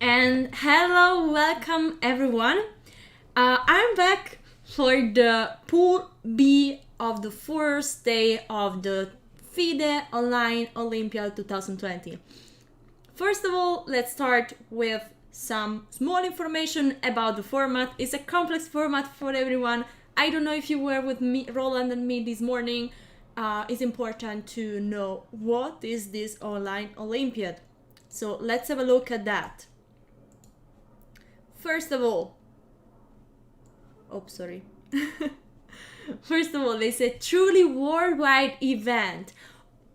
And hello, welcome everyone. I'm back for the Pool B of the first day of the FIDE Online Olympiad 2020. First of all, let's start with some small information about the format. It's a complex format for everyone. I don't know if you were with me, Roland and me this morning. It's important to know what is this online Olympiad. So let's have a look at that. First of all, sorry. First of all, it's a truly worldwide event.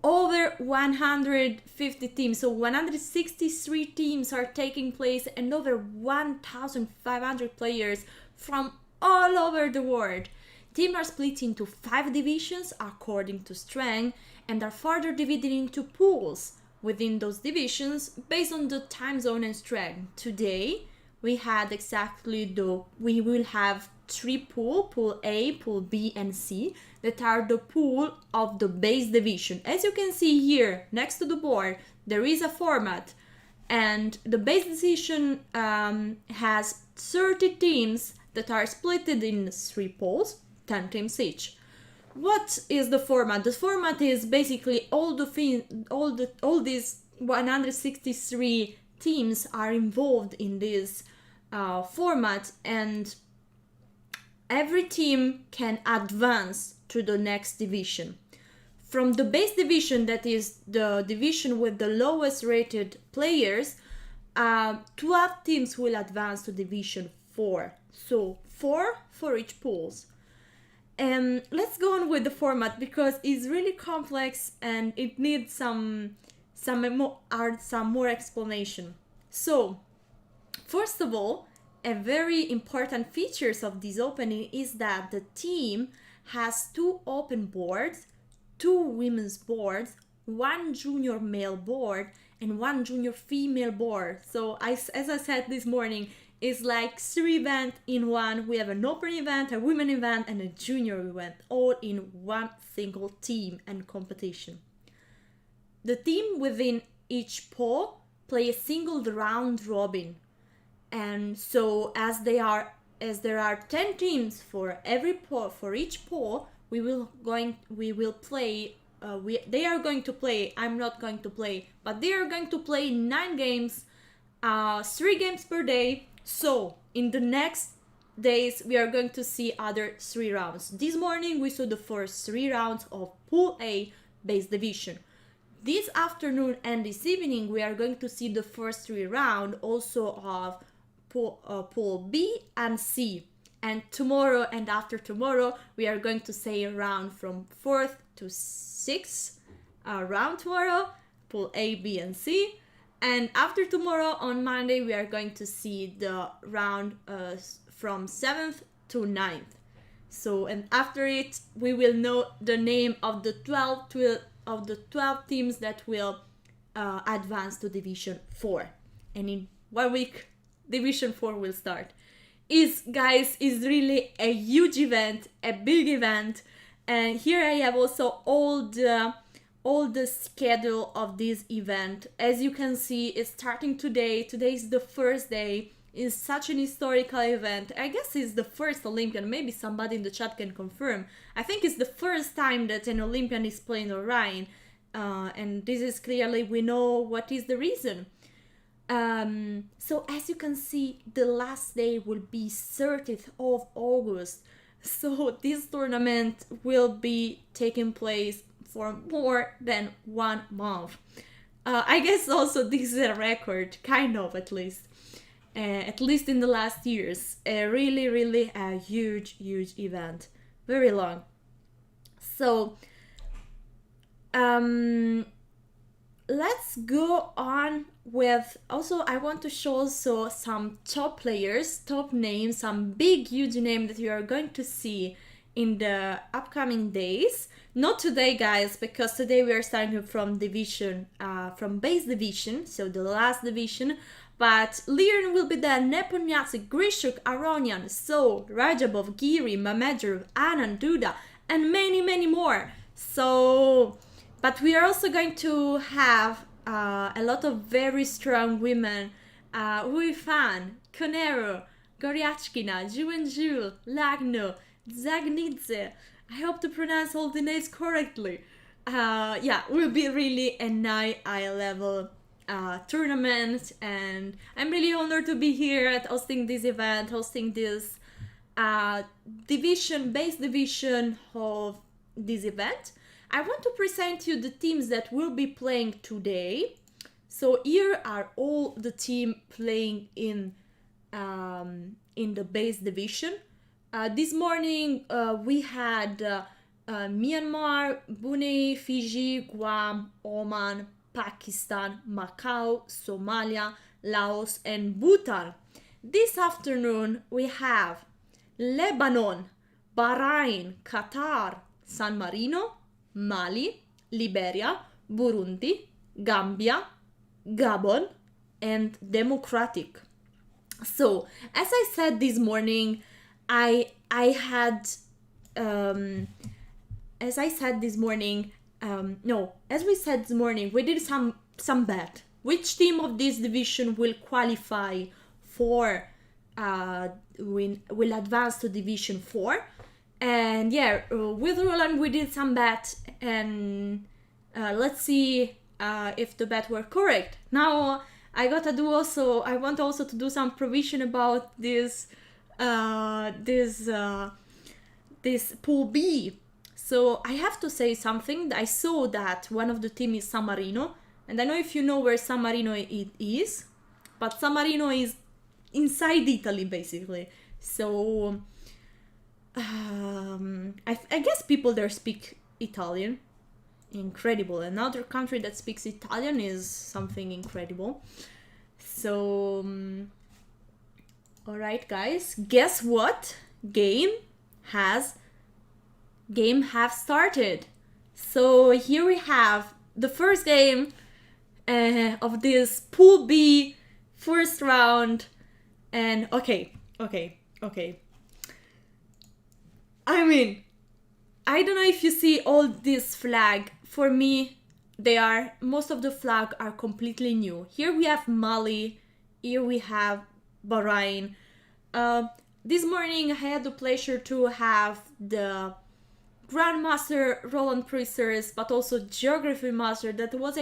Over 150 teams, so 163 teams are taking place, and over 1,500 players from all over the world. Teams are split into 5 divisions according to strength and are further divided into pools within those divisions based on the time zone and strength. Today, we will have 3 pools, Pool A, Pool B, and C, that are the pool of the base division. As you can see here, next to the board, there is a format, and the base division has 30 teams that are split in 3 pools, 10 teams each. What is the format? The format is basically all these 163 teams are involved in this format, and every team can advance to the next division. From the base division, that is the division with the lowest rated players, 12 teams will advance to division 4. So 4 for each pools. Let's go on with the format because it's really complex and it needs some more explanation. So, first of all, a very important features of this opening is that the team has 2 open boards, 2 women's boards, 1 junior male board, and 1 junior female board. So as I said this morning, it's like 3 events in one. We have an open event, a women event, and a junior event, all in one single team and competition. The team within each pool play a single round robin. And so as there are 10 teams for every pool, for each pool, they are going to play, I'm not going to play, but they are going to play 9 games, 3 games per day. So in the next days we are going to see other 3 rounds. This morning we saw the first 3 rounds of Pool A base division. This afternoon and this evening we are going to see the first 3 rounds also of Pool B and C. And tomorrow and after tomorrow we are going to say a round from 4th to 6th round tomorrow, Pool A, B, and C. And after tomorrow on Monday we are going to see the round from 7th to 9th. So, and after it we will know the name of the 12 teams that will advance to Division 4. And in 1 week Division 4 will start. Is really a huge event, a big event. And here I have also all the schedule of this event. As you can see, it's starting today. Today is the first day. It's such an historical event. I guess it's the first Olympian. Maybe somebody in the chat can confirm. I think it's the first time that an Olympian is playing Orion. And this is clearly, we know what is the reason. So as you can see, the last day will be 30th of August. So this tournament will be taking place for more than 1 month. I guess also this is a record, kind of at least in the last years. Really a huge event, very long. So let's go on with, also I want to show also some top players, top names, some big huge names that you are going to see in the upcoming days. Not today guys, because today we are starting from base division, so the last division. But later will be there Nepomniachtchi, Grishuk, Aronian, So, Rajabov, Giri, Mamedov, Anand, Duda, and many more. So, but we are also going to have a lot of very strong women Ruifan, Conero, Goriachkina, Juvenjul, Lagno, Zagnidze. I hope to pronounce all the names correctly. Yeah, will be really a nice eye level tournament, and I'm really honored to be here at hosting this event, hosting this base division of this event. I want to present you the teams that will be playing today. So here are all the team playing in the base division. This morning we had Myanmar, Brunei, Fiji, Guam, Oman, Pakistan, Macau, Somalia, Laos, and Bhutan. This afternoon we have Lebanon, Bahrain, Qatar, San Marino, Mali, Liberia, Burundi, Gambia, Gabon, and Democratic. So, as I said this morning, as I said this morning, we did some bet. Which team of this division will qualify for will advance to Division 4? And yeah, with Roland we did some bet, and let's see if the bet were correct. Now I want also to do some provision about this Pool B. So I have to say something. I saw that one of the team is San Marino, and I don't know if you know where San Marino is, but San Marino is inside Italy basically. So I guess people there speak Italian. Incredible. Another country that speaks Italian is something incredible. So alright guys, guess what? Game have started. So here we have the first game of this Pool B first round. And okay. I mean, I don't know if you see all this flag. For me, most of the flag are completely new. Here we have Mali, here we have Bahrain. This morning I had the pleasure to have the Grandmaster Roland Priesters, but also Geography Master that was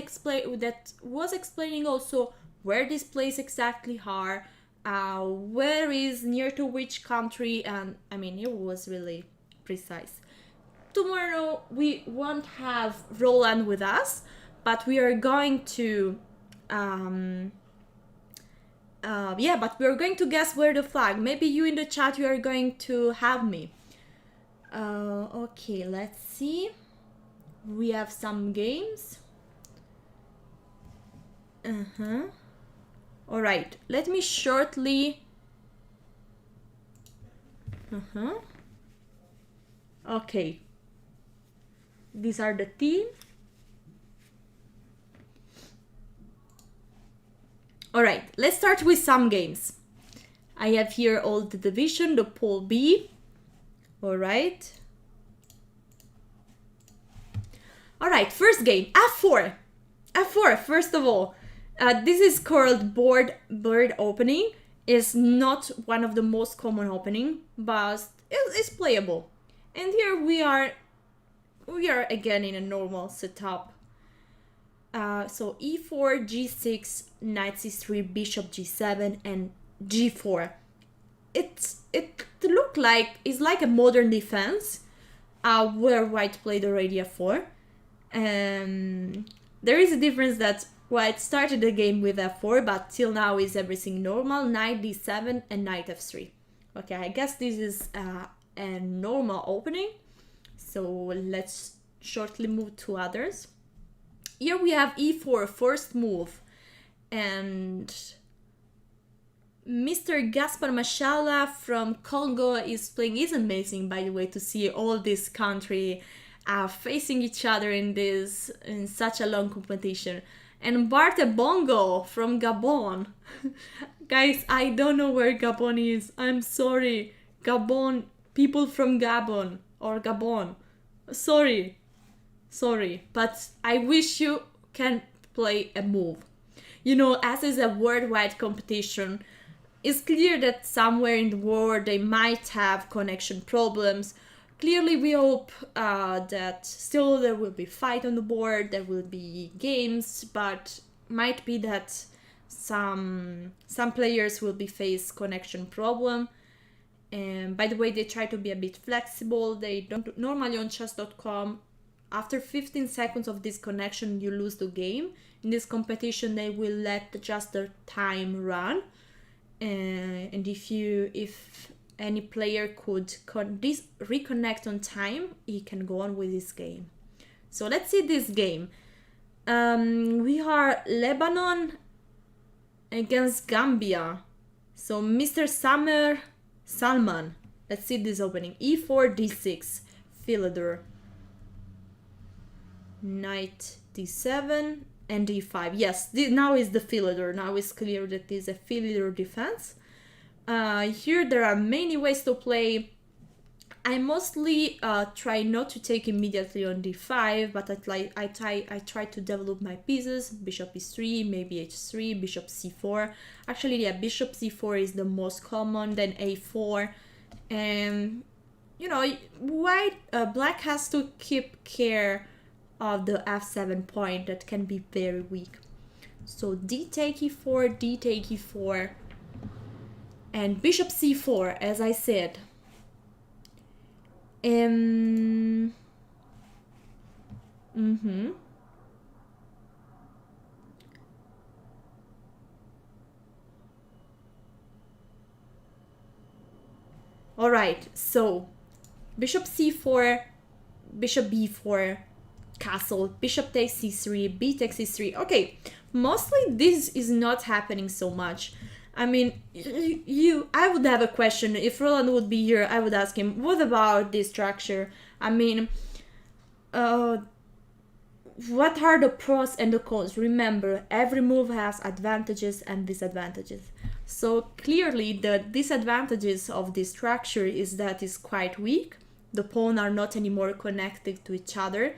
explaining also where these places exactly are, where is near to which country, and I mean it was really precise. Tomorrow we won't have Roland with us, but we are going to but we're going to guess where the flag. Maybe you in the chat you are going to have me. Okay, let's see. We have some games. All right, let me shortly. Okay. These are the team. All right, let's start with some games. I have here all the division, the Pool B. All right. All right, first game, F4. F4, first of all. This is called bird opening. It's not one of the most common opening, but it's playable. And here we are again in a normal setup. So e4, g6, knight c3, bishop g7, and g4. It look like it's like a modern defense, where white played already f4. There is a difference that white started the game with f4, but till now is everything normal. Knight d7 and knight f3. Okay, I guess this is a normal opening. So let's shortly move to others. Here we have e4, first move, and Mr. Gaspar Mashallah from Congo is playing. It's amazing, by the way, to see all this country facing each other in such a long competition. And Bart Bongo from Gabon. Guys, I don't know where Gabon is. I'm sorry. Gabon, people from Gabon or Gabon. Sorry, but I wish you can play a move. you know, as is a worldwide competition, it's clear that somewhere in the world they might have connection problems. Clearly, we hope that still there will be fight on the board, there will be games, but might be that some players will be face connection problem. And by the way, they try to be a bit flexible. They don't normally on chess.com. After 15 seconds of disconnection, you lose the game. In this competition, they will let just the time run. And if any player could reconnect on time, he can go on with this game. So let's see this game. We are Lebanon against Gambia. So Mr. Salman. Let's see this opening. E4, D6, Philidor. Knight D7 and D5. Yes, now is the Philidor. Now it's clear that it is a Philidor defense. Here there are many ways to play. I mostly try not to take immediately on D5, but I try to develop my pieces. Bishop E3, maybe H3, Bishop C4. Actually, yeah, Bishop C4 is the most common, then A4. And, you know, black has to keep care of the F7 point that can be very weak. So D take E4, D take E4, and Bishop C4, as I said. All right, so Bishop C4, Bishop B4, castle, Bishop takes C3, B takes C3. Okay, mostly this is not happening so much. I mean, I would have a question. If Roland would be here, I would ask him, what about this structure? I mean, what are the pros and the cons? Remember, every move has advantages and disadvantages. So clearly the disadvantages of this structure is that it's quite weak. The pawns are not anymore connected to each other,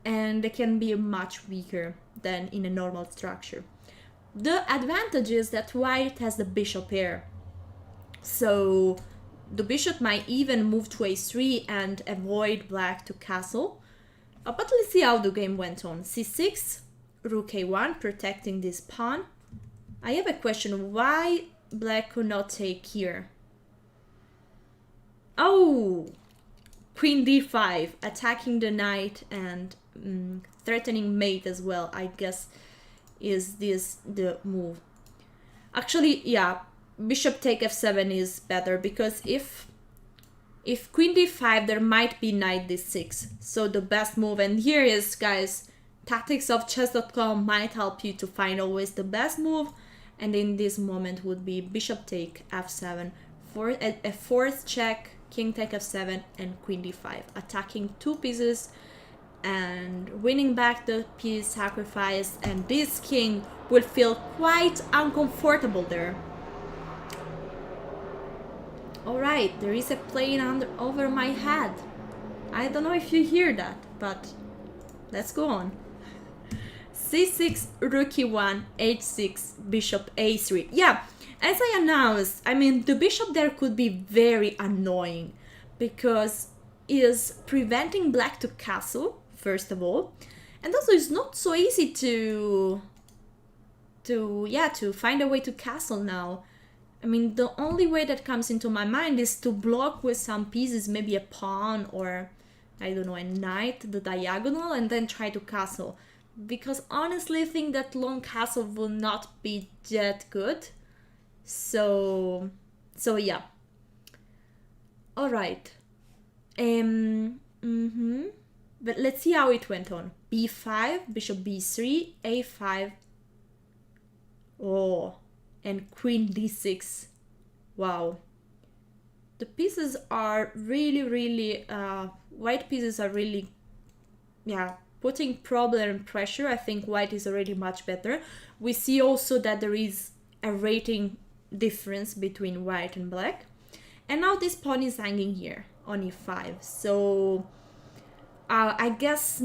and they can be much weaker than in a normal structure. The advantage is that white has the bishop here. So the bishop might even move to a3 and avoid black to castle. But let's see how the game went on. C6, rook a1, protecting this pawn. I have a question. Why black could not take here? Oh! Queen d5, attacking the knight and threatening mate as well, I guess. Is this the move? Actually, yeah, bishop take f7 is better, because if queen d5, there might be knight d6. So the best move, and here is, guys, tactics of chess.com might help you to find always the best move, and in this moment would be bishop take f7 for a fourth check, king take f7, and queen d5, attacking two pieces and winning back the piece sacrifice, and this king will feel quite uncomfortable there. Alright, there is a plane over my head. I don't know if you hear that, but let's go on. C6, rook e1, h6, bishop a3. Yeah, as I announced, I mean, the bishop there could be very annoying, because it is preventing black to castle, first of all, and also it's not so easy to find a way to castle now. I mean, the only way that comes into my mind is to block with some pieces, maybe a pawn or, I don't know, a knight, the diagonal, and then try to castle. Because honestly, I think that long castle will not be that good. So yeah. Alright. But let's see how it went on. b5, bishop b3, a5. Oh, and queen d6. Wow. The pieces are really, white pieces are really, putting problem and pressure. I think white is already much better. We see also that there is a rating difference between white and black. And now this pawn is hanging here on e5. So I guess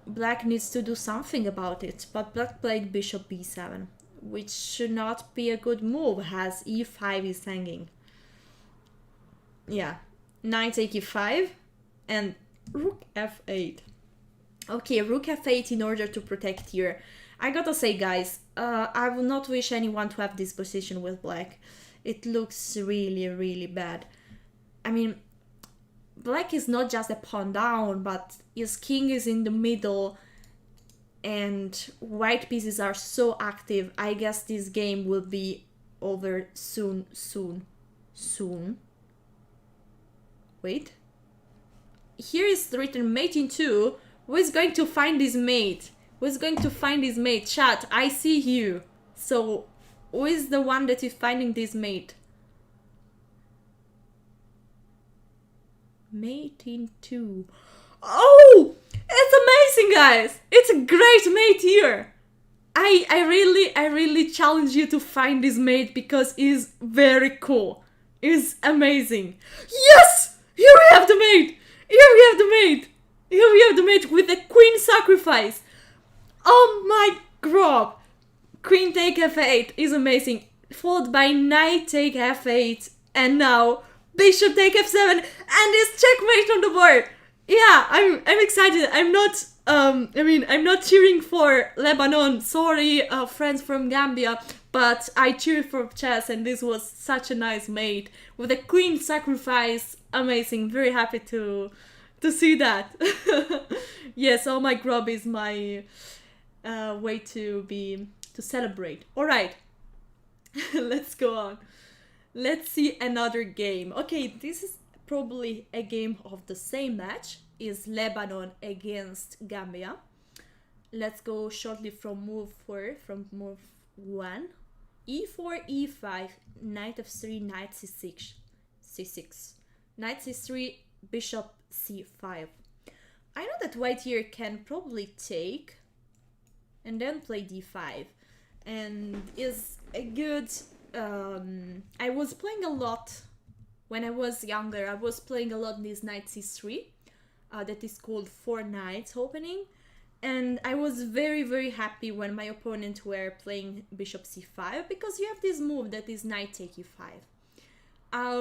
black needs to do something about it. But black played bishop b7. which should not be a good move as e5 is hanging. Yeah, knight take e5 and rook f8. Okay, rook f8 in order to protect here. I gotta say, guys, I will not wish anyone to have this position with black. It looks really, really bad. I mean, black is not just a pawn down, but his king is in the middle and white pieces are so active. I guess this game will be over soon. Wait. Here is written mate in 2. Who is going to find his mate? Who is going to find his mate? Chat, I see you. So, who is the one that is finding this mate? Mate in 2. Oh! It's amazing, guys! It's a great mate here! I really challenge you to find this mate because he's very cool. He's amazing. Yes! Here we have the mate! Here we have the mate! Here we have the mate with the queen sacrifice. Oh my god! Queen take f8 is amazing. Followed by knight take f8. And now bishop take f7 and it's checkmate on the board. Yeah, I'm excited. I'm not I'm not cheering for Lebanon. Sorry, friends from Gambia, but I cheer for chess and this was such a nice mate with a queen sacrifice. Amazing. Very happy to see that. Yes, oh my grub is my way to celebrate. All right. Let's go on. Let's see another game. Okay, this is probably a game of the same match. Is Lebanon against Gambia. Let's go shortly from move 4, from move 1. e4, e5, knight f3, knight c6, c6. Knight c3, bishop c5. I know that white here can probably take and then play d5. And is a good... I was playing a lot when I was younger. I was playing a lot this knight c3. That is called 4 knights opening. And I was very, very happy when my opponents were playing bishop c5 because you have this move that is knight take e5.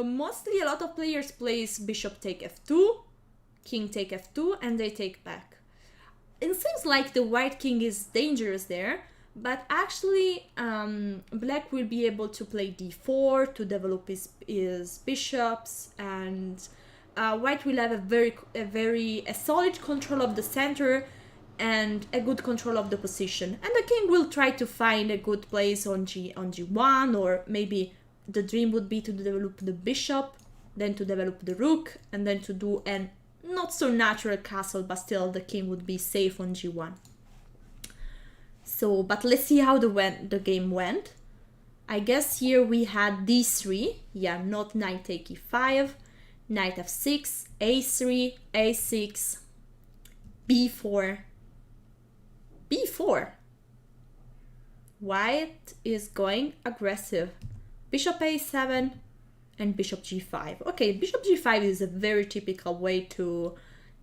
Mostly a lot of players plays bishop take f2, king take f2, and they take back. It seems like the white king is dangerous there, but actually black will be able to play d4 to develop his bishops, and white will have a solid control of the center and a good control of the position. And the king will try to find a good place on g1, or maybe the dream would be to develop the bishop, then to develop the rook, and then to do an not so natural castle, but still the king would be safe on g1. So, but let's see how the game went. I guess here we had d3, yeah, not knight take e5, knight f6, a3, a6, b4, b4. White is going aggressive. Bishop a7 and bishop g5. Okay, bishop g5 is a very typical way to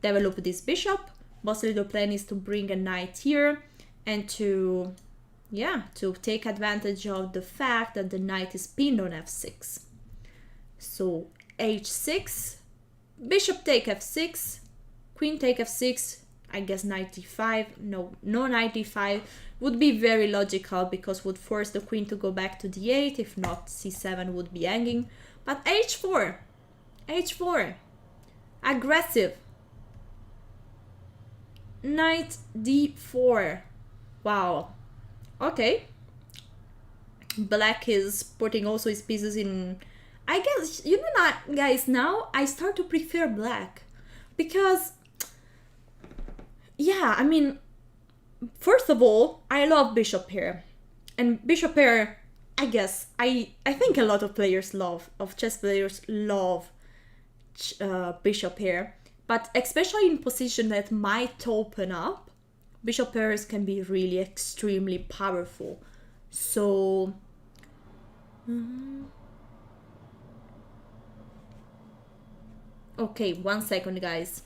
develop this bishop. Mostly the plan is to bring a knight here and to take advantage of the fact that the knight is pinned on f6. So h6, bishop take f6, queen take f6, I guess knight d5, no knight d5 would be very logical because would force the queen to go back to d8, if not c7 would be hanging. But h4, aggressive, knight d4, wow, okay. Black is putting also his pieces in. I guess, you know, guys, now I start to prefer black because, yeah, I mean, first of all, I love bishop pair, and bishop pair, I guess, I think a lot of chess players love bishop pair, but especially in position that might open up, bishop pairs can be really extremely powerful. So, okay, 1 second, guys.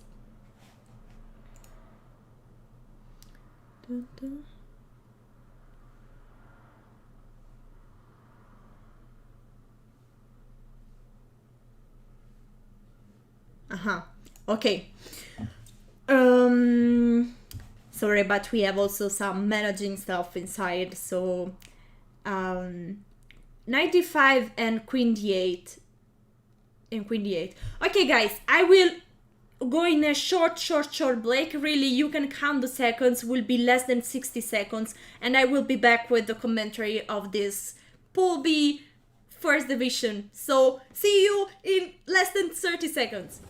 Okay. Sorry, but we have also some managing stuff inside. So, knight d5 and queen d8. And queen d8. Okay, guys, I will go in a short break. Really, you can count the seconds. Will be less than 60 seconds, and I will be back with the commentary of this Pool B first division. So, see you in less than 30 seconds.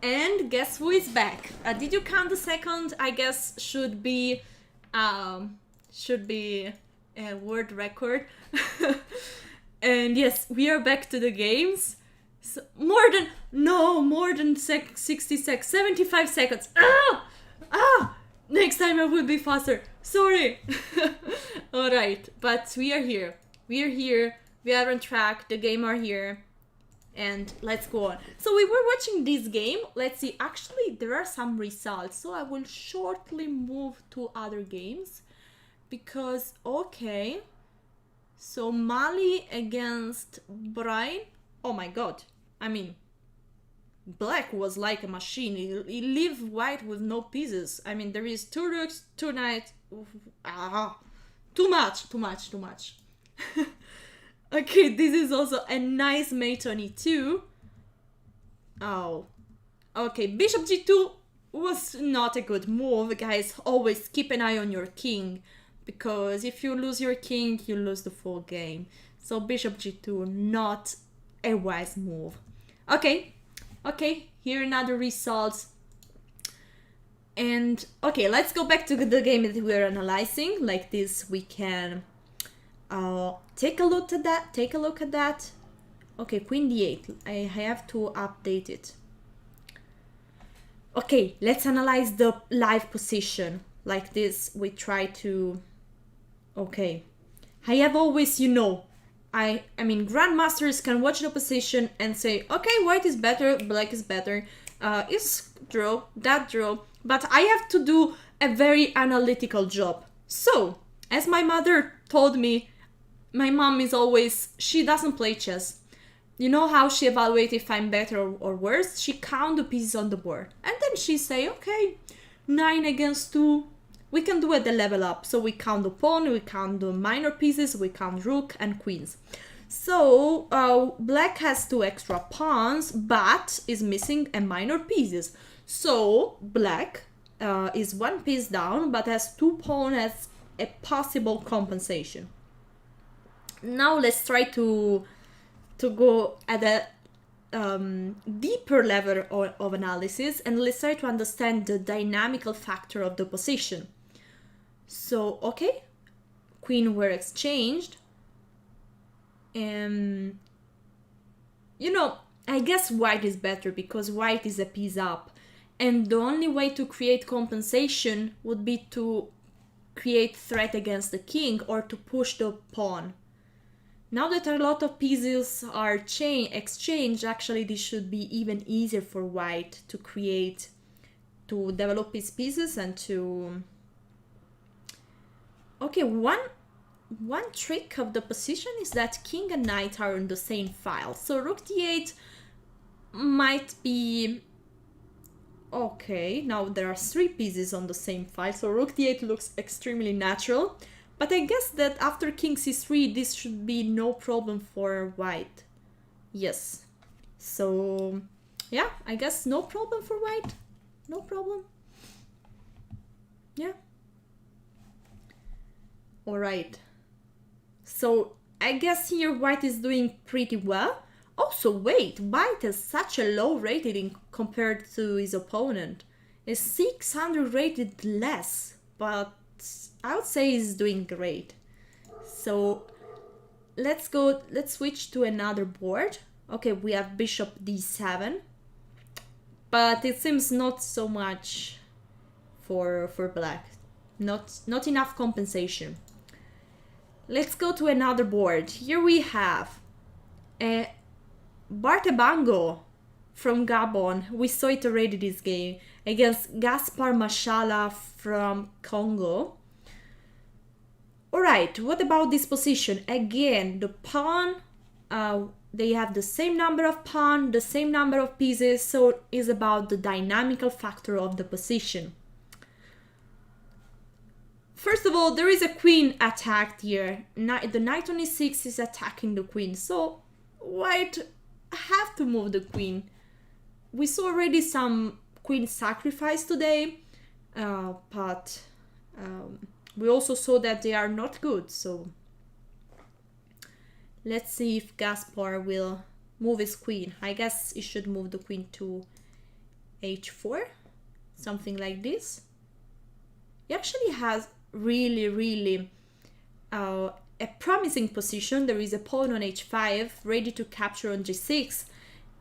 And guess who is back? Did you count the second? I guess should be a world record. And yes, we are back to the games. So more than 60 seconds, 75 seconds. Next time I will be faster. Sorry. All right, but we are here. We are on track. The game are here. And let's go on. So we were watching this game. Let's see. Actually, there are some results. So I will shortly move to other games. Because, okay. So Mali against Brian. Oh my god. I mean, black was like a machine. He lived white with no pieces. I mean, there is 2 rooks, 2 knights. Too much. Okay, this is also a nice mate on e2. Oh. Okay, bishop g2 was not a good move, guys. Always keep an eye on your king, because if you lose your king, you lose the full game. So bishop g2, not a wise move. Okay, here another results. And okay, let's go back to the game that we're analyzing. Like this, we can take a look at that. Okay, queen d8. I have to update it. Okay, let's analyze the live position. Like this, we try to... Okay. I have always, I mean, grandmasters can watch the position and say, okay, white is better, black is better, it's draw, that draw. But I have to do a very analytical job. So, as my mother told me, my mom is always, she doesn't play chess. You know how she evaluates if I'm better or worse? She count the pieces on the board. And then she say, okay, 9 against 2. We can do it the level up. So we count the pawn, we count the minor pieces, we count rook and queens. So black has 2 extra pawns, but is missing a minor pieces. So black is 1 piece down, but has 2 pawns as a possible compensation. Now let's try to go at a deeper level of analysis, and let's try to understand the dynamical factor of the position. So, okay, queen were exchanged, You know, I guess white is better because white is a piece up. And the only way to create compensation would be to create threat against the king or to push the pawn. Now that a lot of pieces are exchanged, actually this should be even easier for white to develop his pieces and to... Okay, one trick of the position is that king and knight are in the same file. So rook d8 might be... Okay, now there are 3 pieces on the same file, so rook d8 looks extremely natural. But I guess that after king c3, this should be no problem for white. Yes. So, yeah, I guess no problem for white. No problem. Yeah. Alright. So, I guess here white is doing pretty well. Also, wait, white has such a low rating compared to his opponent. Is 600 rated less, but I would say he's doing great. So let's switch to another board. Okay, we have bishop d7, but it seems not so much for black. Not enough compensation. Let's go to another board. Here we have Bartebango from Gabon. We saw it already this game against Gaspar Mashala from Congo. Alright, what about this position? Again, the pawn, they have the same number of pawn, the same number of pieces, so it's about the dynamical factor of the position. First of all, there is a queen attacked here. The knight on e6 is attacking the queen, so white have to move the queen. We saw already some queen sacrifice today, but we also saw that they are not good, so let's see if Gaspar will move his queen. I guess he should move the queen to h4, something like this. He actually has really a promising position. There is a pawn on h5 ready to capture on g6,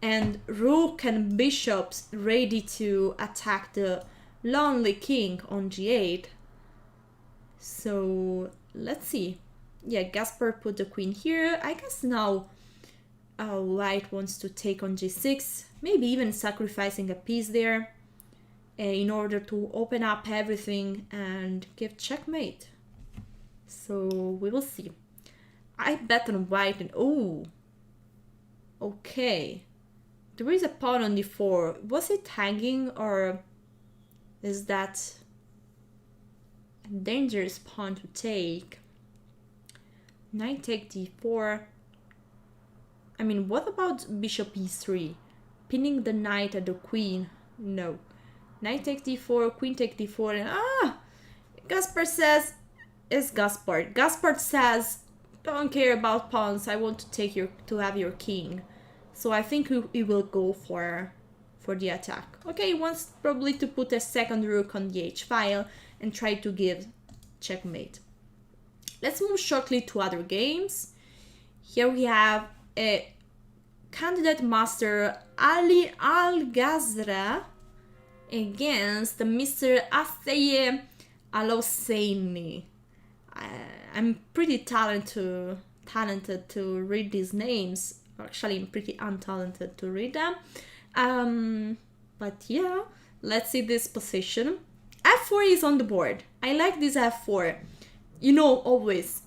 and rook and bishops ready to attack the lonely king on g8. So let's see. Yeah, Gaspar put the queen here. I guess now white wants to take on g6, maybe even sacrificing a piece there in order to open up everything and give checkmate. So we will see. I bet on white and oh, okay. There is a pawn on d4. Was it hanging or is that a dangerous pawn to take? Knight take d4. I mean, what about bishop e3? Pinning the knight at the queen? No. Knight take d4, queen take d4, and Gaspar says, it's Gaspar. Gaspar says, don't care about pawns, I want to have your king. So I think he will go for the attack. Okay, he wants probably to put a second rook on the h-file and try to give checkmate. Let's move shortly to other games. Here we have a candidate master Ali Al-Ghazra against Mr. Aseye Al-Hosseini. I'm pretty talented to read these names. Actually, I'm pretty untalented to read them. But yeah, let's see this position. f4 is on the board. I like this f4. You know, always,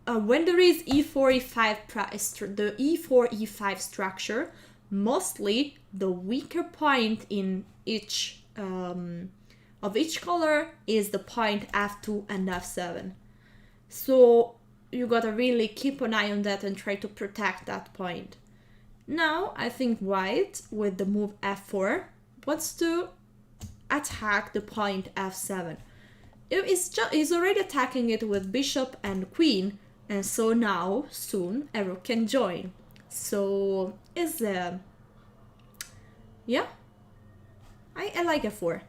when there is e4, e5, the e4, e5 structure, mostly the weaker point in each of each color is the point f2 and f7. So you gotta really keep an eye on that and try to protect that point. Now I think white with the move f4 wants to attack the point f7. He's already attacking it with bishop and queen, and so now soon a rook can join. So is yeah, I like f4.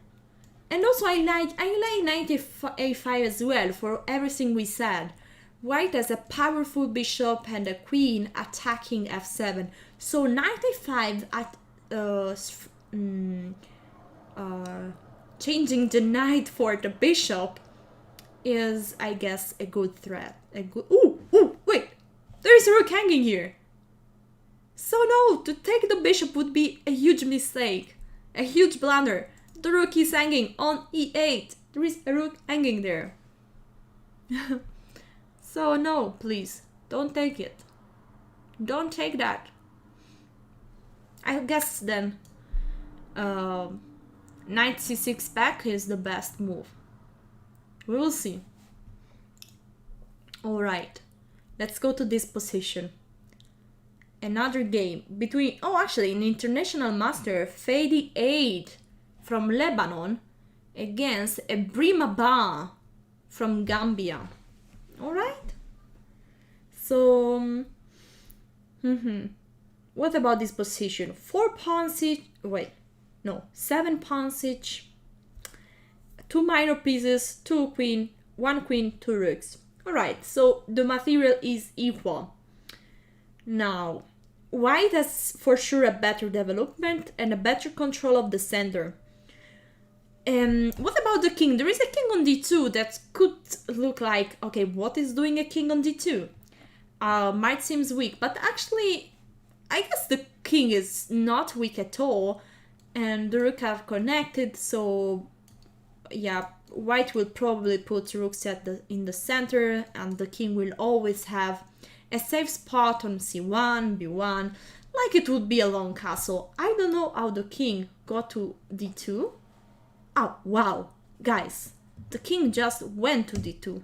And also I like knight a5 as well for everything we said. White has a powerful bishop and a queen attacking f7. So knight a5 at changing the knight for the bishop is, I guess, a good threat. Ooh, wait! There is a rook hanging here! So no, to take the bishop would be a huge mistake. A huge blunder. The rook is hanging on e8. There is a rook hanging there. So no, please, don't take it. Don't take that. I guess then knight c6 back is the best move. We will see. Alright, let's go to this position. Another game between, actually an international master, Fadi 8 from Lebanon against a Brimaba from Gambia. Alright. So, what about this position? 4 pawns each, 7 pawns each, 2 minor pieces, 2 queen, 1 queen, 2 rooks. Alright, so the material is equal. Now, white has for sure a better development and a better control of the center. What about the king? There is a king on d2 that could look like, okay, what is doing a king on d2? Might seems weak, but actually, I guess the king is not weak at all, and the rook have connected, so yeah, white will probably put rooks in the center, and the king will always have a safe spot on c1, b1, like it would be a long castle. I don't know how the king got to d2. Oh, wow, guys, the king just went to d2.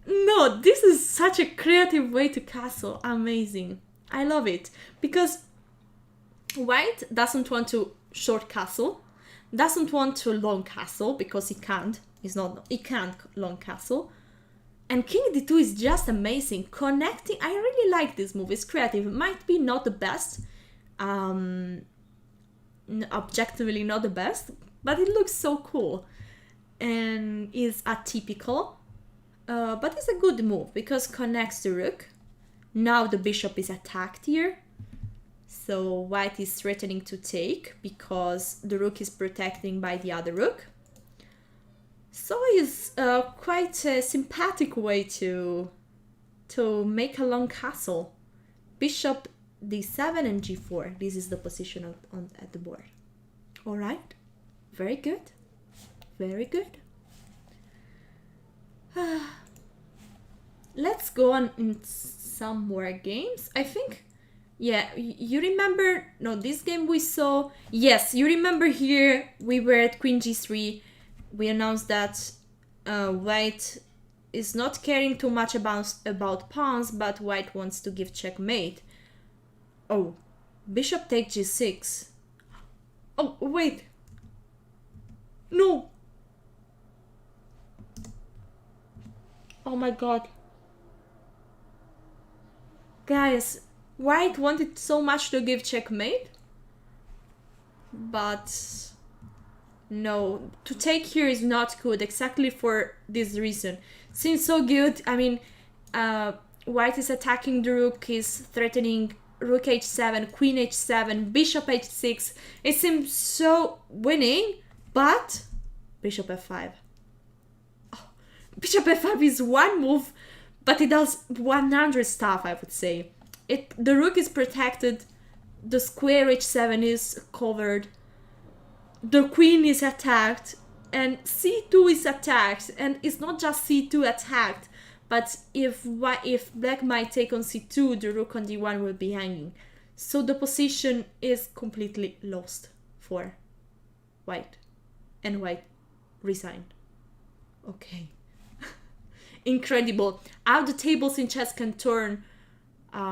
No, this is such a creative way to castle. Amazing. I love it. Because white doesn't want to short castle, doesn't want to long castle because he can't. He can't long castle. And king d2 is just amazing. Connecting, I really like this move. It's creative. It might be not the best. Objectively not the best, but it looks so cool and is atypical, but it's a good move because connects the rook. Now the bishop is attacked here, so white is threatening to take because the rook is protecting by the other rook. So it's quite a sympathetic way to make a long castle. Bishop d7 and g4. This is the position at the board. All right, very good, very good. Let's go on in some more games. I think, yeah, you remember, no, this game we saw, yes, you remember here we were at queen g3. We announced that white is not caring too much about pawns, but white wants to give checkmate. Oh, bishop takes g6. Oh, wait. No. Oh my god. Guys, white wanted so much to give checkmate, but no, to take here is not good, exactly for this reason. Seems so good. I mean, white is attacking the rook, is threatening rook h7, queen h7, bishop h6. It seems so winning, but bishop f5. Oh, bishop f5 is one move, but it does 100 stuff, I would say. The rook is protected, the square h7 is covered, the queen is attacked, and c2 is attacked, and it's not just c2 attacked, but if black might take on c2, the rook on d1 will be hanging. So the position is completely lost for white, and white resigned. Okay. Incredible. How the tables in chess can turn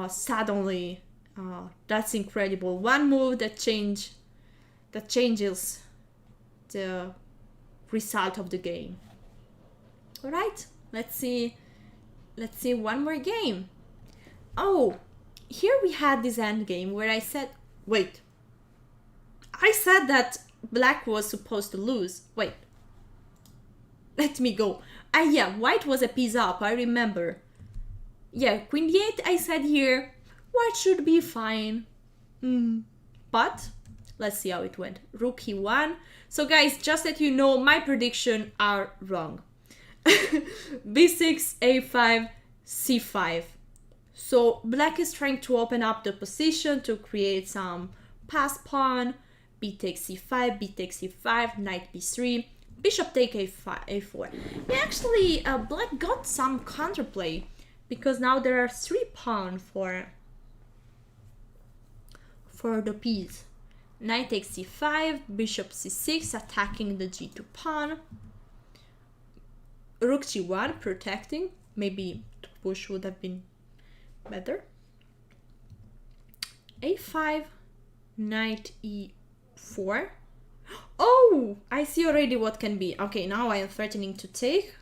suddenly. That's incredible. One move that changes the result of the game. All right, let's see one more game. Oh, here we had this end game where I said, wait, I said that black was supposed to lose. Wait, let me go. Yeah, white was a piece up, I remember. Yeah, queen d8 I said here, white should be fine. But let's see how it went. Rook e1. So guys, just that you know, my predictions are wrong. b6, a5, c5. So black is trying to open up the position to create some pass pawn. B takes c5, b takes c5, knight b3, bishop take a4. Yeah, actually, black got some counterplay because now there are 3 pawns for the piece. Knight takes c5, bishop c6, attacking the g2 pawn. Rook g1, protecting. Maybe to push would have been better. a5, knight e4. Oh, I see already what can be. Okay, now I am threatening to take.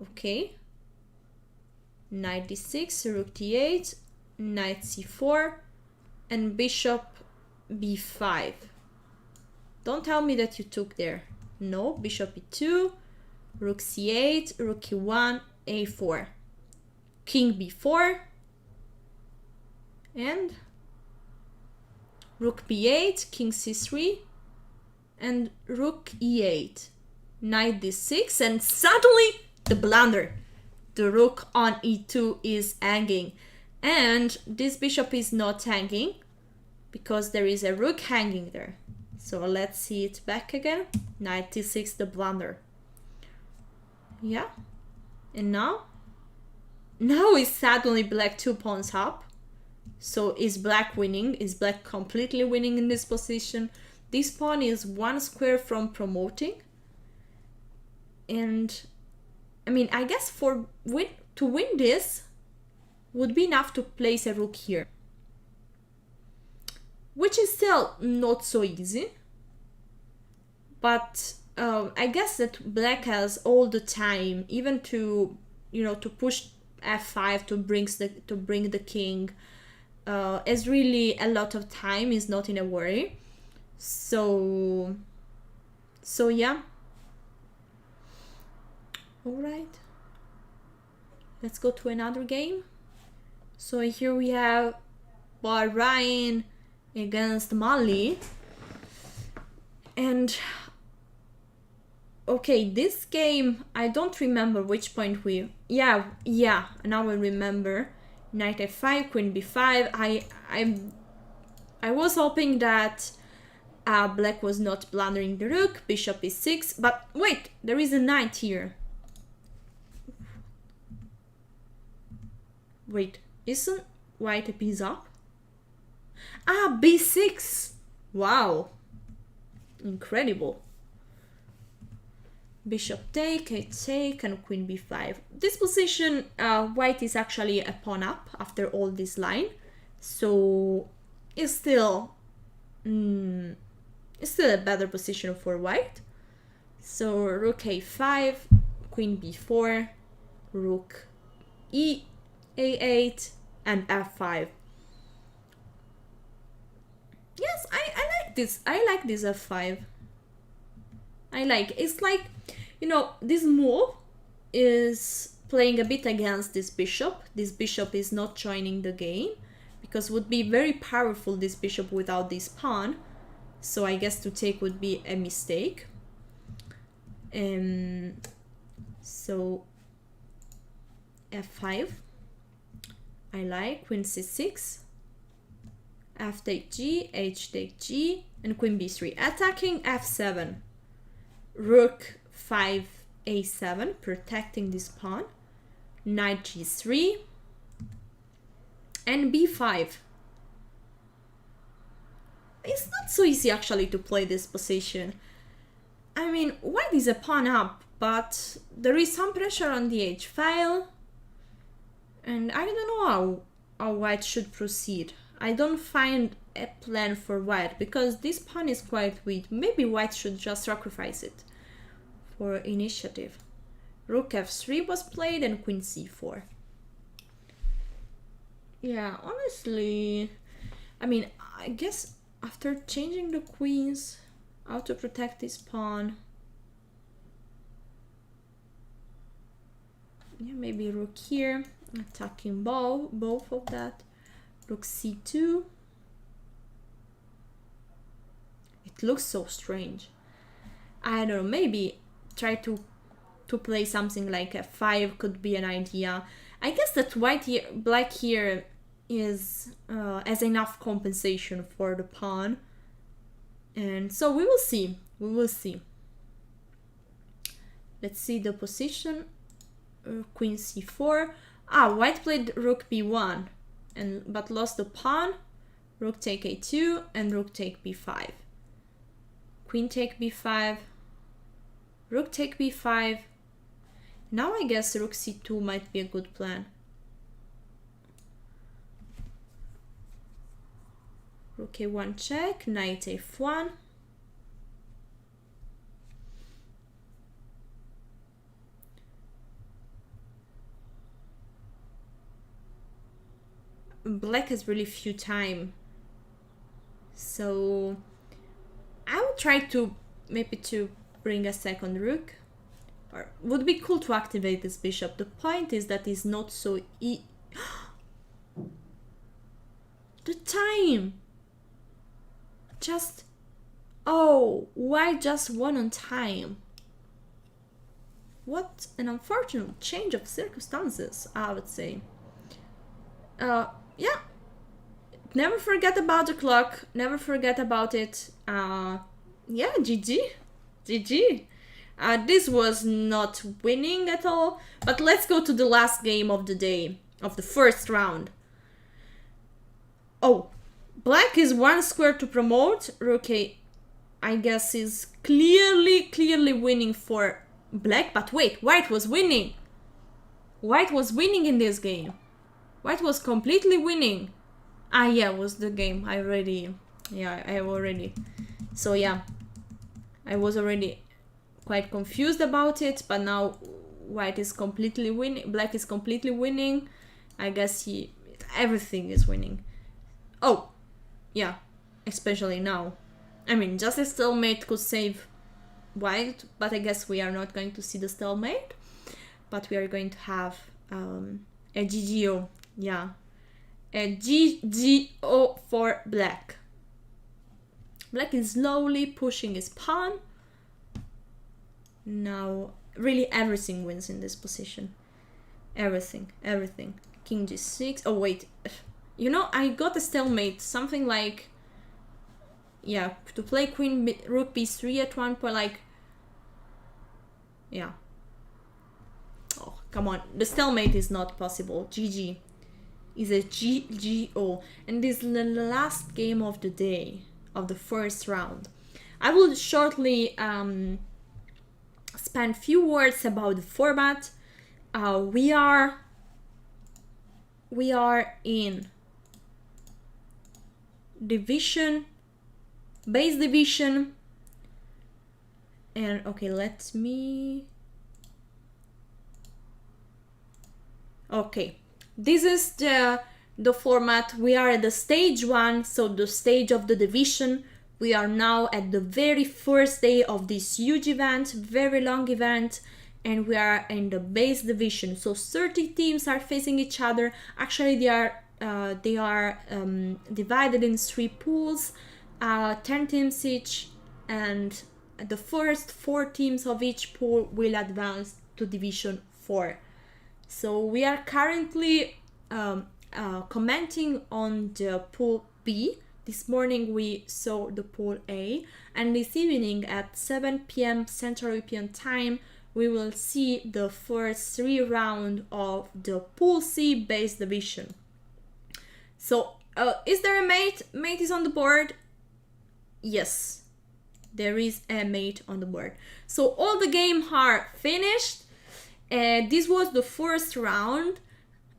Okay. Knight d6, rook d8, knight c4, and bishop b5. Don't tell me that you took there. No, bishop e2, rook c8, rook e1, a4. King b4, and rook b8, king c3, and rook e8, knight d6, and suddenly the blunder. The rook on e2 is hanging, and this bishop is not hanging because there is a rook hanging there. So let's see it back again. Knight d6, the blunder. Yeah, and now is suddenly black 2 pawns up. So is black winning? Is black completely winning in this position? This pawn is 1 square from promoting. And I mean, I guess to win this would be enough to place a rook here, which is still not so easy. But I guess that black has all the time, even to to push f5 to bring the king. Has really a lot of time, is not in a worry. So yeah. All right, let's go to another game. So here we have Bahrain against Mali, and okay, this game I don't remember which point yeah, now I remember. Knight f5, queen b5. I was hoping that black was not blundering the rook. Bishop e6, but wait, there is a knight here. Wait, isn't white a piece up? b6. Wow, incredible. Bishop take, a take, and queen b5. This position, white is actually a pawn up after all this line, so it's still a better position for white. So rook a5, queen b4, rook a8, and f5. Yes, I like this. I like this f5. It's like, this move is playing a bit against this bishop. This bishop is not joining the game because would be very powerful, this bishop, without this pawn. So I guess to take would be a mistake. So f5. I like queen c6, f take g, h take g, and queen b3. Attacking f7. Rook 5 a7, protecting this pawn. Knight g3 and b5. It's not so easy actually to play this position. I mean, white is a pawn up, but there is some pressure on the h file, and I don't know how white should proceed. I don't find a plan for white because this pawn is quite weak. Maybe white should just sacrifice it for initiative. Rook f3 was played and queen c4. Yeah, honestly, I mean, I guess after changing the queens, how to protect this pawn, Yeah, maybe rook here, attacking both of that. Rook c2. It looks so strange. I don't know, maybe try to play something like f5 could be an idea. I guess that black here is has enough compensation for the pawn. And so we will see. We will see. Let's see the position. Queen c4. White played rook b1 but lost the pawn. Rook take a2 and rook take b5. Queen take b5. Rook take b5. Now I guess rook c2 might be a good plan. Rook a1 check, knight f1. Black has really few time. So I will try to bring a second rook. Or would be cool to activate this bishop. The point is that it's not so the time. Just white just won on time. What an unfortunate change of circumstances, I would say. Yeah. Never forget about the clock. Never forget about it. Yeah, GG. GG. This was not winning at all. But let's go to the last game of the day, of the first round. Oh, black is one square to promote. Rook I guess is clearly winning for black. But wait, white was winning. White was winning in this game. White was completely winning. Yeah, was the game. I have already. So yeah, I was already quite confused about it, but now white is completely winning. Black is completely winning. I guess everything is winning. Oh, yeah, especially now. I mean, just a stalemate could save white, but I guess we are not going to see the stalemate. But we are going to have a GGO. Yeah, a GGO for black. Black is slowly pushing his pawn. Now, really everything wins in this position. Everything. King g6. Oh, wait. You know, I got a stalemate. Something like... Yeah, to play rook b3 at one point, like... Yeah. Oh, come on. The stalemate is not possible. GG. Is a GGO. And this is the last game of the day, of the first round. I will shortly spend few words about the format. We are in division, base division, and okay, let me. Okay, this is the format. We are at the stage 1, so the stage of the division. We are now at the very first day of this huge event, very long event, and we are in the base division. So 30 teams are facing each other. Actually, they are divided in 3 pools, 10 teams each, and the first 4 teams of each pool will advance to Division 4. So we are currently commenting on the pool B. This morning we saw the pool A, and this evening at 7 p.m. Central European time we will see the first 3 rounds of the pool C base division. So is there a mate? Mate is on the board. Yes, there is a mate on the board. So all the games are finished. This was the first round.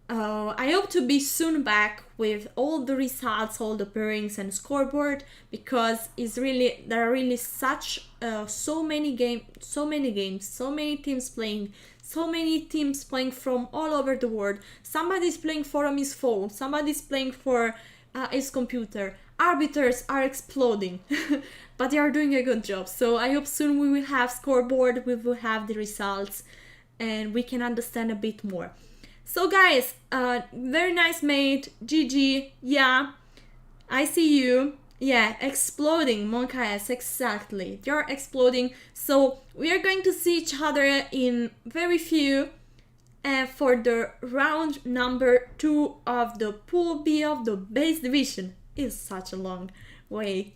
I hope to be soon back with all the results, all the pairings and scoreboard, because there are really so many games, so many teams playing from all over the world. Somebody's playing from his phone, somebody's playing for his computer. Arbiters are exploding, but they are doing a good job. So I hope soon we will have scoreboard, we will have the results. and we can understand a bit more. So guys, very nice mate, GG, yeah, I see you. Yeah, exploding, Monkaes, exactly. You're exploding. So we are going to see each other in very few for the round number 2 of the Pool B of the base division. Is such a long way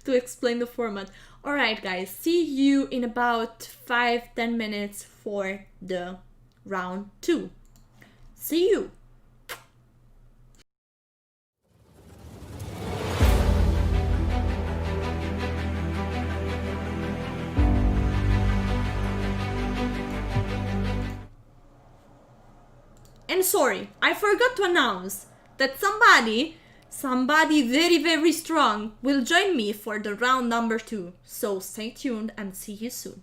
to explain the format. Alright guys, see you in about 5-10 minutes for the round 2. See you! And sorry, I forgot to announce that somebody very very strong will join me for the round number 2. So stay tuned and see you soon.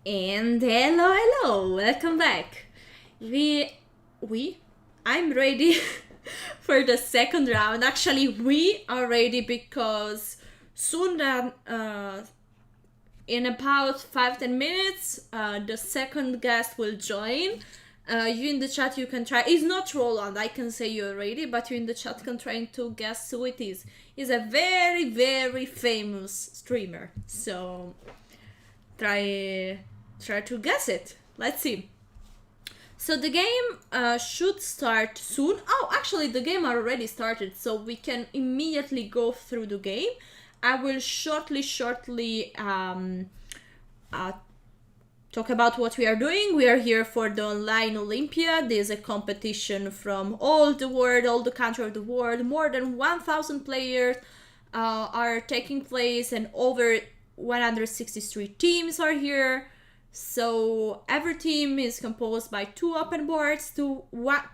And hello, welcome back. I'm ready for the second round. Actually, we are ready because soon, in about 5-10 minutes, the second guest will join. You in the chat, you can try. It's not Roland, I can say you're ready, but you in the chat can try to guess who it is. He's a very, very famous streamer. So try to guess it. Let's see. So the game should start soon. Oh, actually the game already started, so we can immediately go through the game. I will shortly talk about what we are doing. We are here for the online Olympiad. There's a competition from all the world, all the countries of the world. More than 1,000 players are taking place, and over 163 teams are here. So every team is composed by 2 open boards, two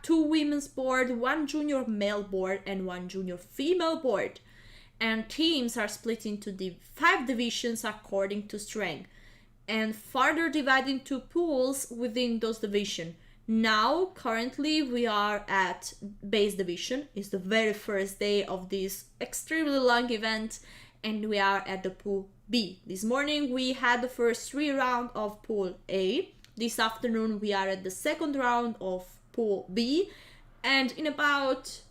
women's board, 1 junior male board, and 1 junior female board. And teams are split into the 5 divisions according to strength, and further divided into pools within those divisions. Now, currently, we are at base division. It's the very first day of this extremely long event, and we are at the pool B. This morning we had the first 3 rounds of pool A. This afternoon we are at the second round of pool B, and in about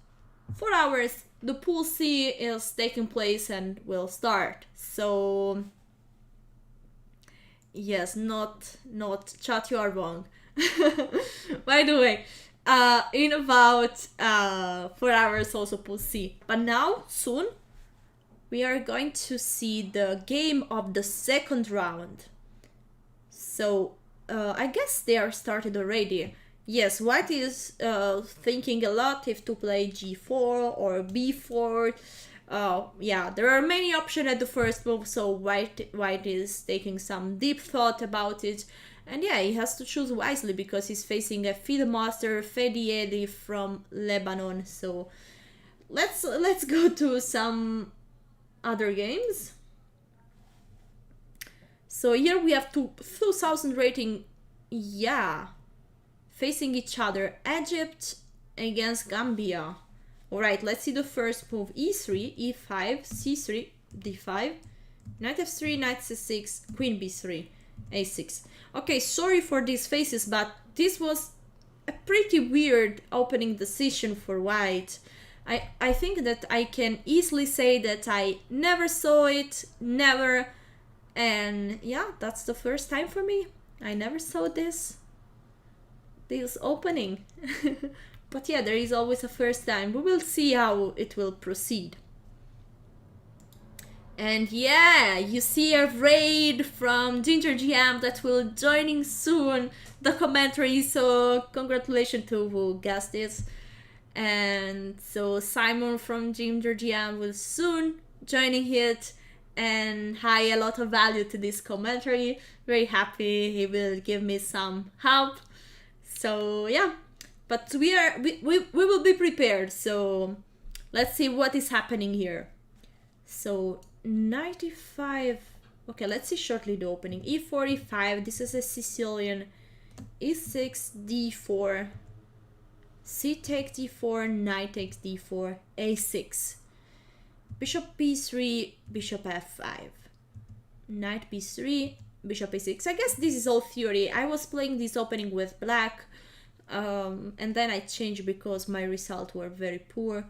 4 hours the pool C is taking place and will start. So yes, not chat, you are wrong. By the way, in about 4 hours also pool C. But now, soon, we are going to see the game of the second round. So, I guess they are started already. Yes, White is thinking a lot if to play G4 or B4. Yeah, there are many options at the first move, so White is taking some deep thought about it. And yeah, he has to choose wisely because he's facing a field master, Fediedi from Lebanon. So let's go to some other games. So here we have 2,000 rating, yeah, facing each other. Egypt against Gambia. Alright, let's see the first move. E3, E5, C3, D5, Knight F3, Knight C6, Queen B3, A6. Okay, sorry for these faces, but this was a pretty weird opening decision for White. I think that I can easily say that I never saw it, never, and yeah, that's the first time for me. I never saw this opening. But yeah, there is always a first time. We will see how it will proceed. And yeah, you see a raid from Ginger GM that will joining soon the commentary, so congratulations to who guessed this. And so Simon from Ginger GM will soon joining it, and hi, a lot of value to this commentary. Very happy he will give me some help. So yeah, but we will be prepared. So let's see what is happening here. So 95. Okay, let's see shortly the opening. E4, E5. This is a Sicilian. E6, D4. C takes D4, Knight takes D4, A6. Bishop B3, Bishop F5. Knight B3, Bishop A6. I guess this is all theory. I was playing this opening with black, and then I changed because my results were very poor.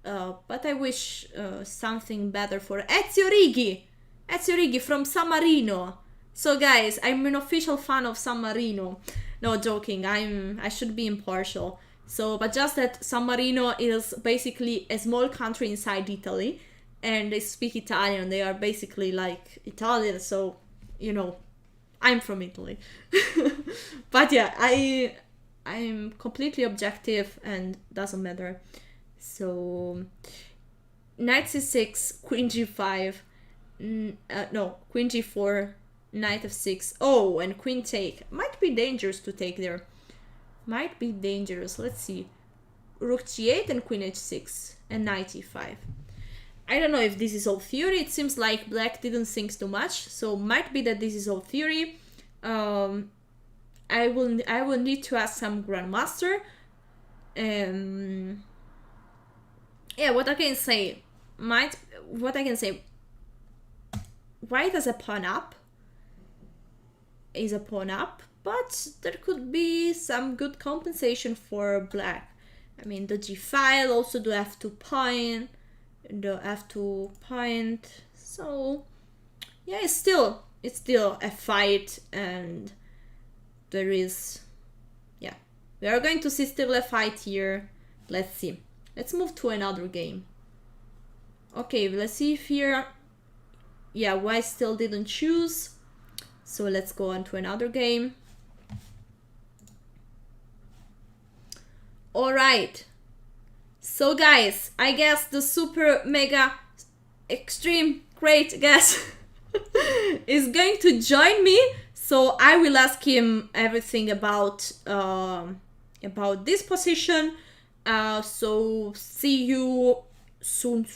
But I wish something better for Ezio Righi from San Marino. So guys, I'm an official fan of San Marino. No, joking, I should be impartial. So, but just that San Marino is basically a small country inside Italy, and they speak Italian. They are basically like Italian, so, you know, I'm from Italy. But yeah, I'm completely objective and doesn't matter. So, Knight C6, Queen G5, no, Queen G4, Knight F6, oh, and Queen take. Might be dangerous to take there. Might be dangerous. Let's see. Rook G8 and Queen H6 and Knight E5. I don't know if this is all theory. It seems like black didn't think too much, so might be that this is all theory. I will need to ask some grandmaster. Yeah, what I can say, white as a pawn up is a pawn up, but there could be some good compensation for black. I mean, the g file, also the f2 point, so yeah, it's still a fight, and there is, yeah, we are going to see still a fight here. Let's see. Let's move to another game. Okay, let's see if here, yeah, white still didn't choose, so let's go on to another game. All right, so guys, I guess the super mega extreme great guest is going to join me, so I will ask him everything about this position. So see you soon.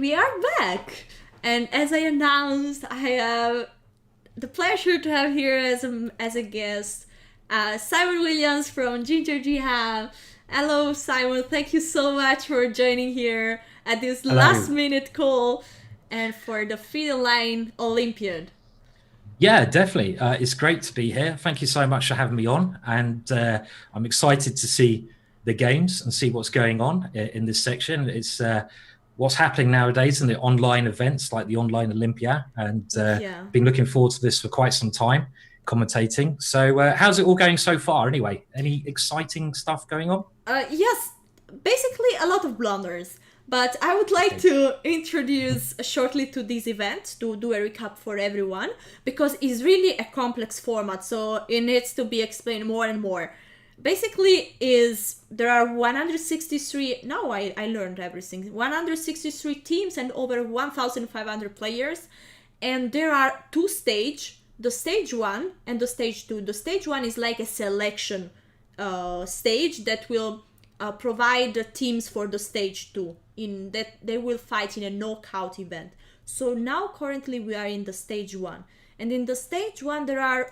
we are back. And as I announced, I have the pleasure to have here as a guest Simon Williams from Ginger Jihad. Hello, Simon. Thank you so much for joining here at this Hello. last minute call and for the Feed Line Olympiad. Yeah, definitely. It's great to be here. Thank you so much for having me on. And I'm excited to see the games and see what's going on in this section. It's what's happening nowadays in the online events like the online Olympiad. And been looking forward to this for quite some time, commentating. So how's it all going so far anyway? Any exciting stuff going on? Yes, basically a lot of blunders. But I would like to introduce shortly to this event, to do a recap for everyone, because it's really a complex format, so it needs to be explained more and more. Basically, there are 163, now I learned everything, 163 teams and over 1,500 players, and there are two stages, the stage 1 and the stage 2. The stage 1 is like a selection stage that will provide the teams for the stage 2, in that they will fight in a knockout event. So now currently we are in the stage 1, and in the stage 1 there are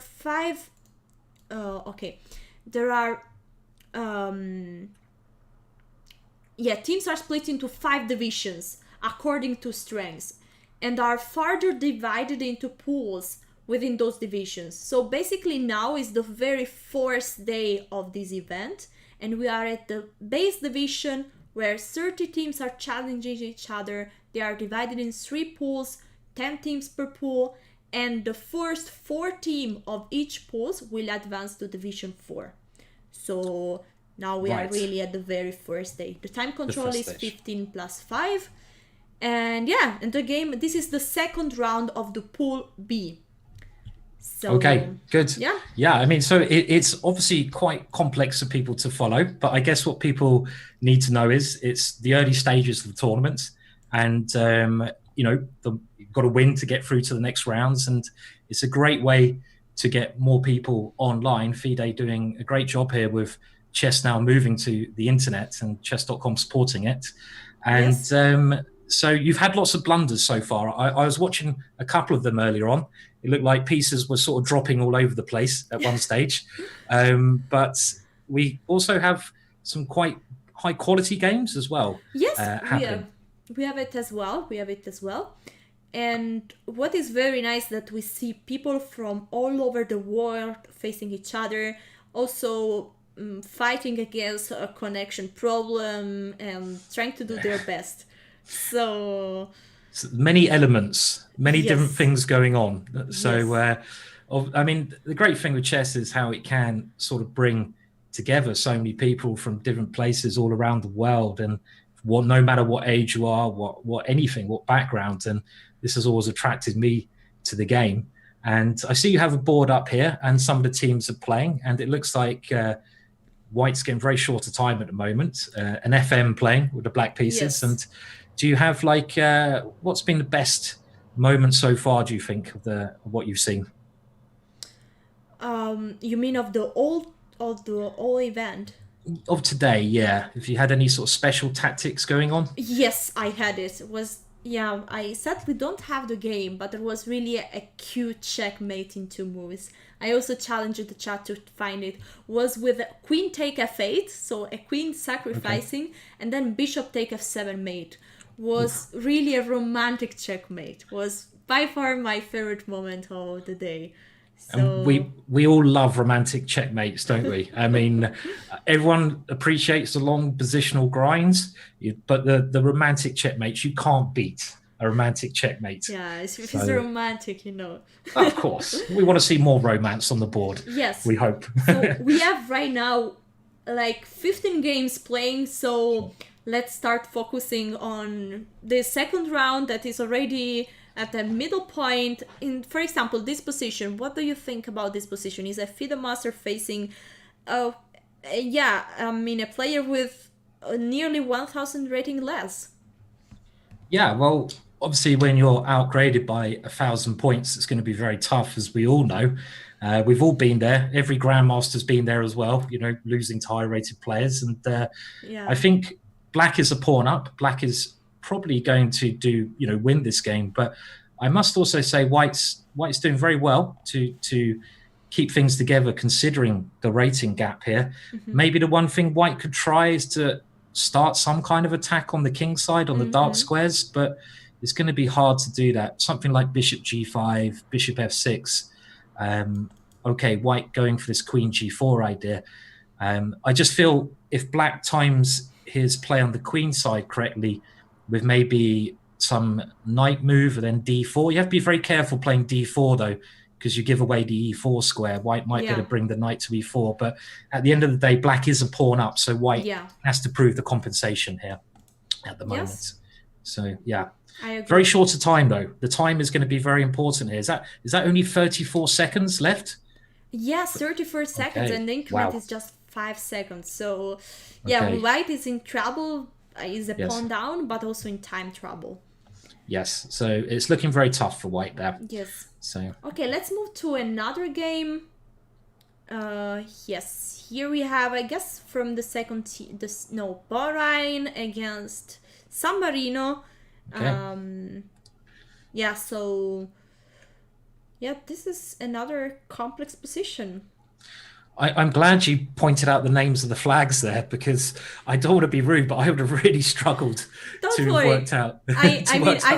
teams are split into 5 divisions according to strengths and are further divided into pools within those divisions. So basically now is the very first day of this event, and we are at the base division where 30 teams are challenging each other. They are divided in 3 pools, 10 teams per pool, and the first 4 teams of each pool will advance to Division 4. So now we are really at the very first day. The time control is 15 plus 5. And and the game, this is the second round of the Pool B. So, okay, good. Yeah. I mean, so it's obviously quite complex for people to follow, but I guess what people need to know is it's the early stages of the tournament, and you've got to win to get through to the next rounds, and it's a great way to get more people online. FIDE doing a great job here with chess now moving to the internet and chess.com supporting it, and so you've had lots of blunders so far. I was watching a couple of them earlier on. It looked like pieces were sort of dropping all over the place at one stage. But we also have some quite high quality games as well. Yes, we have it as well. And what is very nice that we see people from all over the world facing each other, also fighting against a connection problem and trying to do their best. So many elements, many different things going on. So, I mean, the great thing with chess is how it can sort of bring together so many people from different places all around the world, and no matter what age you are, what background. And this has always attracted me to the game. And I see you have a board up here, and some of the teams are playing, and it looks like White's getting very short of time at the moment. An FM playing with the black pieces, and do you have what's been the best moment so far, do you think, of what you've seen? You mean of the whole event? Of today, yeah. If you had any sort of special tactics going on? Yes, I had it. I sadly don't have the game, but there was really a cute checkmate in 2 moves. I also challenged the chat to find it. Was with queen take f8, so a queen sacrificing, and then bishop take f7 mate. Was really a romantic checkmate. Was by far my favorite moment of the day. So we all love romantic checkmates, don't we? I mean, everyone appreciates the long positional grinds, but the romantic checkmates, you can't beat a romantic checkmate. Yeah, it's romantic, Of course. We want to see more romance on the board. Yes. We hope. So we have right now 15 games playing, so let's start focusing on the second round that is already at the middle point. For example, this position, what do you think about this position? Is a FIDE master facing a player with nearly 1,000 rating less? Yeah, well, obviously when you're outgraded by 1,000 points, it's going to be very tough, as we all know. We've all been there. Every grandmaster's been there as well, losing to high rated players. And I think black is a pawn up. Black is probably going to win this game. But I must also say White's doing very well to keep things together, considering the rating gap here. Maybe the one thing White could try is to start some kind of attack on the king side, on the dark squares, but it's going to be hard to do that. Something like bishop g5, bishop f6. Okay, White going for this queen g4 idea. I just feel if Black times his play on the queen side correctly, with maybe some knight move and then d4, you have to be very careful playing d4 though, because you give away the e4 square. White might be able to bring the knight to e4, but at the end of the day, Black is a pawn up, so White has to prove the compensation here at the moment. Yes. So yeah, I agree. Very short a time though. The time is going to be very important here. Is that only 34 seconds left? Yes, 34 seconds, and the increment is just 5 seconds. So yeah, White is in trouble. Is a pawn down, but also in time trouble. Yes, so it's looking very tough for White there. Yes. So okay, let's move to another game. Yes, here we have, I guess, from the second Bahrain against San Marino. okay. Yeah, so yeah, this is another complex position. I'm glad you pointed out the names of the flags there, because I don't want to be rude, but I would have really struggled to have worked out. I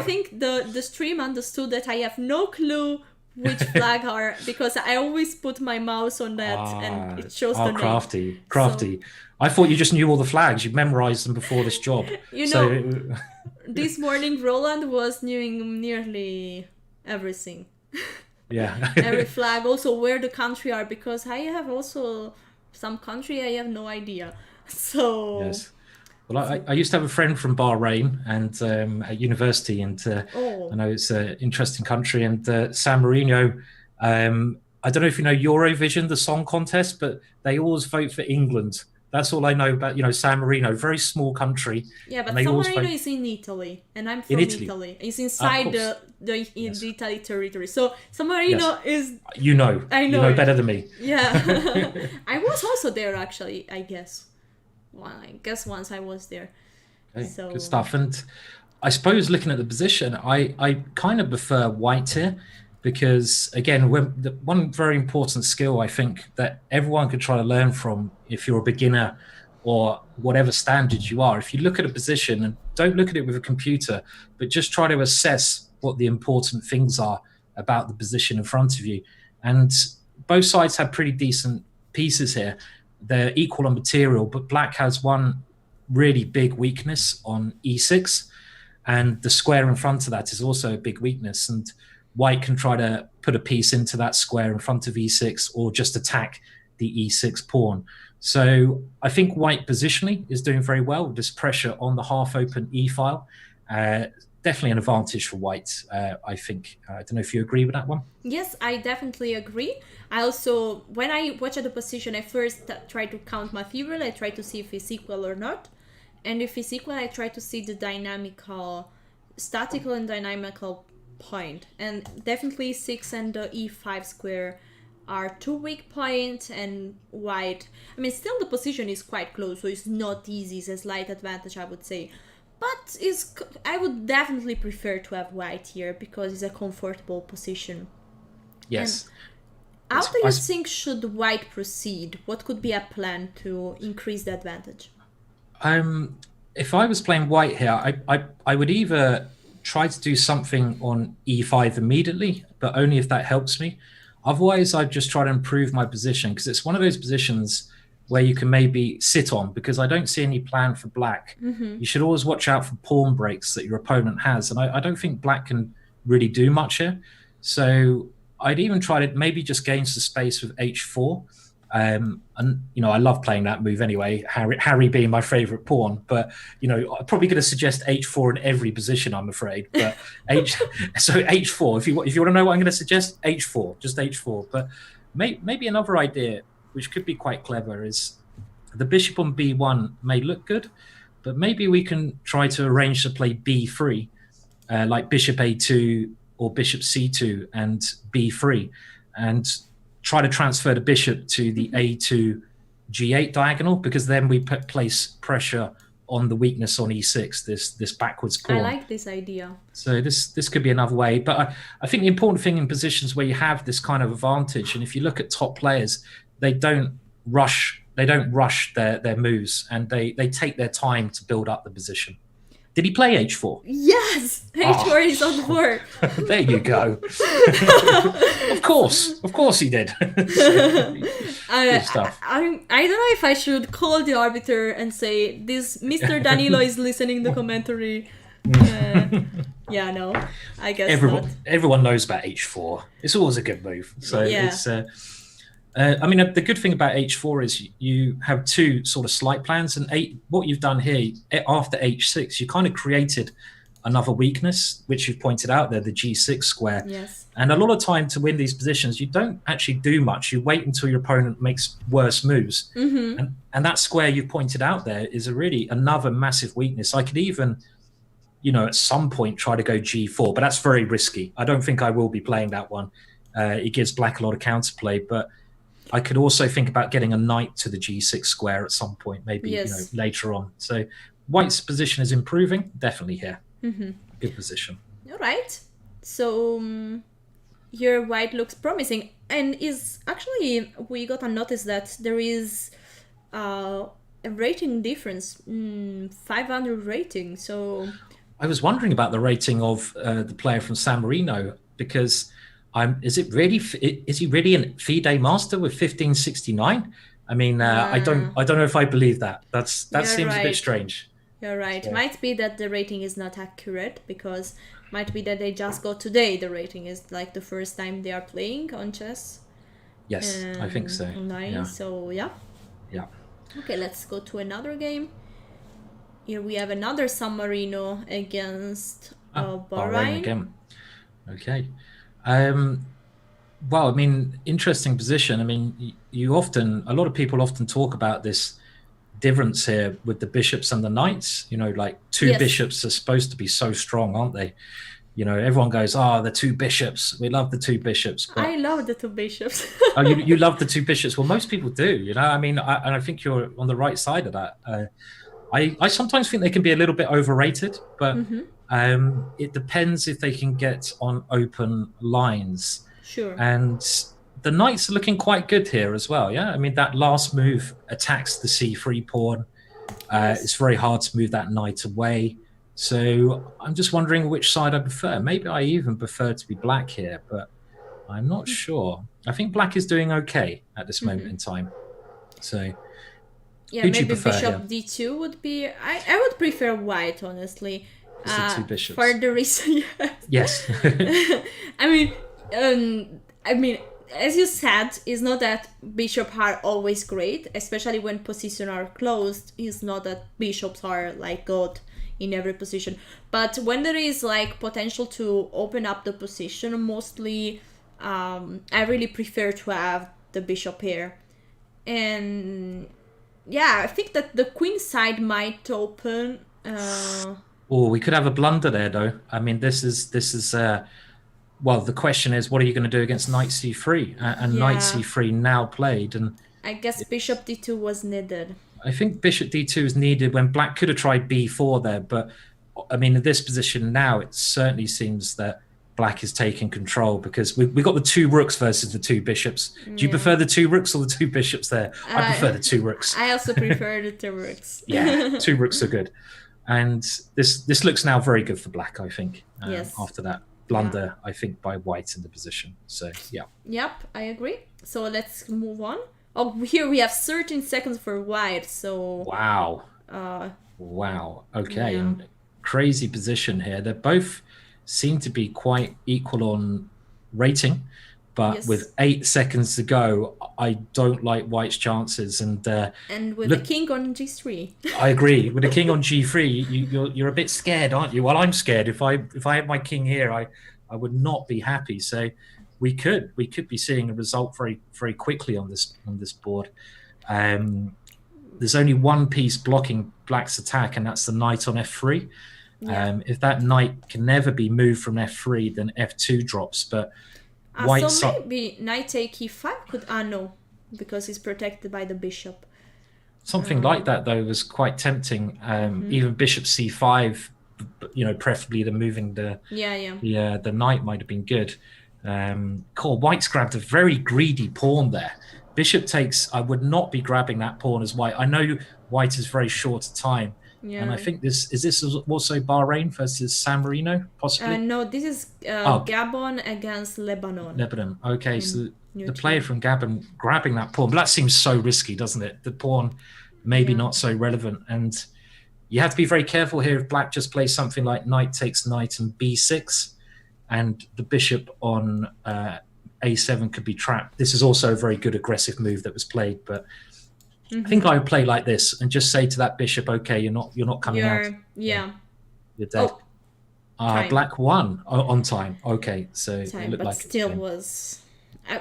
think the stream understood that I have no clue which flag are, because I always put my mouse on that and it shows the name. Crafty. So, I thought you just knew all the flags. You memorized them before this job. This morning Roland was knowing nearly everything. Yeah. Every flag, also where the country are, because I have also some country I have no idea. So yes. Well, I used to have a friend from Bahrain and at university, and I know it's an interesting country. And San Marino, I don't know if you know Eurovision, the song contest, but they always vote for England. That's all I know about, San Marino, very small country. Yeah, but San Marino is in Italy, and I'm from Italy. It's inside the Italy territory. So San Marino is... I know. You know better than me. Yeah. I was also there, actually, I guess. Well, I guess once I was there. Okay, so good stuff. And I suppose looking at the position, I kind of prefer White here, because again, one very important skill I think that everyone could try to learn from, if you're a beginner or whatever standards you are, if you look at a position and don't look at it with a computer, but just try to assess what the important things are about the position in front of you. And both sides have pretty decent pieces here. They're equal on material, but Black has one really big weakness on e6, and the square in front of that is also a big weakness. And White can try to put a piece into that square in front of e6, or just attack the e6 pawn. So I think White positionally is doing very well with this pressure on the half-open e-file. Definitely an advantage for White, I think. I don't know if you agree with that one. Yes, I definitely agree. I also, when I watch the position, I first try to count my fibula. I try to see if it's equal or not. And if it's equal, I try to see the statical and dynamical point. And definitely 6 and the e5 square are 2 weak points, and White, I mean, still the position is quite close, so it's not easy. It's a slight advantage, I would say. But I would definitely prefer to have White here, because it's a comfortable position. Yes. And how do you think should White proceed? What could be a plan to increase the advantage? If I was playing White here, I would either try to do something on e5 immediately, but only if that helps me. Otherwise, I'd just try to improve my position, because it's one of those positions where you can maybe sit on, because I don't see any plan for Black. You should always watch out for pawn breaks that your opponent has, and I don't think Black can really do much here. So I'd even try to maybe just gain some space with h4. And I love playing that move anyway, Harry being my favorite pawn, but I'm probably going to suggest h4 in every position, I'm afraid. But so h4, if you want to know what I'm going to suggest, h4, just h4. But maybe another idea which could be quite clever is the bishop on b1 may look good, but maybe we can try to arrange to play b3, like bishop a2 or bishop c2 and b3, and try to transfer the bishop to the a2 g8 diagonal, because then we place pressure on the weakness on e6, this backwards pawn. I like this idea. So this could be another way. But I think the important thing in positions where you have this kind of advantage, and if you look at top players, they don't rush their moves, and they take their time to build up the position. Did he play h4? Yes, h4 is on the board. There you go. Of course he did. Good stuff. I don't know if I should call the arbiter and say this Mr. Danilo is listening the commentary. Yeah, no, I guess not. Everyone knows about h4. It's always a good move. So it's. I mean, the good thing about h4 is you have two sort of slight plans, and what you've done here after h6, you kind of created another weakness, which you've pointed out there, the g6 square. Yes. And a lot of time to win these positions, you don't actually do much. You wait until your opponent makes worse moves. Mm-hmm. And that square you've pointed out there is another massive weakness. I could even, at some point try to go g4, but that's very risky. I don't think I will be playing that one. It gives black a lot of counterplay, but I could also think about getting a knight to the g6 square at some point, maybe later on. So white's position is improving, definitely here. Mm-hmm. Good position. All right. So your white looks promising, and we got to notice that there is a rating difference, 500 rating. So I was wondering about the rating of the player from San Marino, because is he really a FIDE master with 1569? I mean, I don't know if I believe that. That seems a bit strange. You're right. So. Might be that the rating is not accurate, because might be that they just got today. The rating is like the first time they are playing on chess. Yes, I think so. Online. Yeah. So yeah. Yeah. Okay, let's go to another game. Here we have another San Marino against Bahrain again. Okay. Well, I mean, interesting position. I mean, a lot of people often talk about this difference here with the bishops and the knights. Like two bishops are supposed to be so strong, aren't they? Everyone goes, the two bishops. We love the two bishops. But, I love the two bishops. oh, you love the two bishops. Well, most people do. I mean, and I think you're on the right side of that. I sometimes think they can be a little bit overrated, but it depends if they can get on open lines. Sure. And the knights are looking quite good here as well. Yeah, I mean, that last move attacks the c3 pawn. It's very hard to move that knight away. So I'm just wondering which side I prefer. Maybe I even prefer to be black here, but I'm not sure. I think black is doing okay at this moment in time. So yeah, maybe bishop d2 would be. I would prefer white, honestly. The two bishops. For the reason, yes. I mean, as you said, it's not that bishops are always great, especially when positions are closed. It's not that bishops are like God in every position. But when there is like potential to open up the position, mostly I really prefer to have the bishop here. And yeah, I think that the queen side might open. Oh, we could have a blunder there, though. I mean, this is. Well, the question is, what are you going to do against knight c3? And knight c3 now played, and I guess bishop d2 was needed. I think bishop d2 is needed when black could have tried b4 there, but I mean, in this position now, it certainly seems that black is taking control, because we got the two rooks versus the two bishops. Do you prefer the two rooks or the two bishops there? I prefer the two rooks. I also prefer the two rooks. Yeah, two rooks are good. And this looks now very good for black, I think, after that blunder, I think, by white in the position. So, yeah. Yep, I agree. So let's move on. Oh, here we have 13 seconds for white, so... Wow. Wow. Okay, Yeah. and crazy position here. They both seem to be quite equal on rating, but with 8 seconds to go, I don't like white's chances. And with the king on g3. I agree. With the king on g3, you're a bit scared, aren't you? Well, I'm scared. If I had my king here, I would not be happy. So we could be seeing a result very, very quickly on this board. There's only one piece blocking black's attack, and that's the knight on f3. If that knight can never be moved from f3, then f2 drops. But so maybe knight take e5 could... no, because it's protected by the bishop. Something like that, though, was quite tempting. Even bishop c5, preferably the moving the knight might have been good. Cool. White's grabbed a very greedy pawn there. Bishop takes. I would not be grabbing that pawn as white. I know white is very short of time, and I think this also Bahrain versus San Marino, possibly. No, this is Gabon against Lebanon. Lebanon. Okay, so the player from Gabon grabbing that pawn, but that seems so risky, doesn't it? The pawn maybe not so relevant, and you have to be very careful here if black just plays something like knight takes knight and b6, and the bishop on a7 could be trapped. This is also a very good aggressive move that was played, but I think I would play like this and just say to that bishop, okay, you're not coming out. Yeah. You're dead. Black won on time. Okay, so it looked like still was.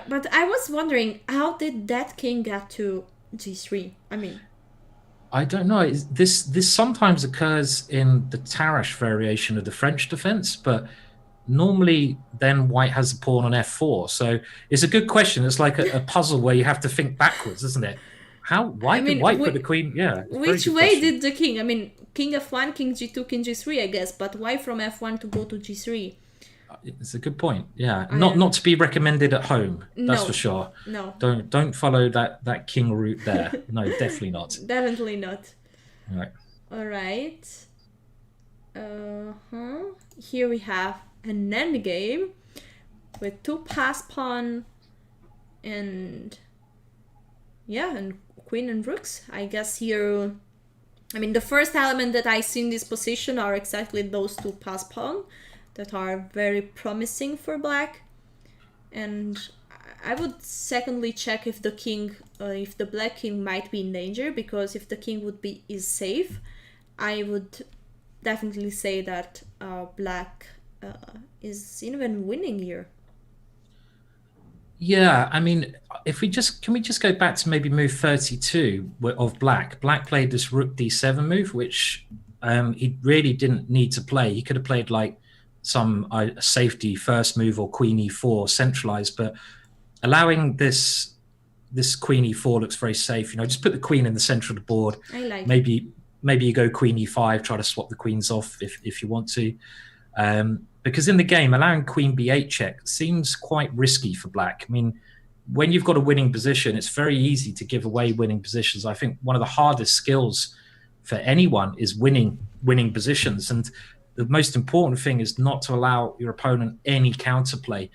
But I was wondering, how did that king get to g3? I mean, I don't know. This sometimes occurs in the Tarrasch variation of the French defense, but normally then white has a pawn on f4. So it's a good question. It's like a puzzle where you have to think backwards, isn't it? Why did white put the queen? Yeah. Which way did the king? I mean, king f1, king g2, king g3, I guess. But why from f1 to go to g3? It's a good point. Yeah, not to be recommended at home. That's for sure. No. Don't follow that king route there. No, definitely not. Definitely not. All right. Here we have an endgame with two pass pawn and queen and rooks. I guess here, I mean, the first element that I see in this position are exactly those two pass pawn that are very promising for black. And I would secondly check if the king, if the black king might be in danger, because if the king is safe, I would definitely say that black is even winning here. Yeah, I mean, can we just go back to maybe move 32 of black? Black played this rook d7 move, which he really didn't need to play. He could have played like some safety first move or queen e4 centralized, but allowing this queen e4 looks very safe. Just put the queen in the center of the board. I like maybe you go queen e5, try to swap the queens off if you want to. Because in the game, allowing queen b8 check seems quite risky for black. I mean, when you've got a winning position, it's very easy to give away winning positions. I think one of the hardest skills for anyone is winning positions. And the most important thing is not to allow your opponent any counterplay.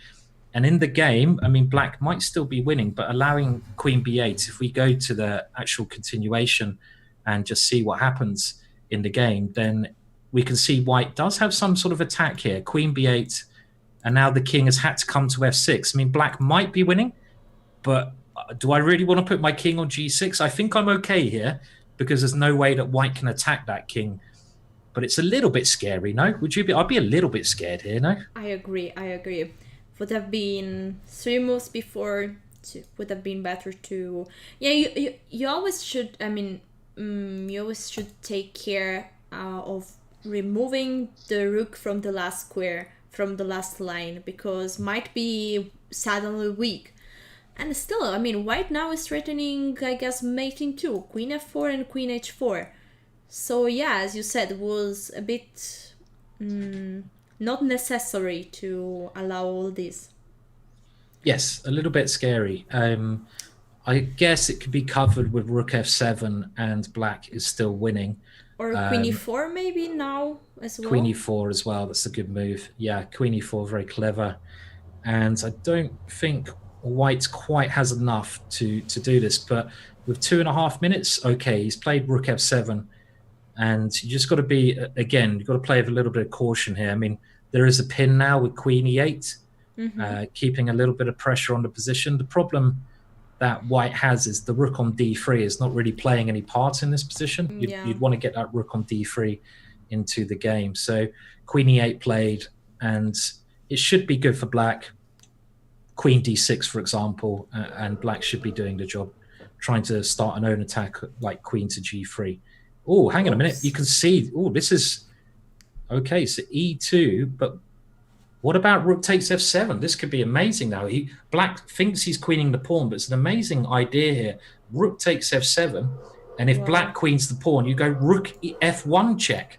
And in the game, I mean, black might still be winning, but allowing queen b8, if we go to the actual continuation and just see what happens in the game, then we can see white does have some sort of attack here. Queen b8, and now the king has had to come to f6. I mean, black might be winning, but do I really want to put my king on g6? I think I'm okay here because there's no way that white can attack that king. But it's a little bit scary, no? Would you be? I'd be a little bit scared here, no? I agree. Would have been 3 moves before. Would have been better to. Yeah, you always should. I mean, you always should take care of removing the rook from the last square, from the last line, because might be suddenly weak. And still, I mean, white now is threatening, I guess, mating too. Queen f4 and queen h4. So yeah, as you said, was a bit not necessary to allow all this. Yes, a little bit scary. I guess it could be covered with rook f7 and black is still winning. Or queen e4 maybe now as well. Queen e4 as well, that's a good move. Yeah, queen e4, very clever. And I don't think white quite has enough to do this, but with 2.5 minutes, okay, he's played rook f7. And you just got to be, again, you've got to play with a little bit of caution here. I mean, there is a pin now with queen e8, keeping a little bit of pressure on the position. The problem that white has is the rook on d3 is not really playing any part in this position. You'd want to get that rook on d3 into the game. So queen e8 played, and it should be good for black. Queen d6, for example, and black should be doing the job, trying to start an own attack like queen to g3. Oh, hang on a minute. You can see, this is, okay, so e2, but what about rook takes f7? This could be amazing now. Black thinks he's queening the pawn, but it's an amazing idea here. Rook takes f7. And if Wow. black queens the pawn, you go rook f1 check.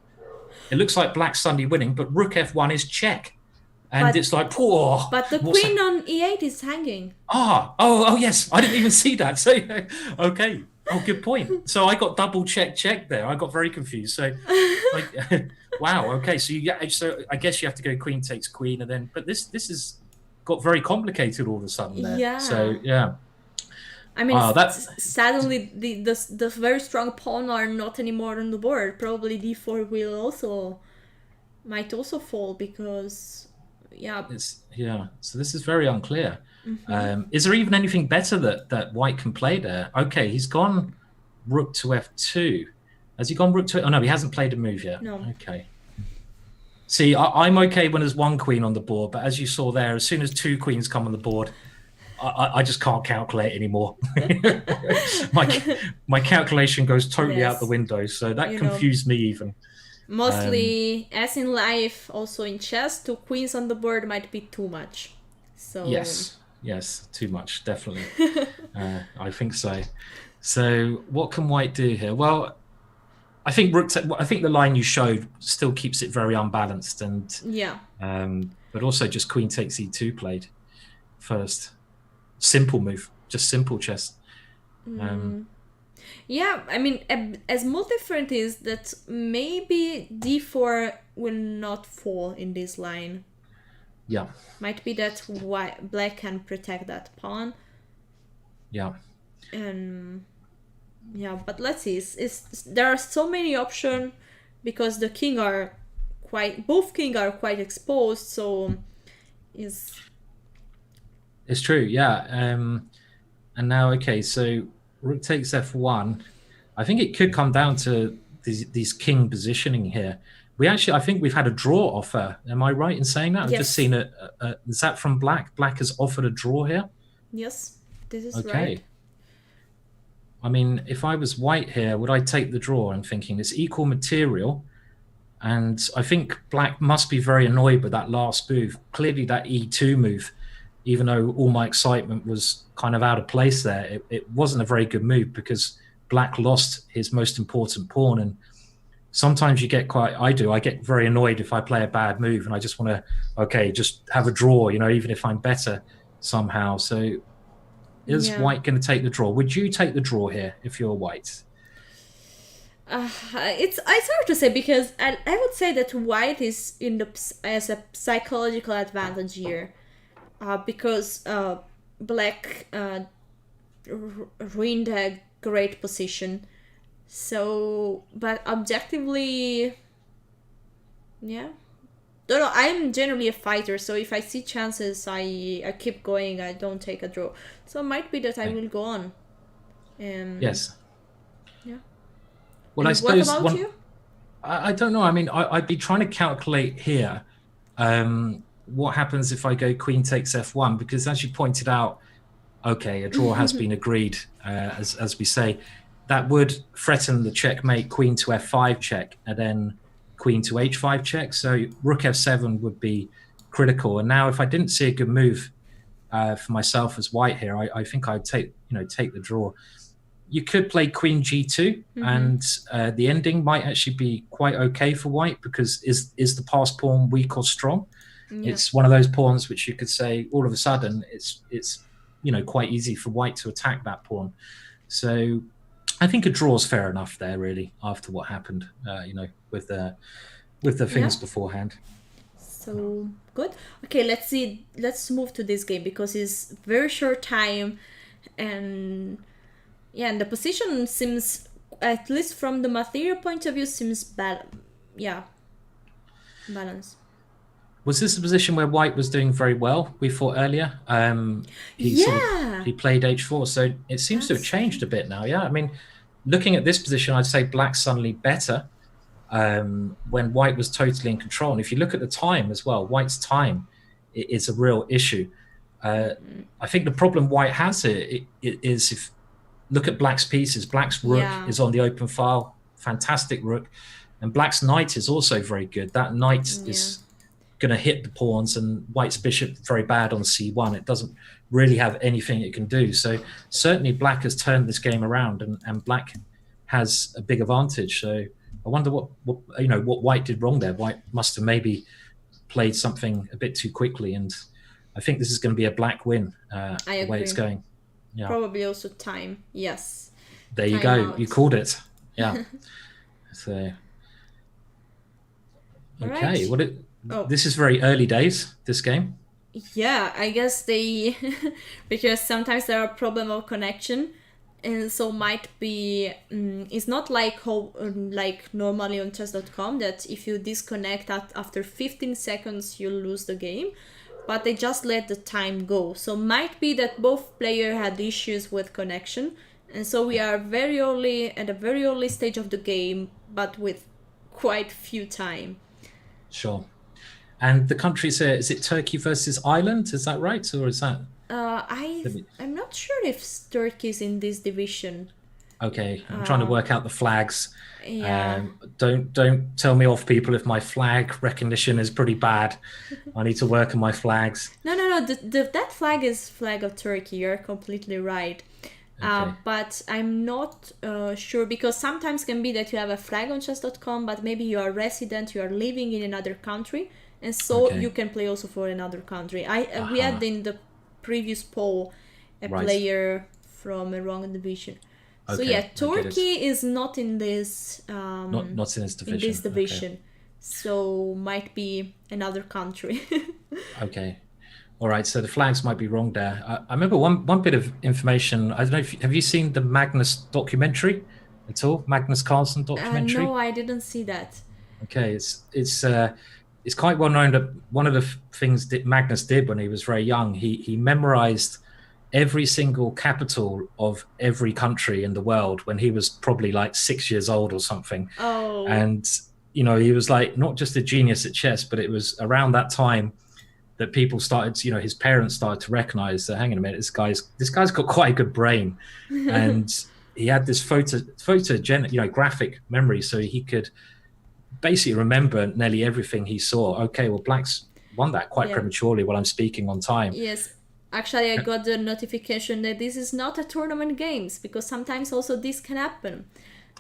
It looks like black's suddenly winning, but rook f1 is check. And But it's like, poor. but the queen on e8 is hanging. Oh, yes. I didn't even see that. So, okay. Oh, good point. So I got double check there. I got very confused. So, like, wow. Okay. So I guess you have to go queen takes queen, and then. But this is got very complicated all of a sudden there. Yeah. So yeah. I mean, suddenly the very strong pawn are not anymore on the board. Probably d4 might also fall because, yeah. So this is very unclear. Is there even anything better that white can play there? Okay, he's gone rook to f2. Has he gone rook to? Oh no, he hasn't played a move yet. No. Okay. See, I'm okay when there's one queen on the board, but as you saw there, as soon as two queens come on the board, I just can't calculate anymore. my calculation goes totally out the window, so that confused me even. Mostly, as in life, also in chess, two queens on the board might be too much. So yes, too much, definitely. I think so. So what can white do here? Well, I think the line you showed still keeps it very unbalanced, and but also just queen takes e2 played first. Simple move, just simple chess. Yeah, I mean, as more different is that maybe d4 will not fall in this line. Yeah. Might be that black can protect that pawn. Yeah. And yeah, but let's see. There are so many options because both king are quite exposed. So it's true. Yeah. And now, okay, so rook takes f1. I think it could come down to these king positioning here. I think we've had a draw offer. Am I right in saying that? I've just seen it. Is that from black? Black has offered a draw here? Yes, this is right. I mean, if I was white here, would I take the draw? I'm thinking it's equal material. And I think black must be very annoyed with that last move. Clearly that e2 move, even though all my excitement was kind of out of place there, it wasn't a very good move because black lost his most important pawn. And sometimes I get very annoyed if I play a bad move and I just want to, just have a draw, even if I'm better somehow. So is white going to take the draw? Would you take the draw here if you're white? It's hard to say because I would say that white is as a psychological advantage here, because black ruined a great position. So, but objectively, don't know. I'm generally a fighter, so if I see chances, I keep going. I don't take a draw. So it might be that I will go on. Yes. Yeah. Well, and I suppose. What about you? I don't know. I mean, I'd be trying to calculate here what happens if I go queen takes f1, because as you pointed out, a draw has been agreed, as we say. That would threaten the checkmate queen to f5 check and then queen to h5 check. So rook f7 would be critical. And now if I didn't see a good move for myself as white here, I think I'd take the draw. You could play queen g2 and the ending might actually be quite okay for white because is the passed pawn weak or strong? Yeah. It's one of those pawns which you could say all of a sudden it's quite easy for white to attack that pawn. So I think a draw is fair enough there, really, after what happened, with the things beforehand. So good. Okay, let's see. Let's move to this game because it's very short time, and the position seems, at least from the material point of view, seems balanced. Was this a position where white was doing very well, we thought earlier? He played h4, so it seems to have changed a bit now. Yeah, I mean, looking at this position, I'd say black's suddenly better when white was totally in control. And if you look at the time as well, white's time is a real issue. I think the problem white has is if look at black's pieces. Black's rook is on the open file, fantastic rook, and black's knight is also very good. That knight is going to hit the pawns, and white's bishop very bad on c1. It doesn't really have anything it can do. So certainly black has turned this game around, and black has a big advantage. So I wonder what what White did wrong there. White must have maybe played something a bit too quickly, and I think this is going to be a black win I the way it's agree. going. Yeah, Probably also time. Yes. there you Time go. You out. called it. Yeah. So All okay, right. Oh, this is very early days. This game. yeah, I guess they because sometimes there are problem of connection, and so might be it's not like how like normally on chess.com that if you disconnect after 15 seconds you lose the game, but they just let the time go. So might be that both player had issues with connection, and so we are very early at a very early stage of the game, but with quite few time. Sure. And the countries here, is it Turkey versus Ireland? Is that right? Or is that. I'm not sure if Turkey's in this division. Okay, I'm trying to work out the flags. Yeah. Don't tell me off, people, if my flag recognition is pretty bad. I need to work on my flags. No. That flag is flag of Turkey. You're completely right. Okay. But I'm not sure because sometimes can be that you have a flag on chess.com, but maybe you are resident, you are living in another country, and so you Okay. can play also for another country. We had Aha. in the previous poll a Right. player from a wrong division. So yeah, Okay. I get it. Turkey is not in this Not in this in this division. Okay. division, so might be another country. Okay. All right. So the flags might be wrong there. I remember one bit of information. I don't know if have you seen the Magnus documentary at all? Magnus Carlsen No, documentary. I didn't see that. Okay, it's quite well known that one of the things that Magnus did when he was very young, he memorized every single capital of every country in the world when he was probably like 6 years old or something. Oh, And he was like not just a genius at chess, but it was around that time that people started, his parents started to recognize that, hang on a minute, this guy's got quite a good brain, and he had this graphic memory, so he could basically remember nearly everything he saw. Okay, well, Black's won that quite yeah. prematurely while I'm speaking on time. Yes. Actually, I got the notification that this is not a tournament games because sometimes also this can happen.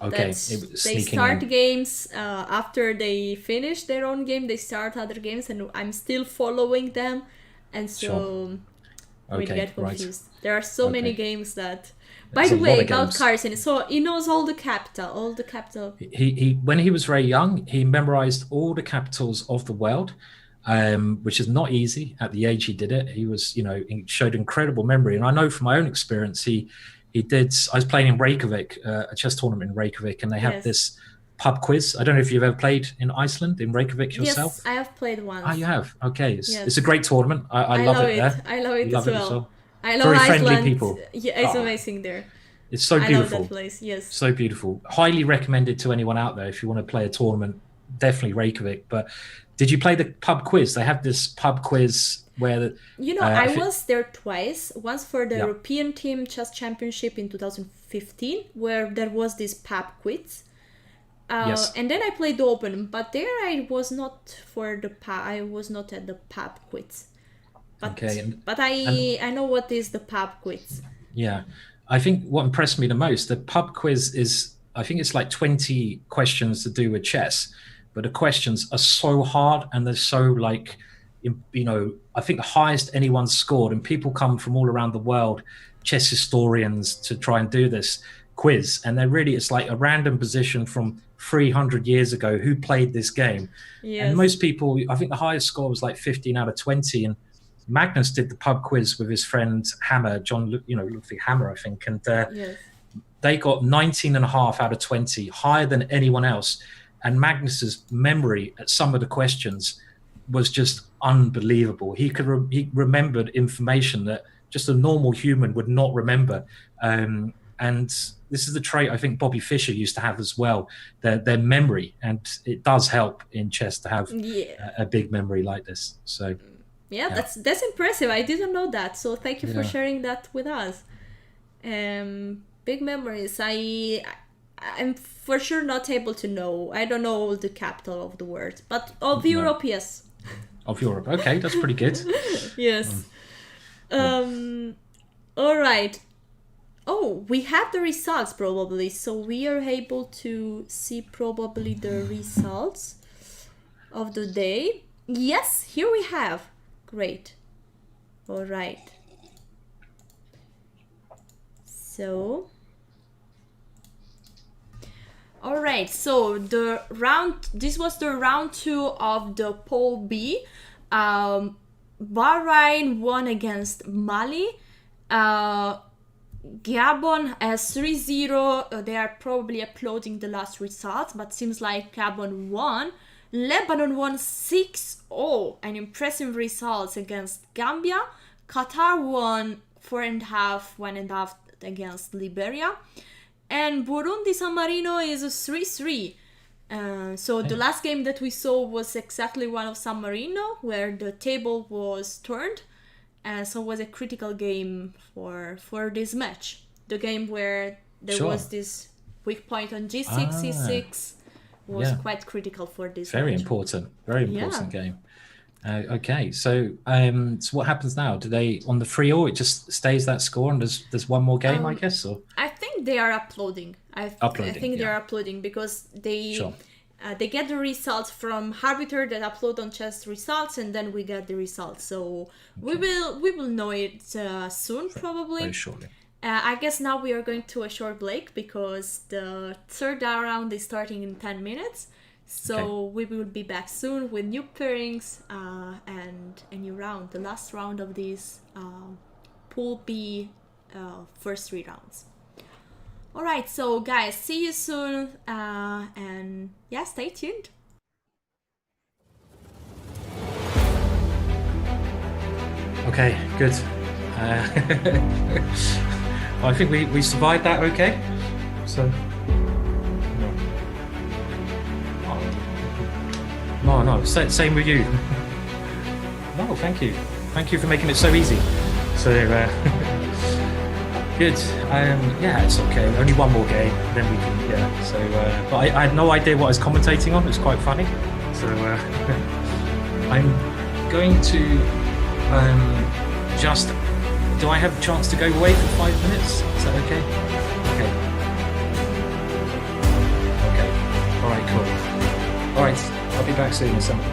Okay, That it was they sneaking start in. games after they finish their own game, they start other games, and I'm still following them, and Sure. so we Okay, get right. confused. There are so many Okay. games that. By There's a the lot way, of about games. Carson, so he knows all the capital, all the capital. He when he was very young, he memorized all the capitals of the world, which is not easy at the age he did it. He was, he showed incredible memory, and I know from my own experience, he did. I was playing in Reykjavik, a chess tournament in Reykjavik, and they had Yes, this pub quiz. I don't know if you've ever played in Iceland, in Reykjavik yes, yourself. I have played Ah, once. you have. Okay, it's a Yes, great tournament. I I love love it it. there. I love You it as love it as well. well. I love Very friendly Iceland. people. Yeah, it's Oh, amazing there. it's so I love that beautiful. place. Yes. So beautiful. Highly recommended to anyone out there if you want to play a tournament. Definitely Reykjavik. But did you play the pub quiz? They have this pub quiz where, I if it, was there twice. Once for the yeah, European Team Chess Championship in 2015, where there was this pub quiz. yes, And then I played the Open, but there I was not for the pub. I was not at the pub quiz. okay, But and I know what is the pub quiz. yeah, I think what impressed me the most, the pub quiz is, I think it's like 20 questions to do with chess, but the questions are so hard and they're so like, I think the highest anyone's scored, and people come from all around the world, chess historians, to try and do this quiz. And it's like a random position from 300 years ago who played this game. And Yes. most people, I think the highest score was like 15 out of 20. And Magnus did the pub quiz with his friend Hammer, Ludwig Hammer, I think, and Yes. they got 19 and a half out of 20, higher than anyone else. And Magnus's memory at some of the questions was just unbelievable. He remembered information that just a normal human would not remember. And this is the trait I think Bobby Fischer used to have as well, their memory. And it does help in chess to have Yeah. a big memory like this. So, Yeah, yeah. that's impressive. I didn't know that. So thank you for Yeah. sharing that with us. Big memories. I'm for sure not able to know. I don't know all the capital of the world, but of No, Europe, yes. of Europe. Okay, that's pretty good. Yes. All right. Oh, we have the results probably, so we are able to see probably the results of the day. Yes, here we have. Great. All right. So, all right. So this was the round 2 of the Pool B. Bahrain won against Mali. Gabon has 3-0. They are probably uploading the last results, but seems like Gabon won. Lebanon won 6-0, an impressive result against Gambia. Qatar won 4.5, 1.5 against Liberia. And Burundi San Marino is a 3-3. So the last game that we saw was exactly one of San Marino, where the table was turned. So it was a critical game for this match. The game where there was this weak point on G6, C6 was quite critical for this Very match. important. Very important game. Okay, so what happens now? Do they, on the 3-0, it just stays that score and there's one more game, I guess? Or I think they are uploading. I think they're uploading because they get the results from Arbiter that upload on chess results, and then we get the results. So we will know it soon, probably. Very shortly. I guess now we are going to a short break because the third round is starting in 10 minutes. So we will be back soon with new pairings and a new round, the last round of this Pool B first 3 rounds. Alright, so guys, see you soon, and yeah, stay tuned. Okay, good. I think we survived that okay. So no, same with you. No, thank you for making it so easy. So good. Yeah, it's okay. Only one more game, then we can. So, but I had no idea what I was commentating on. It was quite funny. So I'm going to just. Do I have a chance to go away for 5 minutes? Is that okay? Okay. Okay. All right. Cool. All right. I'll be back soon or something.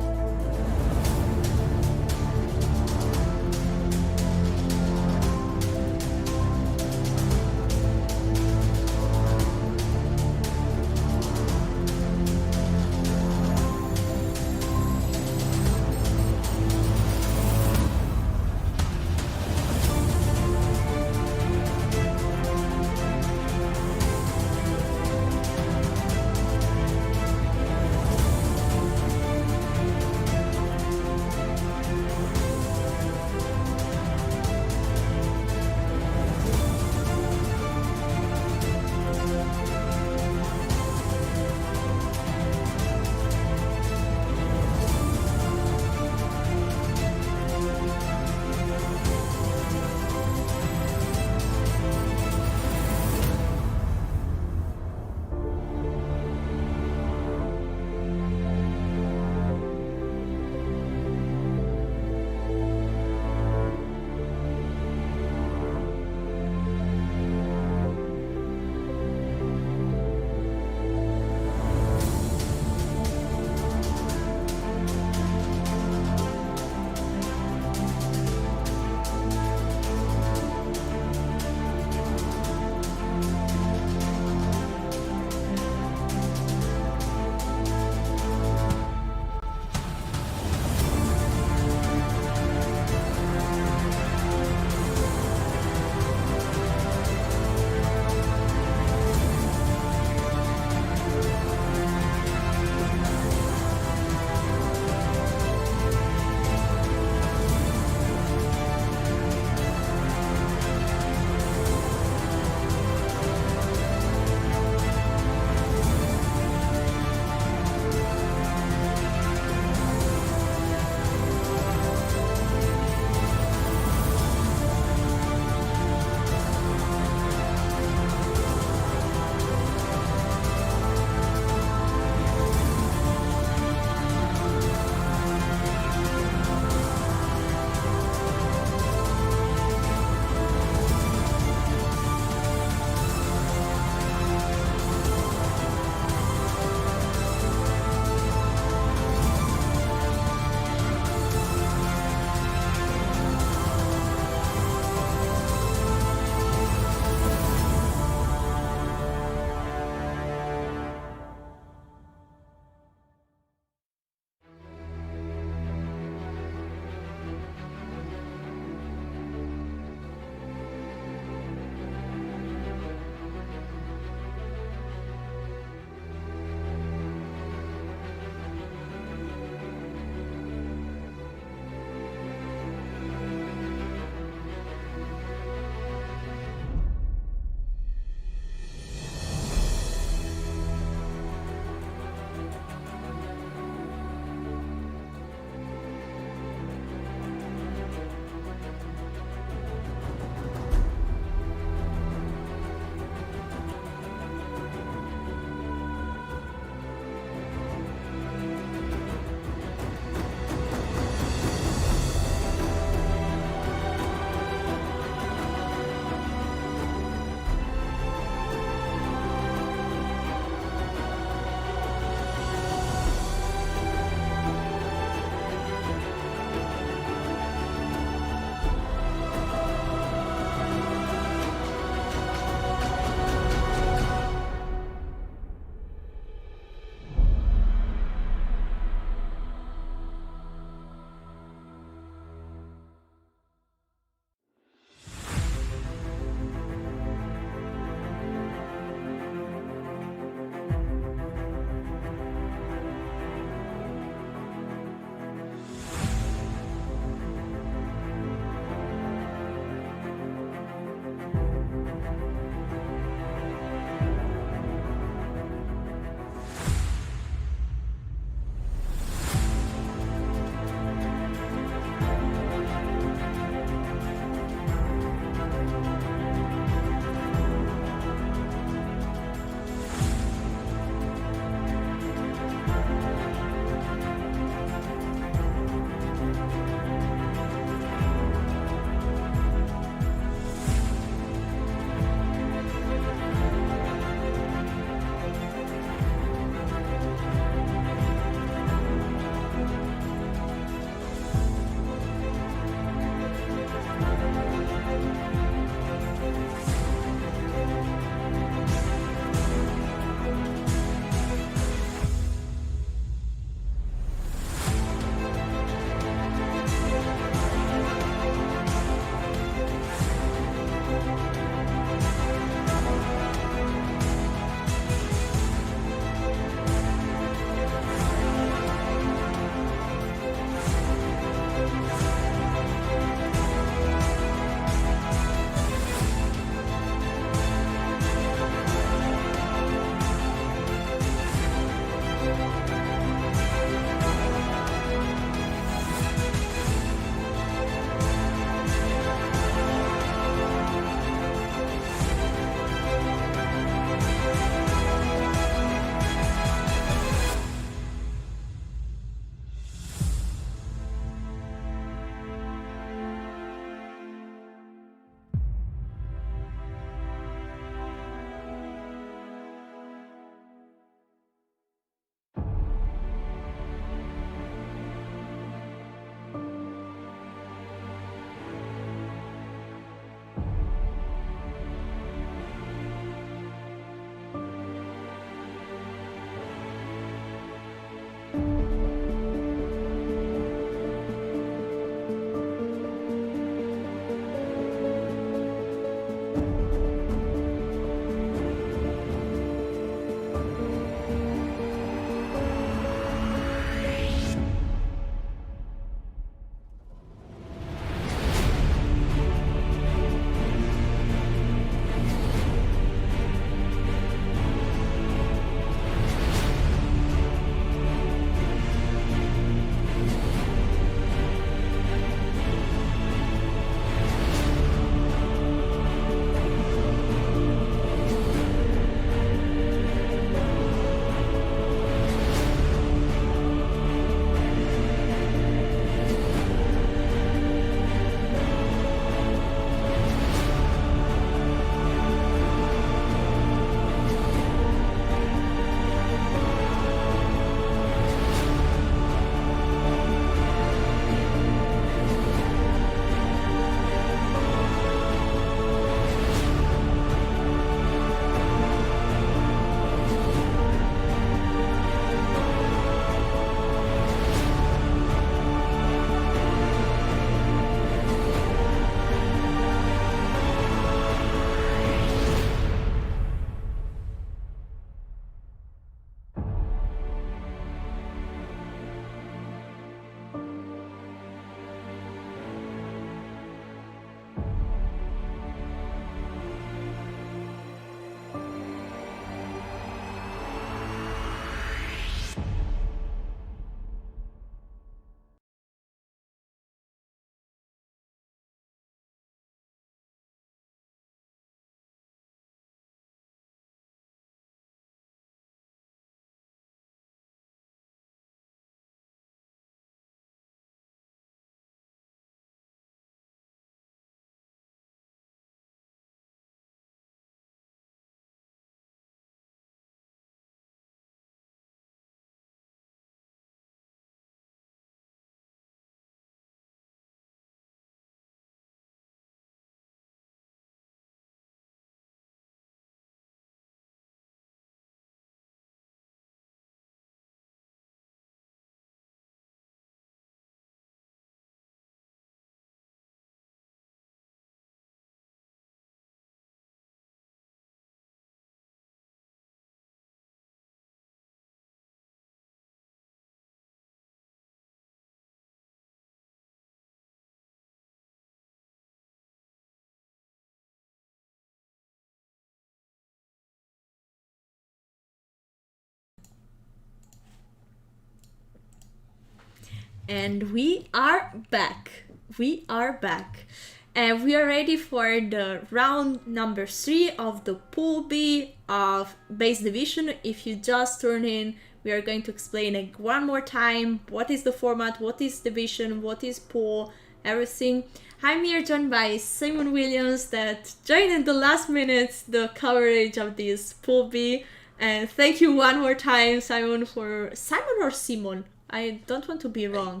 And we are back. We are back. And we are ready for the round number 3 of the Pool B of Base Division. If you just turn in, we are going to explain it one more time. What is the format, what is division, what is pool, everything. I'm here joined by Simon Williams that joined in the last minute the coverage of this Pool B. And thank you one more time, Simon, for... Simon or Simon? I don't want to be wrong.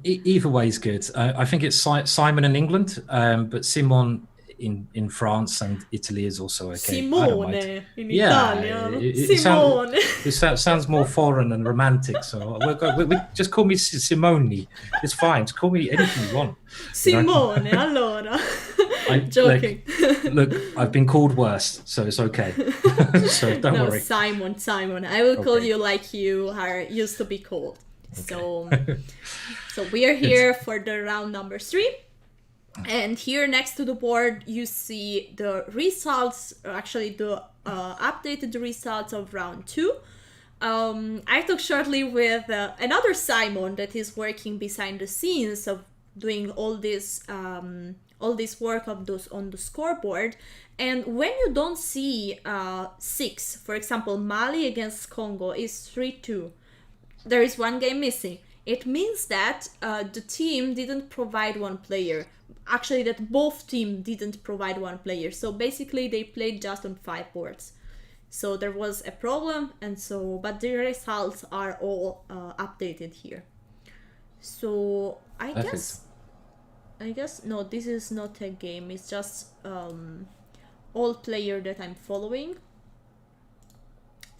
Either way is good. I think it's Simon in England, but Simon in France and Italy is also okay. Simone in Italian. Simone. It sounds more foreign and romantic. So just call me Simone. It's fine. Just call me anything you want. Simone, allora. Joking. Look, I've been called worse, so it's okay. So don't worry. Simon. I will call you like you are used to be called. Okay. So we are here for the round number 3. And here next to the board you see the results, actually the updated results of round 2. I talked shortly with another Simon that is working behind the scenes of doing all this work of those on the scoreboard. And when you don't see 6, for example, Mali against Congo is 3-2. There is one game missing. It means that the team didn't provide one player. Actually, that both teams didn't provide one player. So basically, they played just on 5 boards. So there was a problem, but the results are all updated here. So I guess no, this is not a game. It's just all player that I'm following.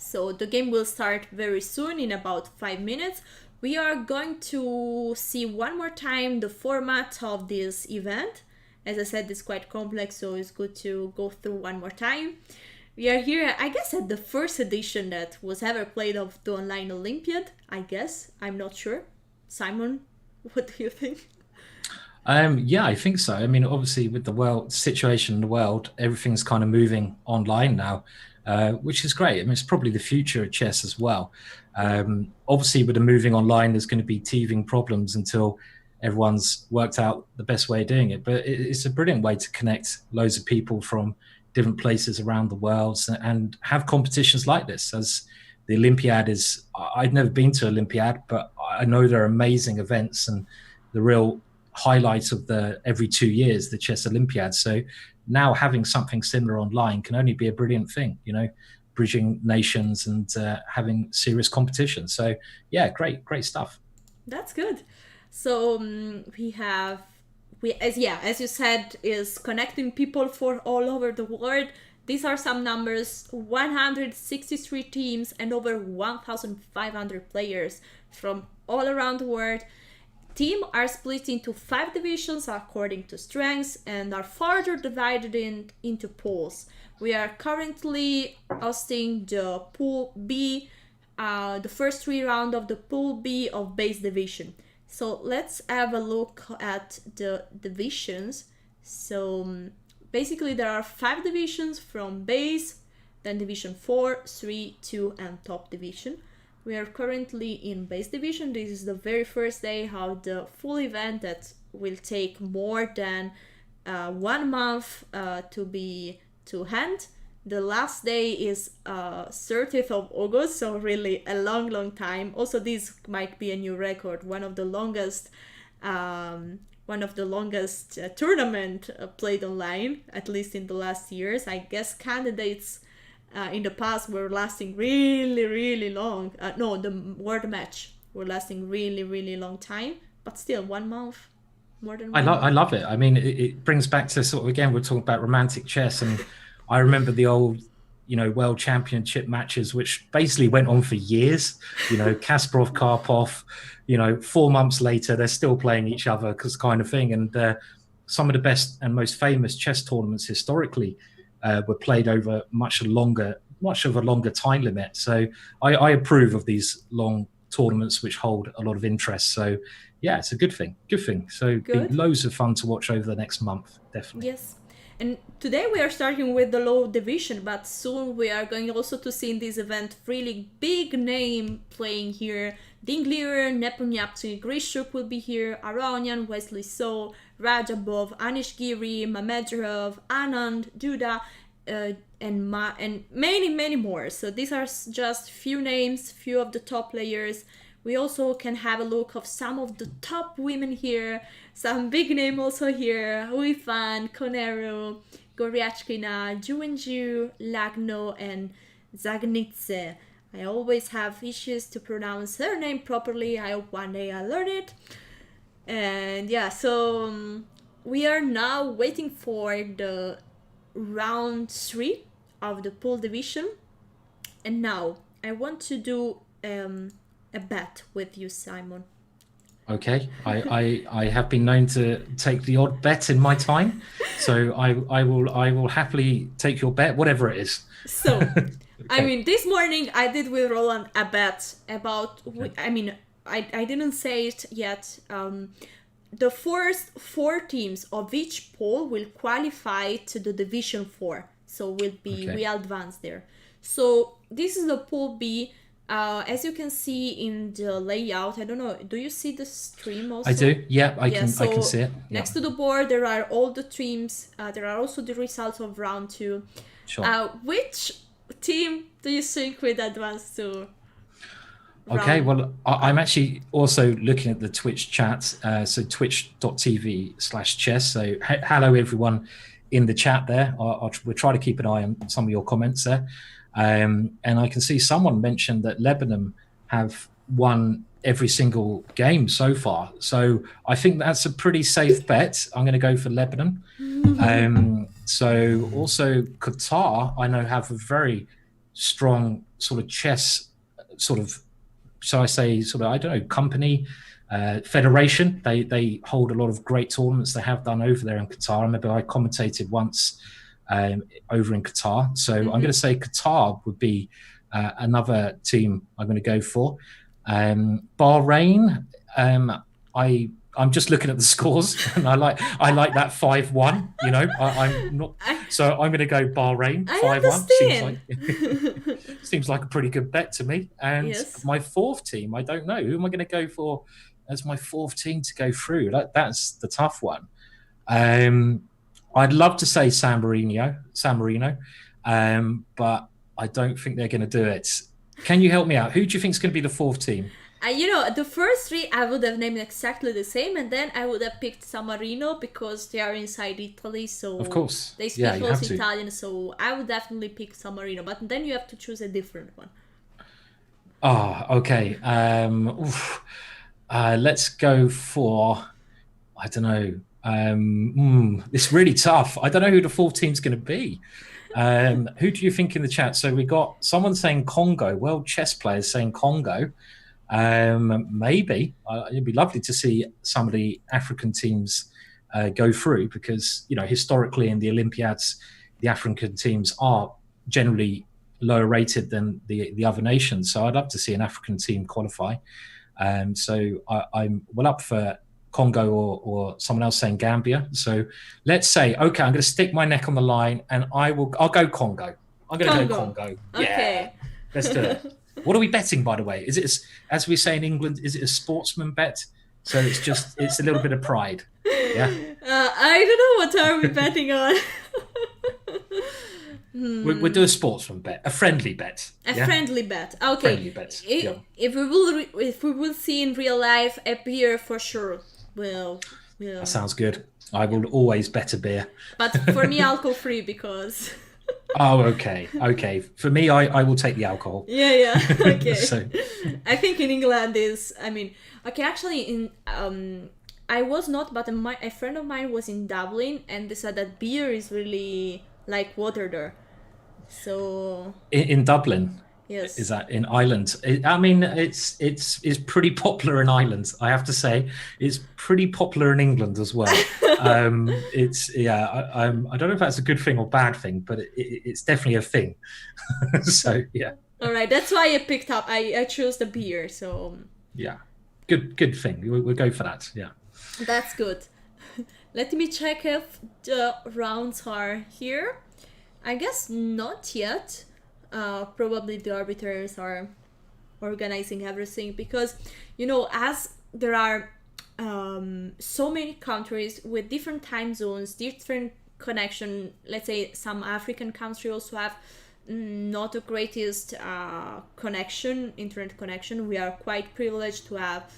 So the game will start very soon, in about 5 minutes. We are going to see one more time the format of this event. As I said, it's quite complex, so it's good to go through one more time. We are here, I guess, at the first edition that was ever played of the online Olympiad, I guess. I'm not sure. Simon, what do you think? Yeah, I think so. I mean, obviously, with the situation in the world, everything's kind of moving online now, which is great. I mean, it's probably the future of chess as well. Obviously, with the moving online, there's going to be teething problems until everyone's worked out the best way of doing it. But it's a brilliant way to connect loads of people from different places around the world and have competitions like this. As the Olympiad is, I'd never been to Olympiad, but I know they're amazing events and the real highlight of every 2 years, the Chess Olympiad. So now having something similar online can only be a brilliant thing, bridging nations and having serious competition. So yeah, great stuff. That's good. So as you said, is connecting people for all over the world. These are some numbers: 163 teams and over 1,500 players from all around the world. Teams are split into 5 divisions according to strengths and are further divided into pools. We are currently hosting the Pool B, the first 3 rounds of the Pool B of Base Division. So let's have a look at the divisions. So basically there are 5 divisions from Base, then Division 4, 3, 2 and Top Division. We are currently in Base Division. This is the very first day of the full event that will take more than 1 month to end. The last day is 30th of August, so really a long time. Also, this might be a new record, one of the longest tournament played online, at least in the last years. I guess candidates in the past were lasting really long. The world match were lasting really long time, but still 1 month, more than 1 month. I love it. I mean, it brings back to sort of, again, we're talking about romantic chess, and I remember the old, world championship matches, which basically went on for years. Kasparov, Karpov, 4 months later, they're still playing each other, because kind of thing. And some of the best and most famous chess tournaments historically were played over much of a longer time limit. So I approve of these long tournaments which hold a lot of interest. So yeah, it's a good thing. So it'll be loads of fun to watch over the next month, definitely. Yes. And today we are starting with the low division, but soon we are going also to see in this event really big name playing here. Dinglier, Nepomniachtchi, Grishuk will be here, Aronian, Wesley So, Rajabov, Anish Giri, Mamedrov, Anand, Duda, and many more. So these are just few names, few of the top players. We also can have a look of some of the top women here, some big name also here, Hui Fan, Konero, Goryachkina, Juwenju, Lagno, and Zagnitze. I always have issues to pronounce her name properly. I hope one day I learn it. And yeah, so we are now waiting for the round 3 of the pool division. And now I want to do a bet with you, Simon. Okay, I have been known to take the odd bet in my time, so I will happily take your bet, whatever it is. So, Okay. I mean, this morning I did with Roland a bet about. Okay. I mean, I didn't say it yet. The first 4 teams of each pool will qualify to the Division 4, so we advance there. So this is the Pool B. As you can see in the layout, I don't know, do you see the stream also? I do. Yeah, I can see it. Next to the board, there are all the teams. There are also the results of round 2. Sure. Which team do you think would advance to Okay, well, I'm actually also looking at the Twitch chat, so twitch.tv/chess. So hello, everyone in the chat there. We'll try to keep an eye on some of your comments there. And I can see someone mentioned that Lebanon have won every single game so far. So I think that's a pretty safe bet. I'm going to go for Lebanon. So also Qatar, I know, have a very strong sort of chess sort of, so I say sort of, I don't know, company, federation. They hold a lot of great tournaments. They have done over there in Qatar. I remember I commentated once over in Qatar. So I'm going to say Qatar would be another team I'm going to go for. Bahrain, I'm just looking at the scores, and I like that 5-1. You know, I'm not. So I'm going to go Bahrain 5-1. Seems like a pretty good bet to me. And my 4th team, I don't know who am I going to go for as my 4th team to go through. That's the tough one. I'd love to say San Marino, but I don't think they're going to do it. Can you help me out? Who do you think is going to be the 4th team? The first 3 I would have named exactly the same, and then I would have picked San Marino because they are inside Italy, so of course they speak also Italian, so I would definitely pick San Marino, but then you have to choose a different one. Okay. Let's go for, I don't know. It's really tough. I don't know who the 4th team's going to be. Who do you think in the chat? So we got someone saying Congo, world chess players saying Congo. Maybe it'd be lovely to see some of the African teams go through, because historically in the Olympiads, the African teams are generally lower rated than the other nations. So I'd love to see an African team qualify. So I'm well up for Congo or someone else saying Gambia. So let's say, okay, I'm going to stick my neck on the line, and I'll go Congo. I'm going to go Congo. Okay. Yeah, let's do it. What are we betting, by the way? Is it, as we say in England, is it a sportsman bet? So it's a little bit of pride. Yeah. I don't know what are we betting on. We'll do a sportsman bet, a friendly bet. Friendly bet. Okay. Friendly bet. If we will see in real life a beer for sure. Well. That sounds good. I will always bet a beer. But for me, alcohol free because. Oh, okay. For me, I will take the alcohol. Yeah. Okay. So. I think in England actually I was not, but a friend of mine was in Dublin, and they said that beer is really like water there. So. In Dublin. Yes. Is that in Ireland? I mean, it's pretty popular in Ireland. I have to say, it's pretty popular in England as well. I don't know if that's a good thing or bad thing, but it's definitely a thing. So yeah. All right, that's why I chose the beer. So. Yeah, good thing. We'll go for that. Yeah. That's good. Let me check if the rounds are here. I guess not yet. Probably the arbiters are organizing everything because, as there are so many countries with different time zones, different connection. Let's say some African countries also have not the greatest internet connection. We are quite privileged to have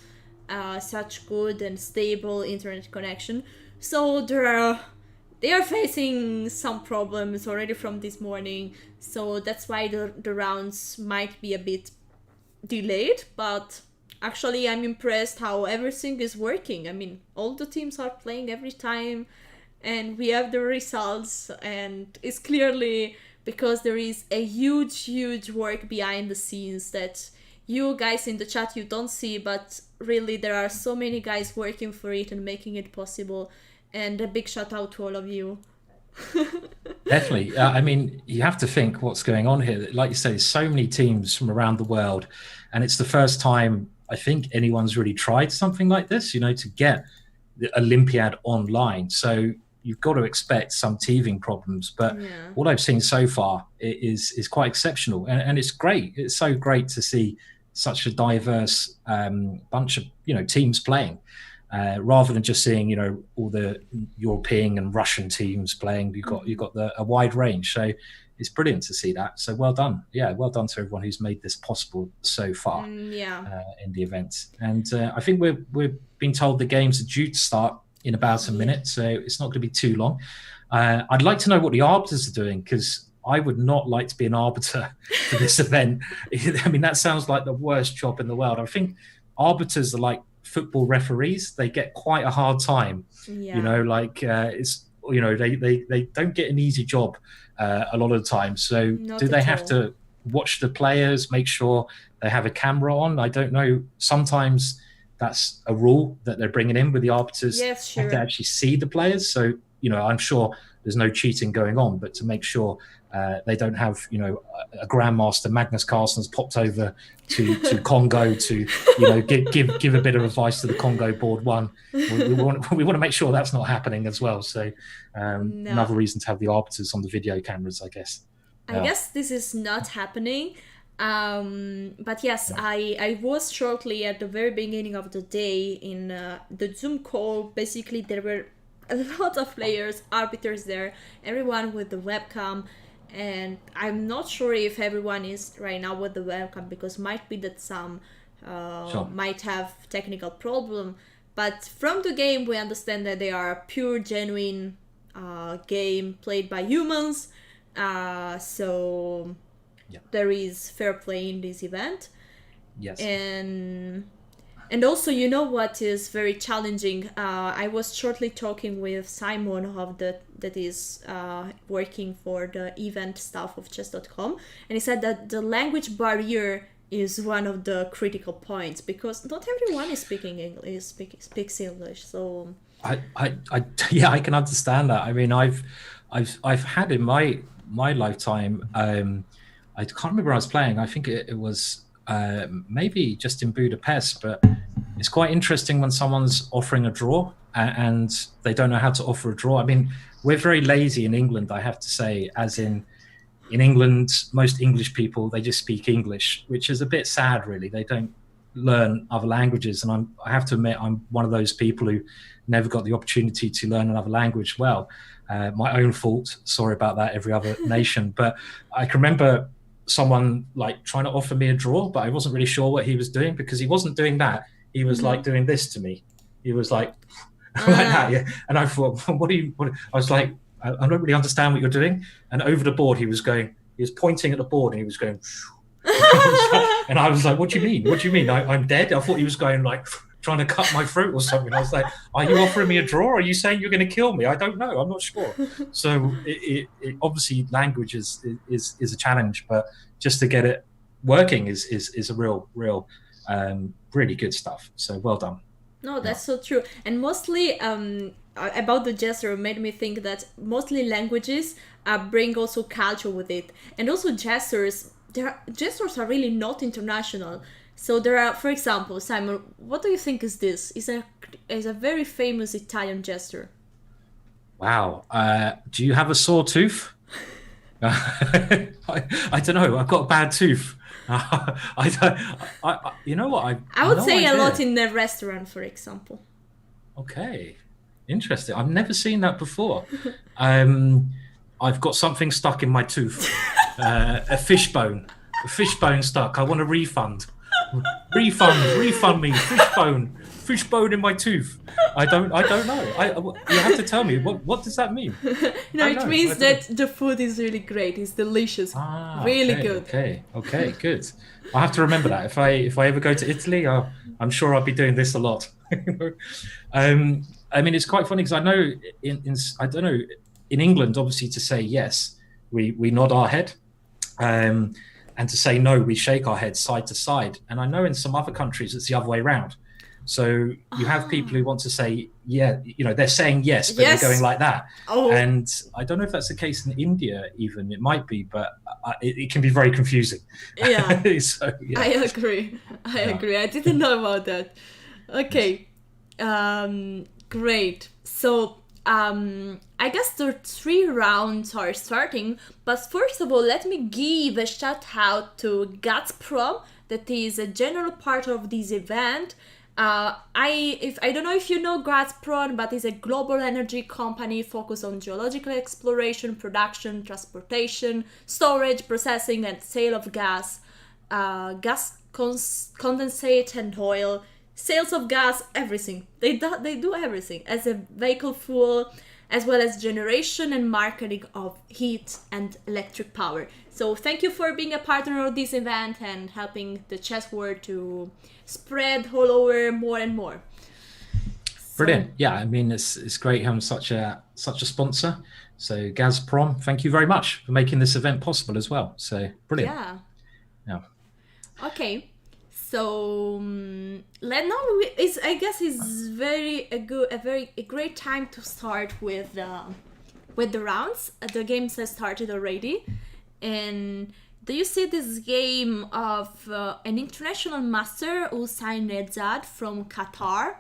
such good and stable internet connection. So they are facing some problems already from this morning. So that's why the rounds might be a bit delayed, but actually I'm impressed how everything is working. I mean, all the teams are playing every time and we have the results, and it's clearly because there is a huge work behind the scenes that you guys in the chat you don't see, but really there are so many guys working for it and making it possible, and a big shout out to all of you. Definitely. I mean, you have to think what's going on here. Like you say, so many teams from around the world, and it's the first time I think anyone's really tried something like this, to get the Olympiad online. So you've got to expect some teething problems. But what I've seen so far is quite exceptional, and it's great. It's so great to see such a diverse bunch of teams playing. Rather than just seeing, all the European and Russian teams playing, you've got a wide range. So it's brilliant to see that. So well done. Yeah, well done to everyone who's made this possible so far in the event. And I think we're being told the games are due to start in about a minute, so it's not going to be too long. I'd like to know what the arbiters are doing, because I would not like to be an arbiter for this event. I mean, that sounds like the worst job in the world. I think arbiters are like football referees. They get quite a hard time. They don't get an easy job a lot of the time. So do they have to watch the players, make sure they have a camera on? I don't know. Sometimes that's a rule that they're bringing in, with the arbiters have to actually see the players. So I'm sure there's no cheating going on, but to make sure they don't have a grandmaster Magnus Carlsen's popped over to Congo to give a bit of advice to the Congo board one. We want to make sure that's not happening as well. So another reason to have the arbiters on the video cameras, I guess. I guess this is not happening. But yes, I was shortly at the very beginning of the day in the Zoom call. Basically, there were a lot of players, arbiters there, everyone with the webcam. And I'm not sure if everyone is right now with the webcam, because might be that some might have technical problem. But from the game, we understand that they are a pure, genuine game played by humans. So there is fair play in this event. Yes. And also, what is very challenging? I was shortly talking with Simon that is working for the event staff of chess.com, and he said that the language barrier is one of the critical points, because not everyone is speaking English, speaks English. So I can understand that. I mean, I've had in my lifetime. I can't remember where I was playing. I think it was maybe just in Budapest, but it's quite interesting when someone's offering a draw and they don't know how to offer a draw. I mean, we're very lazy in England, I have to say, as in England, most English people, they just speak English, which is a bit sad, really. They don't learn other languages. And I have to admit, I'm one of those people who never got the opportunity to learn another language well. My own fault. Sorry about that, every other nation. But I can remember someone like trying to offer me a draw, but I wasn't really sure what he was doing, because he wasn't doing that. He was like doing this to me. He was like that, yeah. And I thought, what? I was like, I don't really understand what you're doing. And over the board, he was pointing at the board and he was going, and I was like, what do you mean? What do you mean? I'm dead? I thought he was going like trying to cut my throat or something. I was like, are you offering me a draw? Or are you saying you're going to kill me? I don't know. I'm not sure. So it obviously language is a challenge, but just to get it working is a real really good stuff. So well done. No, that's so true. And mostly about the gesture made me think that mostly languages bring also culture with it. And also gestures are really not international. So there are, for example, Simon, what do you think is this? Is a very famous Italian gesture. Wow. Do you have a sore tooth? I don't know. I've got a bad tooth. I don't. You know what? I've I would no say a lot idea. in the restaurant, for example. Okay, interesting. I've never seen that before. Um, I've got something stuck in my tooth. A fishbone. A fishbone stuck. I want a refund. Refund me. Fishbone in my tooth. I don't know. You have to tell me. What does that mean? No, I don't it know. I means don't know. that the food is really great. It's delicious, Ah, really okay, good. okay, good. I have to remember that if I ever go to Italy, I'm sure I'll be doing this a lot. I mean, it's quite funny because I know in I don't know in England, obviously, to say yes, we nod our head, um, and to say no, we shake our head side to side. And I know in some other countries it's the other way around. So you have people who want to say yeah, they're saying yes, but they're going Yes. like that. Oh, And I don't know if that's the case in India, even it might be, but it can be very confusing. yeah. So I yeah, agree. I yeah, agree. I didn't know about that. yes. Okay. Great. So, I guess the 3 rounds are starting, but first of all, let me give a shout out to Gazprom, that is a general part of this event. I don't know if you know Gazprom, but it's a global energy company focused on geological exploration, production, transportation, storage, processing, and sale of gas, condensate and oil, sales of gas, everything. They do everything as a vehicle fuel, as well as generation and marketing of heat and electric power. So thank you for being a partner of this event and helping the chess world to spread all over more and more. So Brilliant. Yeah, I mean it's great having such a sponsor. So Gazprom, thank you very much for making this event possible as well. So brilliant. yeah, Yeah. okay. So let now is I guess is very a great time to start with the rounds. The games have started already, and do you see this game of an international master Hussein Redzad from Qatar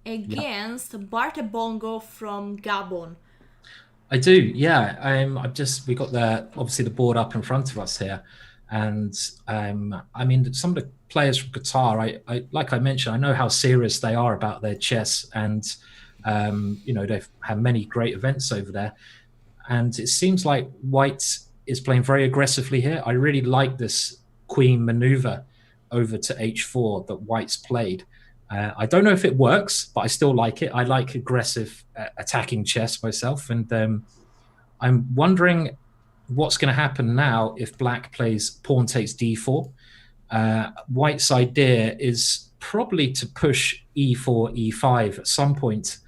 Yeah. against Bart Bongo from Gabon? I do, yeah. We got obviously the board up in front of us here, and I mean some of the players from Qatar. I like I mentioned, I know how serious they are about their chess, and they've had many great events over there. And it seems like White is playing very aggressively here. I really like this Queen maneuver over to H4 that White's played. I don't know if it works, but I still like it. I like aggressive attacking chess myself, and I'm wondering what's going to happen now if Black plays pawn takes D4. White's idea is probably to push E4, E5 at some point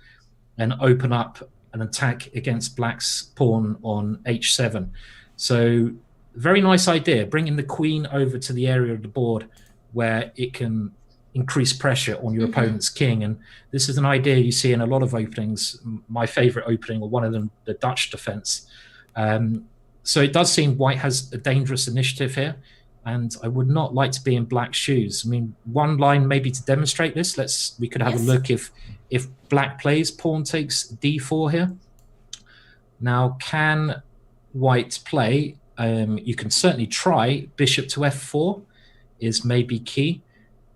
and open up an attack against Black's pawn on H7. So, very nice idea, bringing the queen over to the area of the board where it can increase pressure on your opponent's king. And this is an idea you see in a lot of openings. My favorite opening, or one of them, the Dutch defense. So it does seem White has a dangerous initiative here, and I would not like to be in Black's shoes. I mean, one line maybe to demonstrate this. We could have a Yes. look if Black plays pawn takes D4 here. Now, can White play? You can certainly try bishop to F4 is maybe key.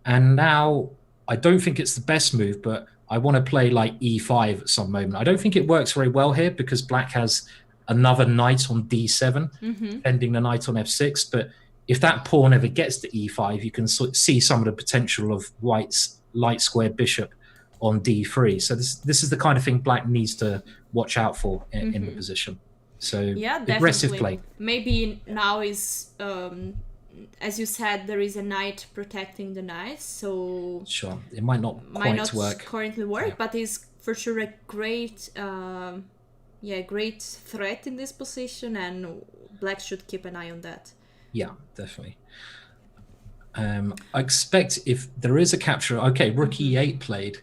And now I don't think it's the best move, but I want to play like E5 at some moment. I don't think it works very well here because Black has another knight on D7, defending the knight on F6. But if that pawn ever gets to E5, you can see some of the potential of White's light squared bishop on D3. So this is the kind of thing Black needs to watch out for in the position. So Yeah, aggressive definitely. play. Maybe now is as you said, there is a knight protecting the knight, so Sure, it might not might quite not work. currently work, Yeah. but is for sure a great, great threat in this position, and Black should keep an eye on that. Yeah, definitely. I expect if there is a capture, okay, rook e8 played,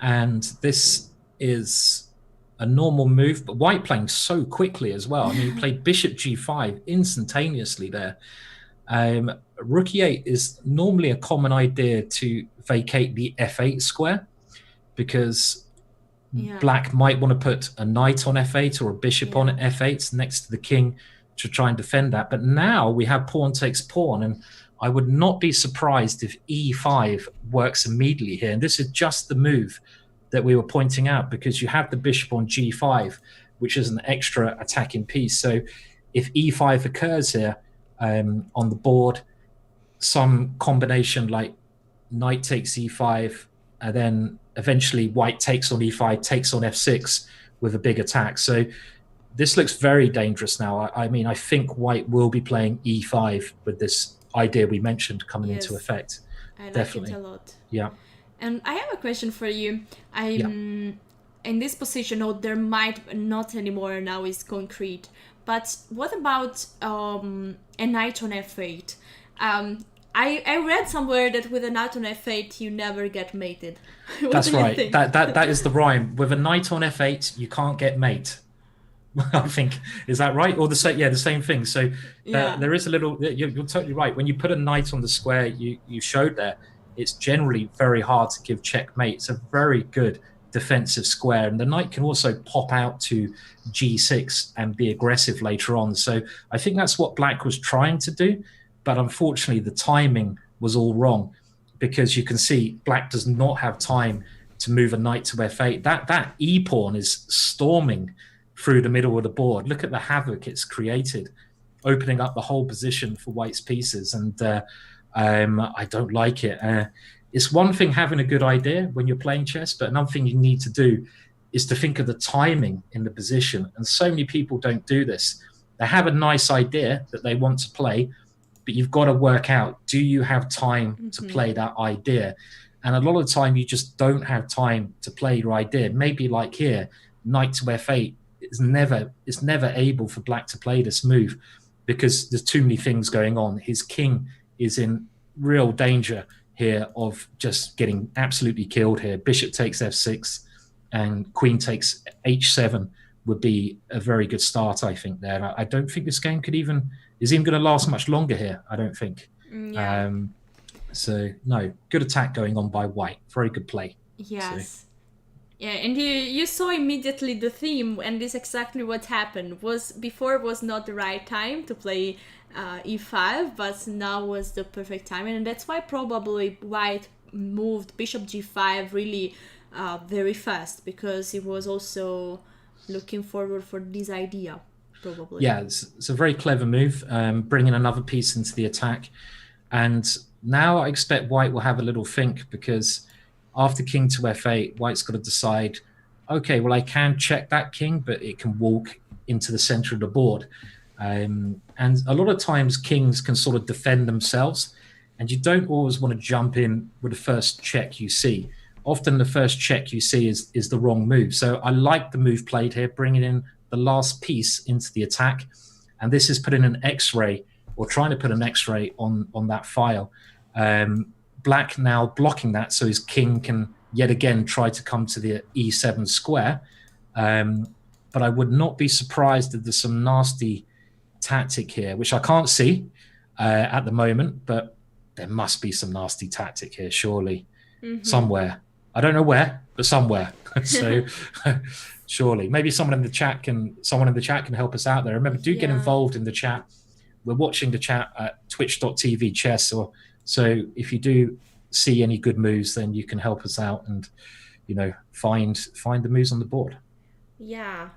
and this is a normal move, but White playing so quickly as well. I mean, he played bishop g5 instantaneously there. Rook e8 is normally a common idea to vacate the f8 square, because Yeah. Black might want to put a knight on f8 or a bishop on Yeah. f8 next to the king to try and defend that. But now we have pawn takes pawn, and I would not be surprised if e5 works immediately here. And this is just the move that we were pointing out, because you have the bishop on g5, which is an extra attacking piece. So if e5 occurs here on the board, some combination like knight takes e5, and then eventually white takes on e5, takes on f6 with a big attack. So this looks very dangerous now. I mean, I think white will be playing e5 with this idea we mentioned coming into Yes. effect. I like Definitely. it a lot. Yeah. And I have a question for you. Yeah. I'm in this position, or there might not anymore now is concrete. But what about a knight on f8? I read somewhere that with a knight on f8 you never get mated. What That's do you right. think? That is the rhyme. With a knight on f8, you can't get mate. I think, is that right? Or the same? Yeah, the same thing. So Yeah. there is a little. You're totally right. When you put a knight on the square, you showed there, it's generally very hard to give checkmate. It's a very good defensive square, and the knight can also pop out to g6 and be aggressive later on. So I think that's what black was trying to do, but unfortunately the timing was all wrong, because you can see black does not have time to move a knight to f8. That e pawn is storming through the middle of the board. Look at the havoc it's created, opening up the whole position for white's pieces, and I don't like it. It's one thing having a good idea when you're playing chess, but another thing you need to do is to think of the timing in the position. And so many people don't do this. They have a nice idea that they want to play, but you've got to work out, do you have time to play that idea? And a lot of the time you just don't have time to play your idea. Maybe like here, knight to f8 is never able for black to play this move, because there's too many things going on. His king is in real danger here of just getting absolutely killed here. Bishop takes f6 and queen takes h7 would be a very good start, I think, there. And I don't think this game is even going to last much longer here, I don't think. Yeah. So no, good attack going on by white. Very good play. Yes. So. Yeah, and you saw immediately the theme, and this is exactly what happened. Before was not the right time to play e5, but now was the perfect time, and that's why probably white moved bishop g5 really very fast, because he was also looking forward for this idea, probably. Yeah, it's a very clever move, bringing another piece into the attack. And now I expect white will have a little think, because after king to f8, white's got to decide, okay, well, I can check that king, but it can walk into the center of the board. And a lot of times kings can sort of defend themselves, and you don't always want to jump in with the first check you see. Often the first check you see is the wrong move. So I like the move played here, bringing in the last piece into the attack. And this is putting an X-ray, or trying to put an X-ray on that file. Black now blocking that, so his king can yet again try to come to the e7 square. But I would not be surprised if there's some nasty tactic here, which I can't see at the moment, but there must be some nasty tactic here, surely. Somewhere. I don't know where, but somewhere. So surely. Maybe someone in the chat can help us out there. Remember, do get involved in the chat. We're watching the chat at twitch.tv chess, so if you do see any good moves, then you can help us out and, find the moves on the board. Yeah.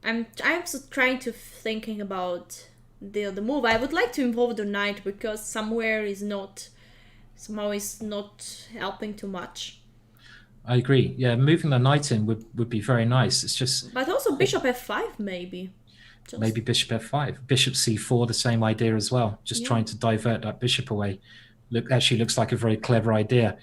I'm also trying to thinking about the move. I would like to involve the knight, because somehow is not helping too much. I agree. Yeah, moving the knight in would be very nice. It's just. But also bishop f5 maybe. Maybe bishop f5, bishop c4, the same idea as well. Just trying to divert that bishop away. Actually looks like a very clever idea.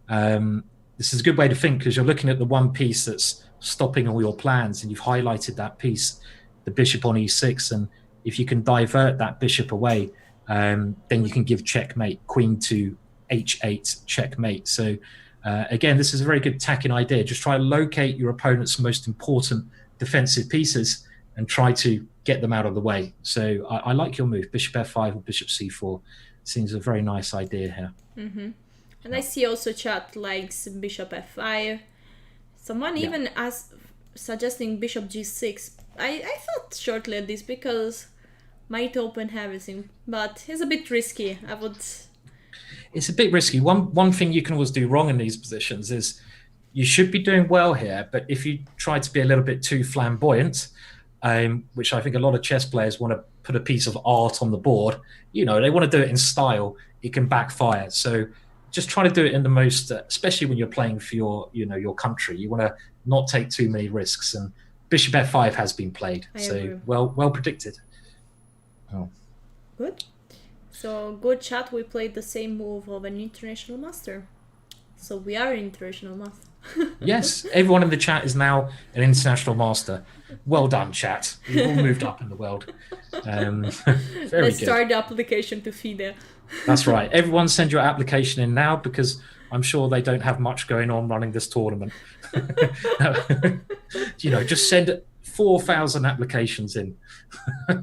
This is a good way to think, because you're looking at the one piece that's stopping all your plans, and you've highlighted that piece, the bishop on e6, and if you can divert that bishop away, then you can give checkmate, queen to h8, checkmate. So again, this is a very good attacking idea. Just try to locate your opponent's most important defensive pieces and try to get them out of the way. So I like your move, bishop f5 or bishop c4. Seems a very nice idea here. And I see also chat likes bishop f5. Someone even asked, suggesting bishop g6. I thought shortly at this because might open everything, but it's a bit risky. I would. It's a bit risky. One thing you can always do wrong in these positions is you should be doing well here, but if you try to be a little bit too flamboyant, which I think a lot of chess players want to put a piece of art on the board, you know, they want to do it in style, it can backfire. So just try to do it in the most, especially when you're playing for your country. You want to not take too many risks. And bishop f5 has been played, so well predicted. Oh. Good. So good chat. We played the same move of an international master. So we are international master. Yes, everyone in the chat is now an international master. Well done, chat. We've all moved up in the world. Let's start the application to FIDE. That's right. Everyone send your application in now because I'm sure they don't have much going on running this tournament. Just send 4,000 applications in.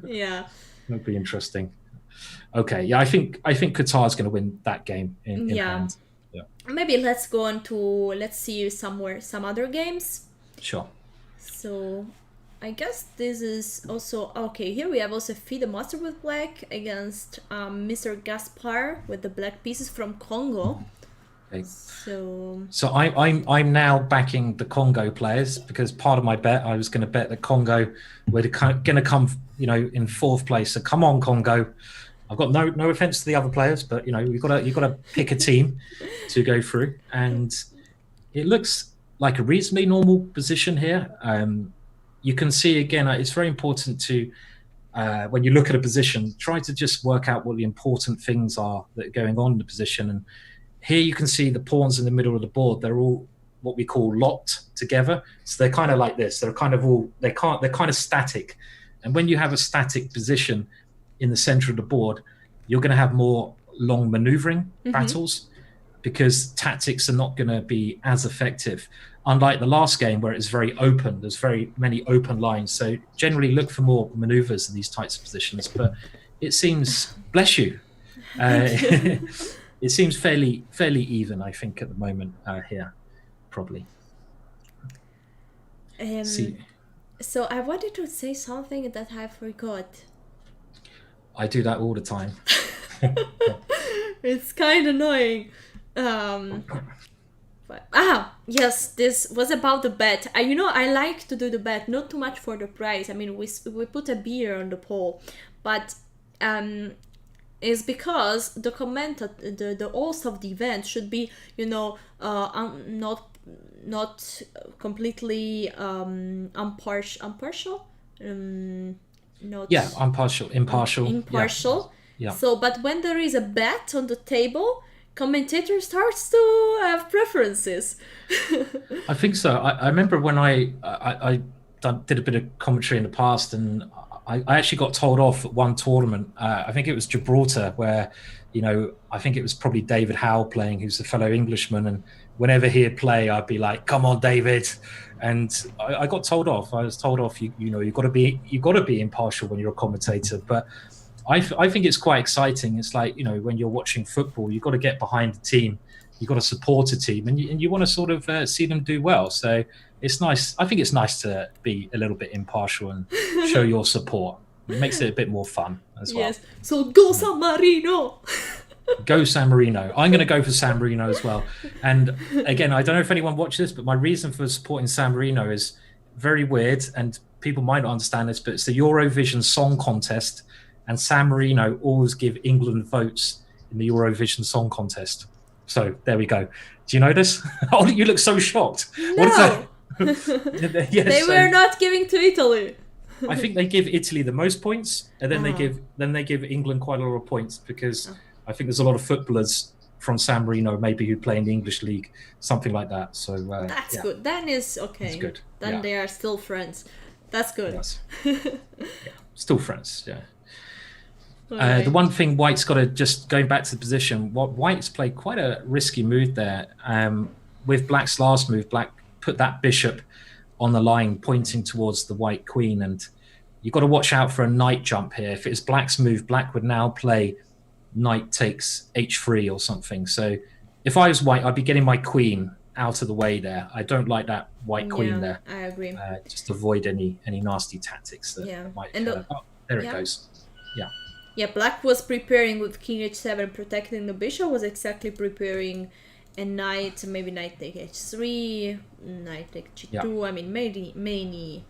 Yeah. That'd be interesting. Okay, yeah, I think Qatar's going to win that game in hand. Yeah. Maybe let's go on to see some other games. Sure. So, I guess this is also okay. Here we have also FIDE Master with black against Mr. Gaspar with the black pieces from Congo. Okay. So I'm now backing the Congo players because part of my bet I was going to bet that Congo were going to come, in fourth place. So come on, Congo. I've got no offense to the other players, but you've got to pick a team to go through, and it looks like a reasonably normal position here. You can see again, it's very important to when you look at a position, try to just work out what the important things are that are going on in the position. And here you can see the pawns in the middle of the board. They're all what we call locked together, so they're kind of like this. They're kind of static, and when you have a static position in the center of the board, you're going to have more long maneuvering battles because tactics are not going to be as effective. Unlike the last game where it's very open, there's very many open lines. So generally look for more maneuvers in these types of positions. But it seems, bless you, it seems fairly even, I think, at the moment here, probably. So I wanted to say something that I forgot. I do that all the time. It's kind of annoying. Yes, this was about the bet. I like to do the bet, not too much for the prize. I mean, we put a beer on the poll, but it's because the the host of the event should be, not completely impartial. Impartial. Yeah. So, but when there is a bet on the table, commentator starts to have preferences. I think so. I remember when I did a bit of commentary in the past, and I actually got told off at one tournament. I think it was Gibraltar, where I think it was probably David Howe playing, who's a fellow Englishman, and whenever he'd play, I'd be like, "Come on, David." And I got told off. I was told off. You've got to be impartial when you're a commentator. But I think it's quite exciting. It's like when you're watching football, you've got to get behind the team. You've got to support a team, and you want to sort of see them do well. So it's nice. I think it's nice to be a little bit impartial and show your support. It makes it a bit more fun as well. Yes. So go San Marino. Go San Marino. I'm going to go for San Marino as well. And again, I don't know if anyone watched this, but my reason for supporting San Marino is very weird, and people might not understand this, but it's the Eurovision Song Contest, and San Marino always give England votes in the Eurovision Song Contest. So there we go. Do you know this? Oh, you look so shocked. No. What is that? Yes, they were not giving to Italy. I think they give Italy the most points, and then they give England quite a lot of points because I think there's a lot of footballers from San Marino maybe who play in the English league, something like that. So that's good. Then is okay. That's good. Then they are still friends. That's good. Yes. Still friends. Yeah. Right. The one thing White's got to, just going back to the position, White's played quite a risky move there. With Black's last move, Black put that bishop on the line pointing towards the White queen, and you've got to watch out for a knight jump here. If it's Black's move, Black would now play knight takes h3 or something. So if I was White, I'd be getting my queen out of the way there. I don't like that white queen Yeah, there. I agree. Just avoid any nasty tactics that Yeah, might and occur. Oh, there it yeah, goes. Yeah. yeah. Black was preparing with king h7, protecting the bishop. Was exactly preparing a knight, maybe knight take h3, knight take Yeah. g2. I mean, many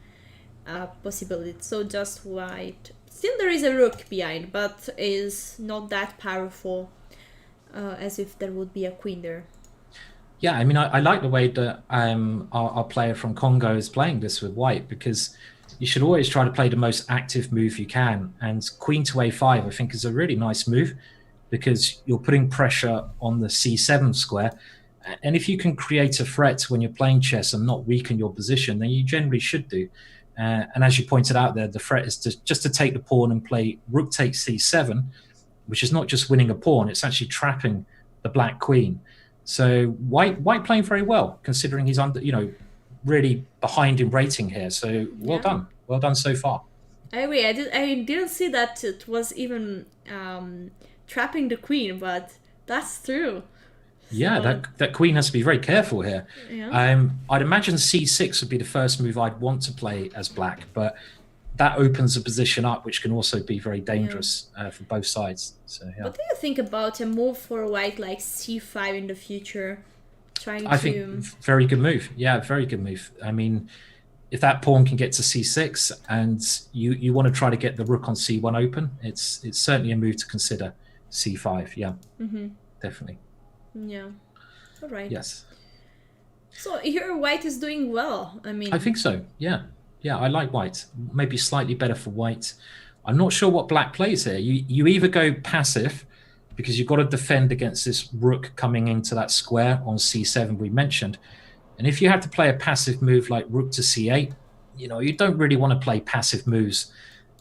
possibilities. So just white. Still, there is a rook behind, but is not that powerful as if there would be a queen there. Yeah, I mean, I like the way that our player from Congo is playing this with white, because you should always try to play the most active move you can. And queen to a5, I think, is a really nice move, because you're putting pressure on the c7 square. And if you can create a threat when you're playing chess and not weaken your position, then you generally should do. And as you pointed out there, the threat is just to take the pawn and play rook takes c7, which is not just winning a pawn, it's actually trapping the black queen. So white playing very well, considering he's under, really behind in rating here. So well done so far. I agree. I didn't see that it was even trapping the queen, but that's true. Yeah, So, that queen has to be very careful here. yeah. I'd imagine c6 would be the first move I'd want to play as black, but that opens a position up which can also be very dangerous for both sides. So yeah. What do you think about a move for white like c5 in the future? I think very good move. Yeah, very good move. I mean, if that pawn can get to c6 and you want to try to get the rook on c1 open, it's certainly a move to consider. c5, yeah, definitely. Yeah. All right. Yes. So here white is doing well. I mean, I think so. Yeah. Yeah, I like white. Maybe slightly better for white. I'm not sure what black plays here. You either go passive, because you've got to defend against this rook coming into that square on c7 we mentioned. And if you had to play a passive move like rook to c8, you don't really want to play passive moves.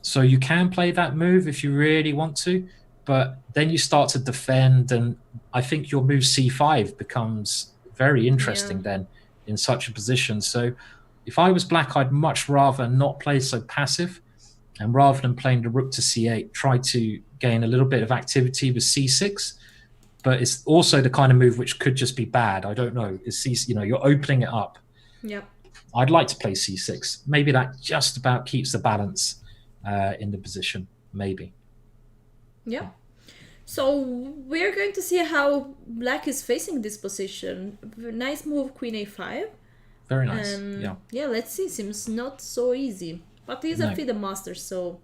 So you can play that move if you really want to, but then you start to defend, and I think your move c5 becomes very interesting then in such a position. So if I was black, I'd much rather not play so passive, and rather than playing the rook to c8, try to gain a little bit of activity with c6. But it's also the kind of move which could just be bad. I don't know. You're opening it up. Yep. I'd like to play c6. Maybe that just about keeps the balance in the position. Maybe. Yeah. So we're going to see how black is facing this position. Nice move, queen a5. Very nice. Yeah, let's see. Seems not so easy. But he's a FIDE master, so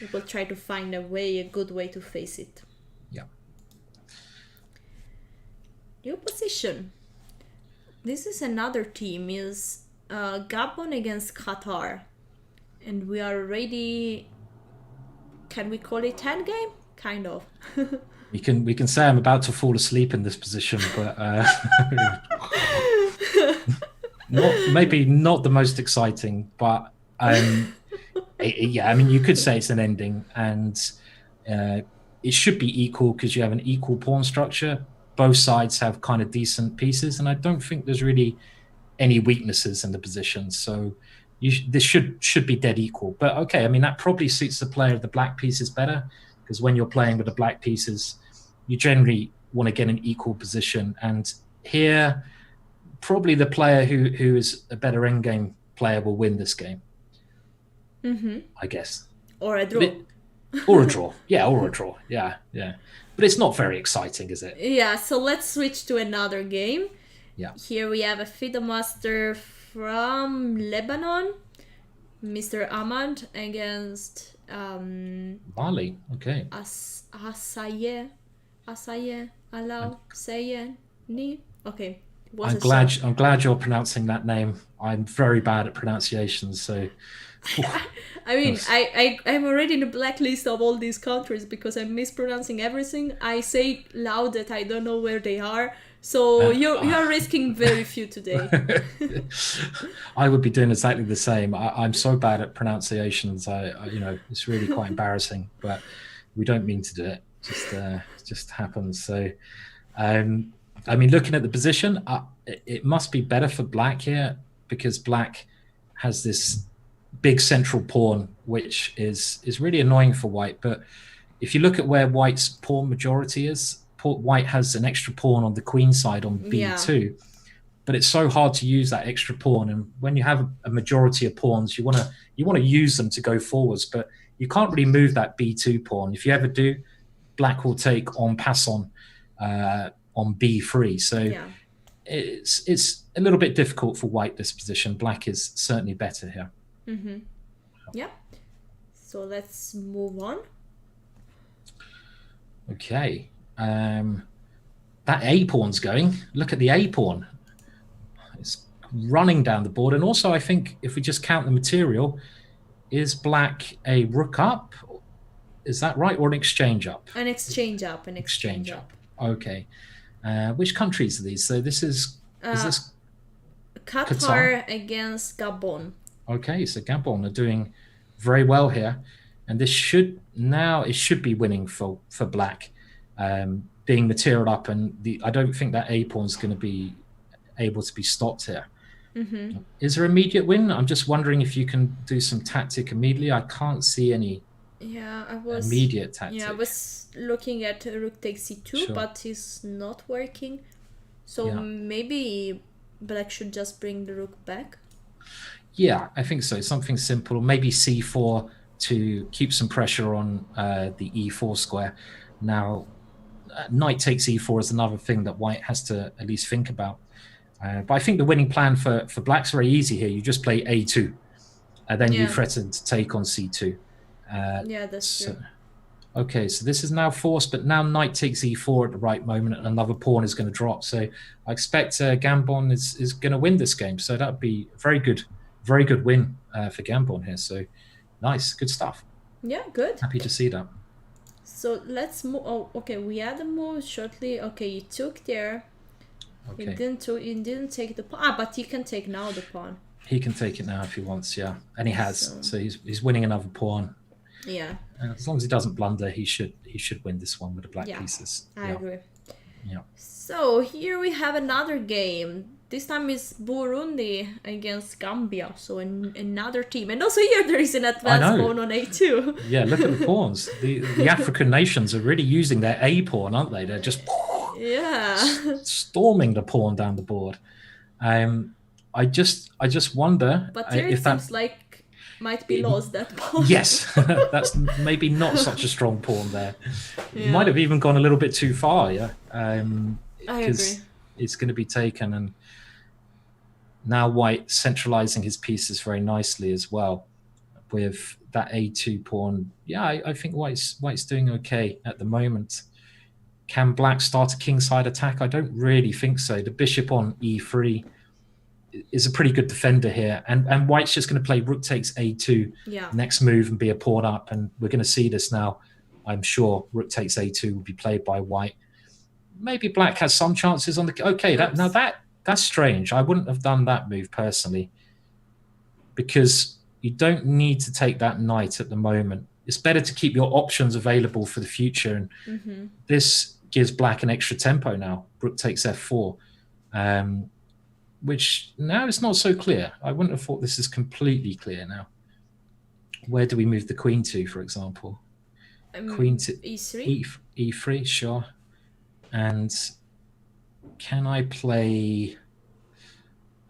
we will try to find a good way to face it. Yeah. New position. This is another team. Is Gabon against Qatar, and we are ready. Can we call it endgame? Kind of. We can say I'm about to fall asleep in this position, but maybe not the most exciting. But yeah, I mean, you could say it's an ending, and it should be equal because you have an equal pawn structure. Both sides have kind of decent pieces, and I don't think there's really any weaknesses in the position. So this should be dead equal. But okay, I mean, that probably suits the player of the black pieces better, because when you're playing with the black pieces, you generally want to get an equal position. And here, probably the player who is a better endgame player will win this game. I guess. Or a draw. Or a draw. Yeah, or a draw. Yeah. But it's not very exciting, is it? Yeah, so let's switch to another game. Yeah. Here we have a FIDE master from Lebanon, Mr. Ahmad, against Mali. Okay. Asaye, Alau, Saye, Ni. Okay. I'm glad you're pronouncing that name. I'm very bad at pronunciations, so. I mean, I'm already in the blacklist of all these countries because I'm mispronouncing everything. I say loud that I don't know where they are. So you're risking very few today. I would be doing exactly the same. I'm so bad at pronunciations. It's really quite embarrassing, but we don't mean to do it. Just happens. So, I mean, looking at the position, it must be better for black here, because black has this big central pawn, which is really annoying for white. But if you look at where white's pawn majority is, white has an extra pawn on the queen side on b2. but it's so hard to use that extra pawn. And when you have a majority of pawns, you want to use them to go forwards, but you can't really move that b2 pawn. If you ever do, black will take en passant on b3. So Yeah. it's a little bit difficult for white this position. Black is certainly better here. Yeah. So let's move on. Okay. That a pawn's going. Look at the a pawn. It's running down the board. And also, I think if we just count the material, is black a rook up? Is that right? Or an exchange up? An exchange up. An exchange up. Okay. Which countries are these? So this is this Qatar against Gabon. Okay, so Gabon are doing very well here, and it should be winning for black, being material up, and I don't think that a pawn is going to be able to be stopped here. Is there immediate win? I'm just wondering if you can do some tactic immediately. I can't see any immediate tactic. Yeah, I was looking at rook takes c2, Sure. but it's not working. So maybe black should just bring the rook back. Yeah, I think so. Something simple, maybe c4 to keep some pressure on the e4 square. Now, knight takes e4 is another thing that white has to at least think about. But I think the winning plan for black's very easy here. You just play a2, and then you threaten to take on c2. Yeah, that's true. Okay, so this is now forced, but now knight takes e4 at the right moment, and another pawn is going to drop. So I expect Gambon is going to win this game. So that would be a very good win for Gambon here. So nice, good stuff. Yeah, good. Happy to see that. So let's move. Oh, okay, we had a move shortly. Okay, you took there. Okay. He didn't take the pawn. But he can take now the pawn. He can take it now if he wants, yeah, and he has. So he's winning another pawn. Yeah. As long as he doesn't blunder, he should win this one with the black pieces. I agree. Yeah. So here we have another game. This time is Burundi against Gambia. So another team. And also here there is an advanced pawn on a2. Yeah, look at the pawns. The African nations are really using their a pawn, aren't they? They're just storming the pawn down the board. I just wonder but here if it seems like might be lost that pawn. Yes, that's maybe not such a strong pawn there. It might have even gone a little bit too far, yeah. I agree. It's going to be taken, and now white centralizing his pieces very nicely as well with that a2 pawn. Yeah, I think white's doing okay at the moment. Can black start a kingside attack? I don't really think so. The bishop on e3 is a pretty good defender here, and white's just going to play rook takes a2 next move and be a pawn up, and we're going to see this now. I'm sure rook takes a2 will be played by white. Maybe black has some chances on the that's strange. I wouldn't have done that move personally, because you don't need to take that knight at the moment. It's better to keep your options available for the future, and this gives black an extra tempo now. Rook takes f4, which now is not so clear. I wouldn't have thought this is completely clear now. Where do we move the queen to, for example? Queen to e3? E3, sure. And can I play...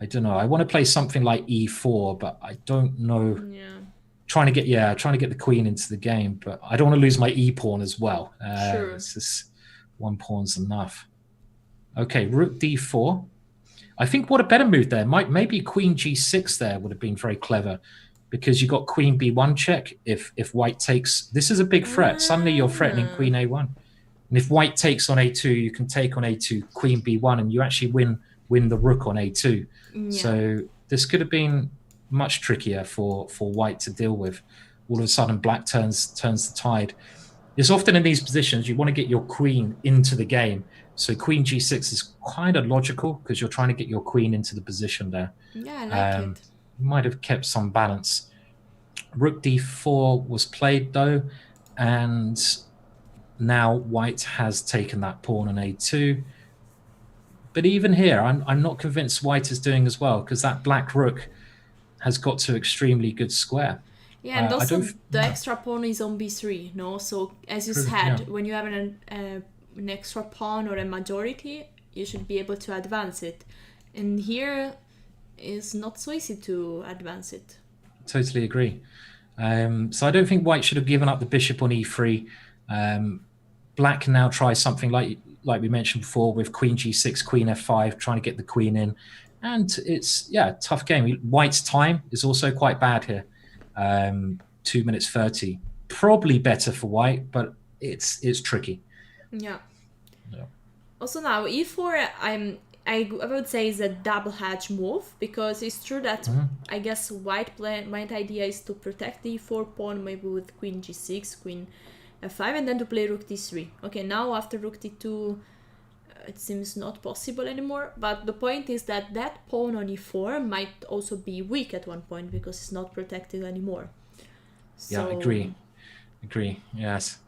I don't know. I want to play something like e4, but I don't know. Yeah. Trying to get the queen into the game, but I don't want to lose my e-pawn as well. Sure. It's just one pawn's enough. Okay, rook d4. I think what a better move there maybe queen g6 there would have been very clever, because you got queen b1 check. If white takes, this is a big threat. Suddenly you're threatening queen a1, and if white takes on a2, you can take on a2, queen b1, and you actually win the rook on a2. So this could have been much trickier for white to deal with. All of a sudden black turns the tide. It's often in these positions you want to get your queen into the game. So queen g6 is kind of logical, because you're trying to get your queen into the position there. Yeah, I like it. Might have kept some balance. Rook d4 was played though, and now white has taken that pawn on a2. But even here, I'm not convinced white is doing as well, because that black rook has got to extremely good square. Yeah, and also the extra pawn is on b3, no? So as you said, when you have an extra pawn or a majority, you should be able to advance it. And here is not so easy to advance it. Totally agree. So I don't think white should have given up the bishop on e3. Black can now try something like we mentioned before with queen g6, queen f5, trying to get the queen in. And it's, yeah, tough game. White's time is also quite bad here. 2 minutes 30. Probably better for white, but it's tricky. Yeah. Also now, e4, I would say is a double hedge move, because it's true that I guess white idea is to protect the e4 pawn, maybe with queen g6, queen f5, and then to play rook d3. Okay, now after rook d2, it seems not possible anymore, but the point is that that pawn on e4 might also be weak at one point because it's not protected anymore. So... Yeah, agree, yes.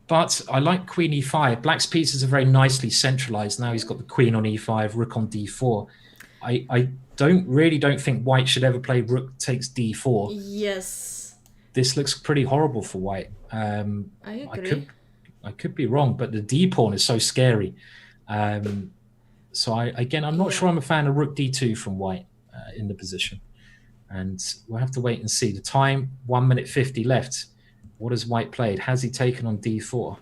But I like queen e5. Black's pieces are very nicely centralized. Now he's got the queen on e5, rook on d4. I don't think white should ever play rook takes d4. Yes. This looks pretty horrible for white. I agree. I could be wrong, but the d pawn is so scary. So I'm not sure I'm a fan of rook d2 from white in the position. And we'll have to wait and see. The time, 1 minute 50 left. What has white played? Has he taken on d4?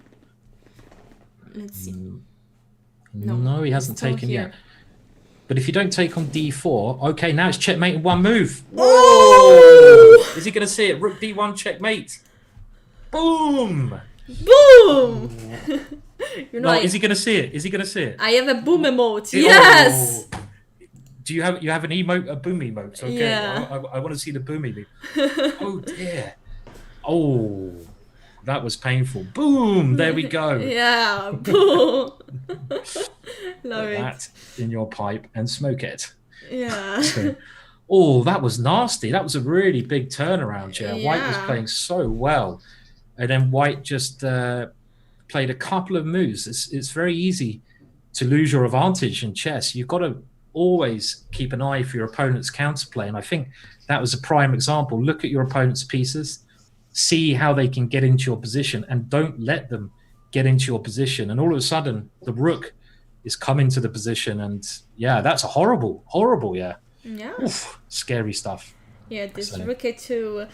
Let's see. No, he hasn't taken yet. But if you don't take on d4, okay, now it's checkmate in one move. Whoa! Is he going to see it? Rook d1 checkmate. Boom! Boom! Is he going to see it? Is he going to see it? I have a boom emote. Yes! Do you have an emote, a boom emote? Okay, yeah. I want to see the boom emote. Oh dear. Oh, that was painful. Boom! There we go. Yeah, boom. Love it. That in your pipe and smoke it. Yeah. Oh, that was nasty. That was a really big turnaround here. Yeah. White was playing so well. And then white just played a couple of moves. It's very easy to lose your advantage in chess. You've got to always keep an eye for your opponent's counterplay. And I think that was a prime example. Look at your opponent's pieces, see how they can get into your position, and don't let them get into your position. And all of a sudden, the rook is coming to the position. And yeah, that's a horrible, yeah. Yeah. Oof, scary stuff. Yeah, this rook a2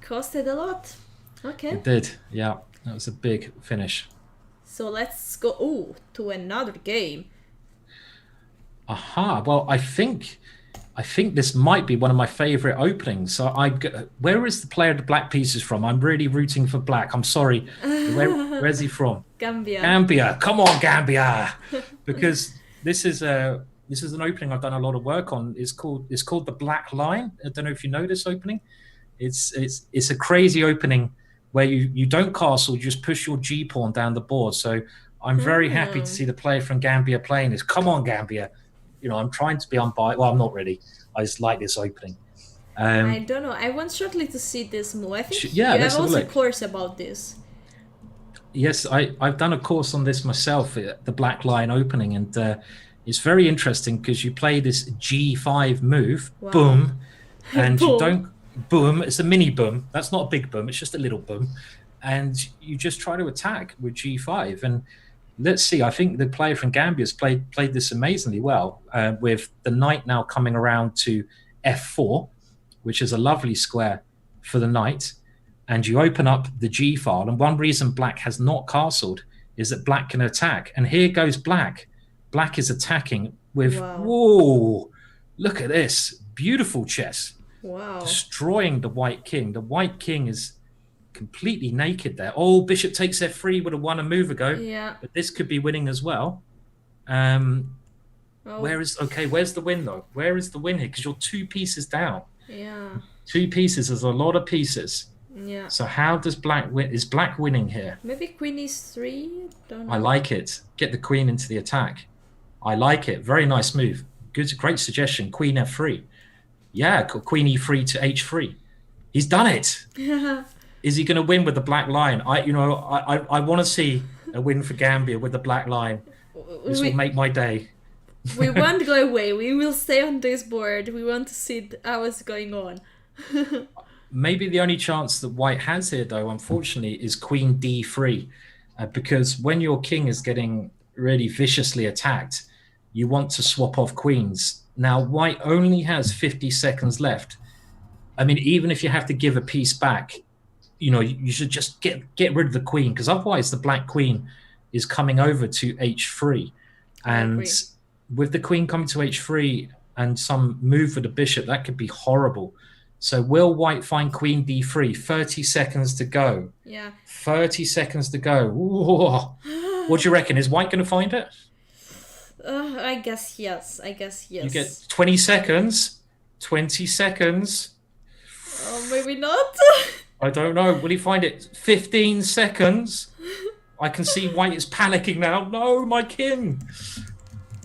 costed a lot. Okay. It did, yeah. That was a big finish. So let's go to another game. Aha. Well, I think this might be one of my favorite openings. So where is the player of the black pieces from? I'm really rooting for black. I'm sorry. Where's he from? Gambia. Come on, Gambia. Because this is an opening I've done a lot of work on. It's called the Black Line. I don't know if you know this opening. It's a crazy opening where you don't castle, you just push your G pawn down the board. So I'm very happy to see the player from Gambia playing this. Come on, Gambia. I'm trying to be unbiased. Well, I'm not really. I just like this opening. I don't know. I want shortly to see this move. I think you have also a course about this. Yes, I've done a course on this myself, the Black Line opening, and it's very interesting because you play this G5 move, boom, and you don't boom. It's a mini boom. That's not a big boom. It's just a little boom, and you just try to attack with G5 and. Let's see. I think the player from Gambia's played this amazingly well, with the knight now coming around to f4, which is a lovely square for the knight. And you open up the G file. And one reason black has not castled is that black can attack. And here goes black. Black is attacking with, whoa, look at this. Beautiful chess. Wow. Destroying the white king. The white king is completely naked there. Oh, bishop takes f3 would have won a move ago. Yeah. But this could be winning as well. Where's the win though? Where is the win here? Because you're 2 pieces down. Yeah. 2 pieces is a lot of pieces. Yeah. So how does black win? Is black winning here? Maybe queen e3? Don't know. I like it. Get the queen into the attack. I like it. Very nice move. Great suggestion. Queen f3. Yeah, queen e3 to h3. He's done it. Is he going to win with the black line? I want to see a win for Gambia with the black line. This will make my day. We won't go away. We will stay on this board. We want to see how it's going on. Maybe the only chance that white has here, though, unfortunately, is queen d3. Because when your king is getting really viciously attacked, you want to swap off queens. Now, white only has 50 seconds left. I mean, even if you have to give a piece back, you should just get rid of the queen, because otherwise the black queen is coming over to h3. And with the queen coming to h3 and some move for the bishop, that could be horrible. So will white find queen d3? 30 seconds to go. Yeah. 30 seconds to go. Ooh. What do you reckon? Is white going to find it? I guess yes. You get 20 seconds. 20 seconds. Oh, maybe not. I don't know. Will he find it? 15 seconds. I can see white is panicking now. No, my king.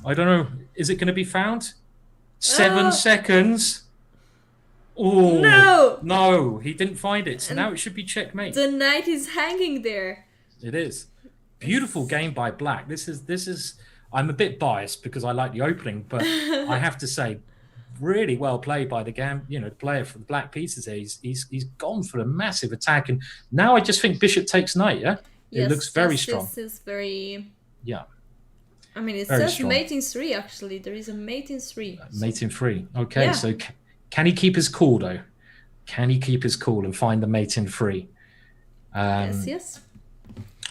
I don't know. Is it going to be found? 7 seconds. Oh no! He didn't find it. So now it should be checkmate. The knight is hanging there. It is. Beautiful game by black. This is. I'm a bit biased because I like the opening, but I have to say, really well played by the player for the black pieces here. He's gone for a massive attack, and now I just think bishop takes knight. Yeah, yes, it looks very strong. This is very. Yeah. I mean, it says mate in 3. Actually, there is a mate in 3. Mate in 3. Okay, yeah. So can he keep his cool though? Can he keep his cool and find the mate in 3? Yes.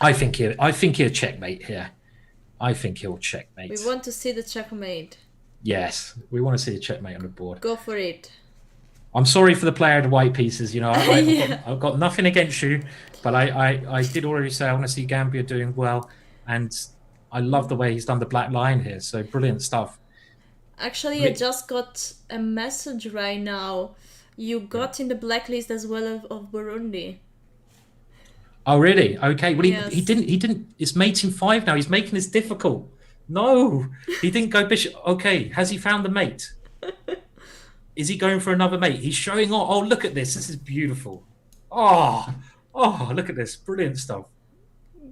I think he'll checkmate here. I think he'll checkmate. We want to see the checkmate. Yes, we want to see a checkmate on the board. Go for it. I'm sorry for the player of the white pieces. I've got nothing against you, but I did already say I want to see Gambia doing well, and I love the way he's done the black line here. So brilliant stuff. Actually, I just got a message right now. You got in the blacklist as well of Burundi. Oh really? Okay. Well, yes. he didn't. It's mate in 5 now. He's making this difficult. No, he didn't go bishop. Okay, has he found the mate? Is he going for another mate? He's showing off. Oh, look at this. This is beautiful. Oh, look at this. Brilliant stuff.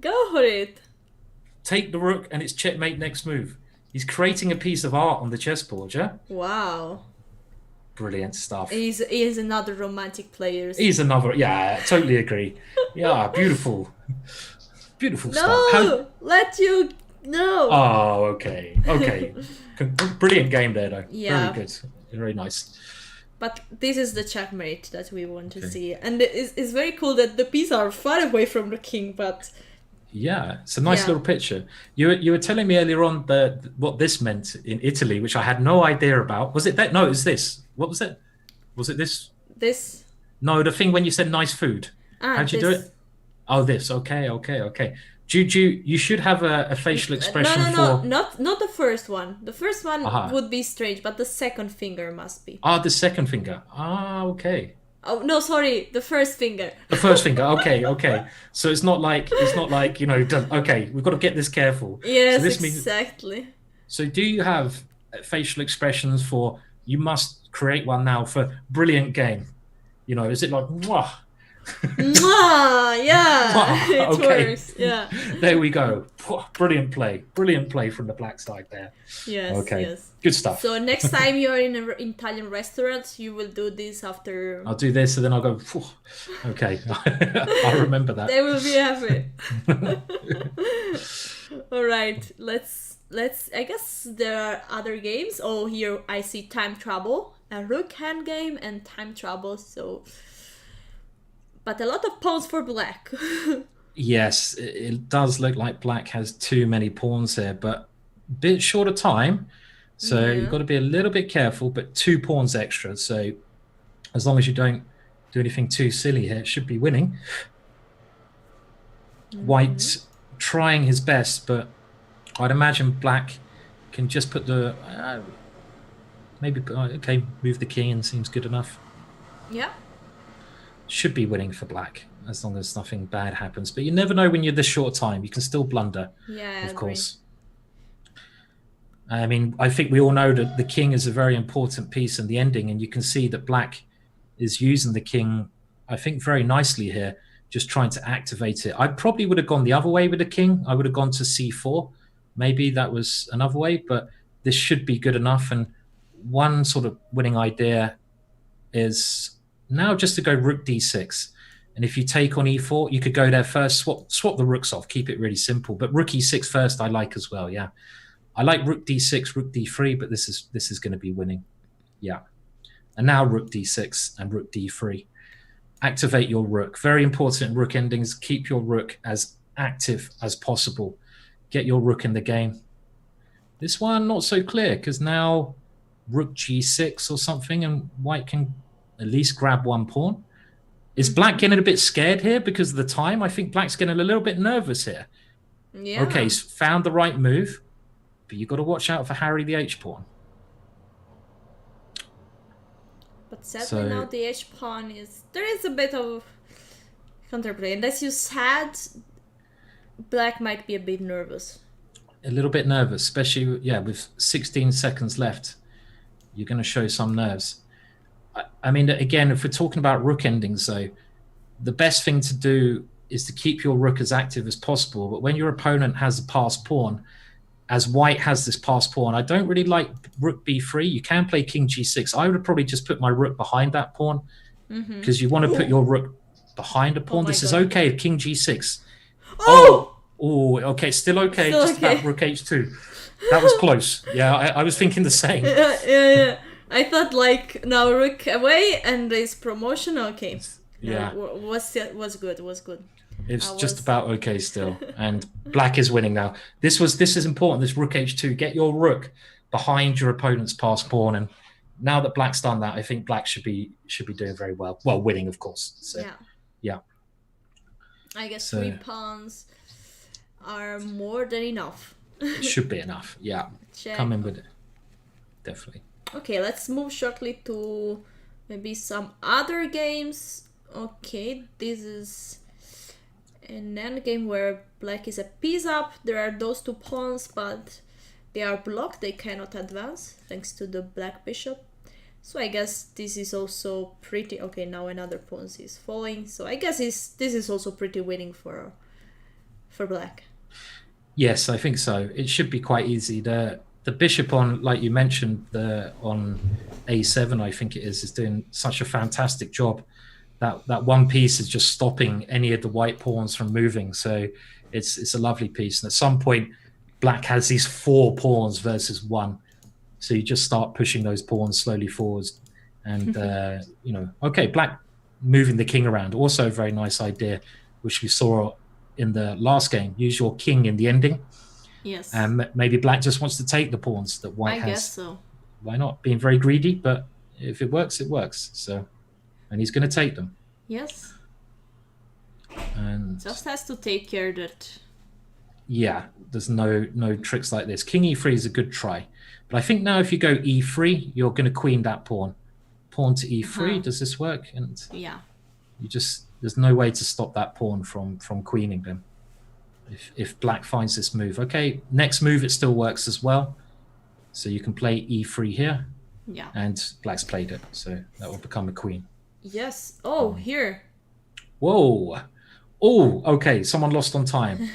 Go for it. Take the rook, and it's checkmate next move. He's creating a piece of art on the chessboard, yeah? Wow. Brilliant stuff. He is another romantic player. He's another, yeah, totally agree. Yeah, beautiful. Beautiful stuff. No, no. Oh, okay. Brilliant game there, though. Yeah. Very good. Very nice. But this is the checkmate that we want to see. And it's very cool that the pieces are far away from the king, but... Yeah, it's a nice little picture. You were telling me earlier on what this meant in Italy, which I had no idea about. Was it that? No, it was this. What was it? Was it this? This? No, the thing when you said nice food. How'd you do it? Oh, this. Okay. You should have a facial expression No, not the first one. The first one would be strange, but the second finger must be. The second finger. Okay. Oh no, sorry, the first finger. The first finger. Okay. So it's not like okay, we've got to get this careful. Yes, so this exactly. So do you have facial expressions for? You must create one now for brilliant game. Is it like mwah? Mwah, yeah, it works. Yeah. There we go. Brilliant play from the black side there. Yes. Okay. Yes. Good stuff. So next time you're in an Italian restaurant, you will do this after. I'll do this, and then I'll go. Okay, I'll remember that. They will be happy. All right. Let's. I guess there are other games. Oh, here I see time trouble, a rook hand game, and time trouble. So. But a lot of pawns for black. Yes, it does look like black has too many pawns here, but a bit short of time. So you've got to be a little bit careful, but 2 pawns extra. So as long as you don't do anything too silly here, it should be winning. White trying his best, but I'd imagine black can just put the... move the king and seems good enough. Yeah. Should be winning for black as long as nothing bad happens, but you never know when you're this short time. You can still blunder. Yeah, of course. I mean, I think we all know that the king is a very important piece in the ending, and you can see that black is using the king, I think, very nicely here, just trying to activate it. I probably would have gone the other way with the king. I would have gone to c4. Maybe that was another way, but this should be good enough. And one sort of winning idea is now just to go rook d6. And if you take on e4, you could go there first, swap the rooks off, keep it really simple. But rook e6 first, I like as well, yeah. I like rook d6, rook d3, but this is going to be winning. Yeah. And now rook d6 and rook d3. Activate your rook. Very important in rook endings. Keep your rook as active as possible. Get your rook in the game. This one, not so clear, because now rook g6 or something, and white can at least grab one pawn. Is black getting a bit scared here because of the time? I think black's getting a little bit nervous here. Yeah. Okay, he's found the right move, but you've got to watch out for Harry the h-pawn. But sadly now the h-pawn is... There is a bit of counterplay. And as you said, black might be a bit nervous. A little bit nervous, especially, yeah, with 16 seconds left. You're going to show some nerves. I mean, again, if we're talking about rook endings, though, the best thing to do is to keep your rook as active as possible. But when your opponent has a passed pawn, as white has this passed pawn, I don't really like rook b3. You can play king g6. I would probably just put my rook behind that pawn because you want to put your rook behind a pawn. This is okay. King g6. Oh, okay. Still okay. Still just okay. about rook h2. That was close. Yeah, I was thinking the same. Yeah. I thought like now rook away and this promotion. Okay. Yeah. Was good. Was good. It's just about okay still, and black is winning now. This is important. This rook h2. Get your rook behind your opponent's passed pawn, and now that black's done that, I think black should be doing very well. Well, winning, of course. So, yeah. I guess 3 pawns are more than enough. It should be enough. Yeah. Check. Come in with it. Definitely. Okay, let's move shortly to maybe some other games. Okay, this is an endgame where black is a piece up. There are those 2 pawns, but they are blocked. They cannot advance thanks to the black bishop. So I guess this is also pretty... Okay, now another pawn is falling. So I guess this is also pretty winning for black. Yes, I think so. It should be quite easy. The bishop on, like you mentioned, on a7, I think it is doing such a fantastic job. That one piece is just stopping any of the white pawns from moving. So it's a lovely piece. And at some point, black has these 4 pawns versus 1. So you just start pushing those pawns slowly forwards. And, okay, black moving the king around. Also a very nice idea, which we saw in the last game. Use your king in the ending. Yes. And maybe black just wants to take the pawns that white has. I guess so. Why not? Being very greedy, but if it works, it works. So, and he's going to take them. Yes. And just has to take care that... Yeah, there's no tricks like this. King e3 is a good try. But I think now if you go e3, you're going to queen that pawn. Pawn to e3, does this work? And yeah. There's no way to stop that pawn from queening them. If black finds this move. Okay, next move, it still works as well. So you can play e3 here. Yeah. And black's played it. So that will become a queen. Yes. Oh, here. Whoa. Oh, okay. Someone lost on time.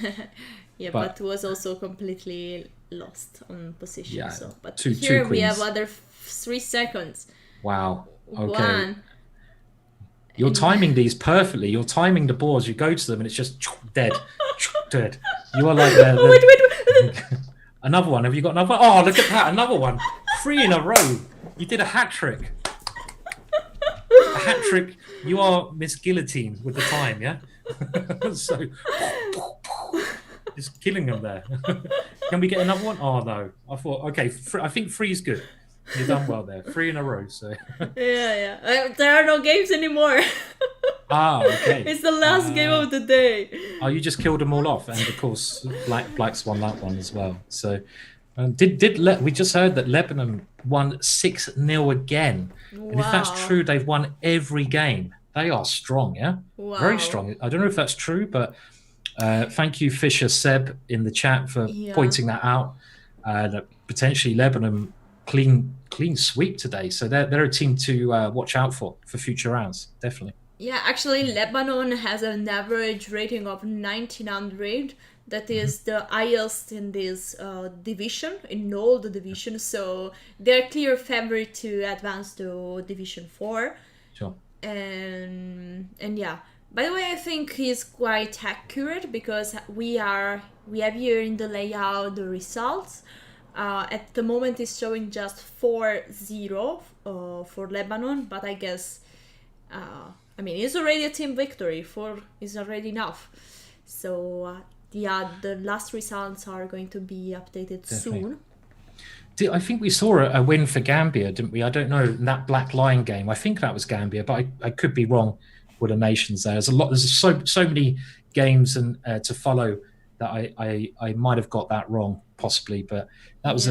Yeah, but was also completely lost on position. Yeah, so, but two here we queens. have other 3 seconds. Wow. Okay. 1. You're timing these perfectly. You're timing the boards. You go to them and it's just dead. Dead. You are like wait. Another one. Have you got another? Oh, look at that. Another one. 3 in a row. You did a hat trick. A hat trick. You are Miss Guillotine with the time, yeah? So, just killing them there. Can we get another one? Oh, no. I thought, okay, I think 3 is good. You've done well there. 3 in a row, so... Yeah. There are no games anymore. Okay. It's the last game of the day. Oh, you just killed them all off, and of course, Black's won that one as well. So, we just heard that Lebanon won 6-0 again, and if that's true, they've won every game. They are strong, yeah, very strong. I don't know if that's true, but thank you, Fisher Seb, in the chat for pointing that out. That potentially Lebanon clean sweep today, so they're a team to watch out for future rounds, definitely. Yeah, actually, Lebanon has an average rating of 1900. That is the highest in this division, in all the divisions. So they're clear favorite to advance to Division 4. Sure. And yeah. By the way, I think he's quite accurate because we have here in the layout the results. At the moment, it's showing just 4-0 for Lebanon, but I guess, I mean, it's already a team victory. 4 is already enough. So, yeah, the last results are going to be updated soon. I think we saw a win for Gambia, didn't we? I don't know, in that Black Lion game. I think that was Gambia, but I could be wrong with the nations there. There's so many games and to follow that I might have got that wrong, possibly. But that was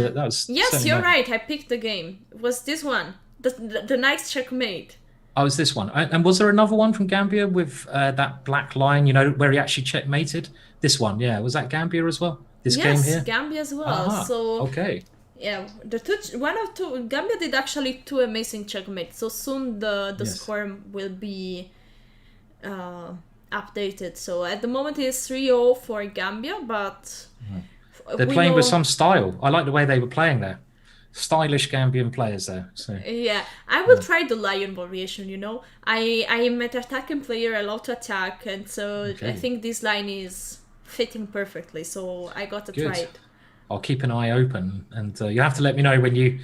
Yes, you're right. I picked the game. It was this one, the nice checkmate. Oh, was this one? And was there another one from Gambia with that Black Lion? You know, where he actually checkmated? This one, yeah. Was that Gambia as well? This game here? Yes, Gambia as well. So okay. Yeah, Gambia did actually 2 amazing checkmates. So soon the score will be updated. So at the moment it's 3-0 for Gambia, but they're playing with some style. I like the way they were playing there. Stylish Gambian players there. So yeah, I will try the lion variation. You know, I am an attacking player. I love to attack, and so I think this line is fitting perfectly. So I got to try it. I'll keep an eye open, and you have to let me know when you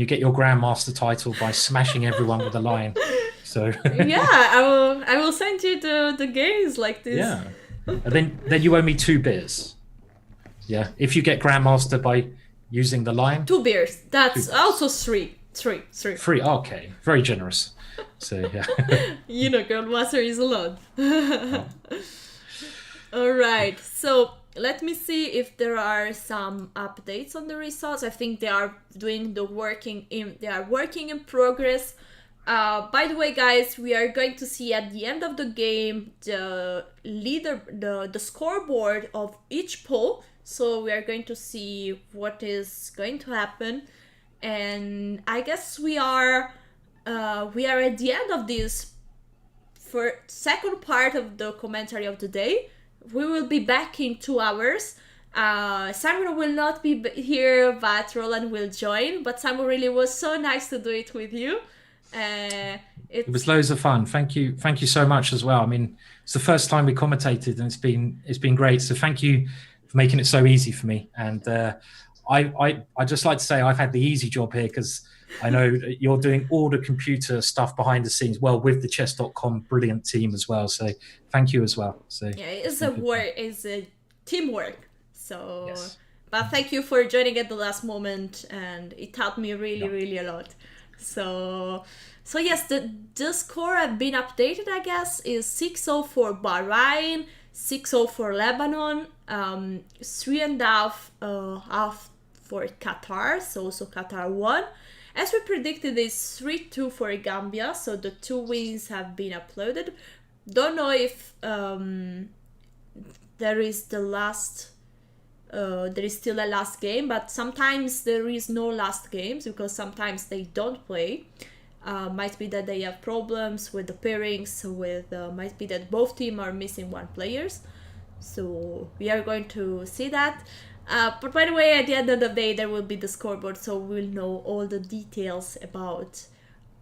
get your Grandmaster title by smashing everyone with a lion. So yeah, I will send you the games like this. Yeah, and then you owe me 2 beers. Yeah, if you get Grandmaster by using the lion. 2 beers. That's 2 beers. Also 3. 3. Okay, very generous. So yeah. You know, Grandmaster is a lot. All right, so. Let me see if there are some updates on the results. I think they are doing they are working in progress. By the way, guys, we are going to see at the end of the game the scoreboard of each poll. So we are going to see what is going to happen, and I guess we are at the end of this for second part of the commentary of the day. We will be back in 2 hours. Simon will not be here, but Roland will join. But Simon, really was so nice to do it with you. It was loads of fun. Thank you so much as well. I mean, it's the first time we commentated, and it's been great. So thank you for making it so easy for me. And I just like to say I've had the easy job here because I know you're doing all the computer stuff behind the scenes, well, with the chess.com brilliant team as well. So thank you as well. So yeah, it's a teamwork. So, yes. But thank you for joining at the last moment, and it helped me really a lot. So yes, the score have been updated, I guess, is 6-0 for Bahrain, 6-0 for Lebanon, 3.5 for Qatar, so also Qatar won. As we predicted, it's 3-2 for Gambia, so the 2 wins have been uploaded. Don't know if there is still a last game, but sometimes there is no last games because sometimes they don't play. Might be that they have problems with the pairings, might be that both teams are missing 1 players. So we are going to see that. But by the way, at the end of the day, there will be the scoreboard, so we'll know all the details about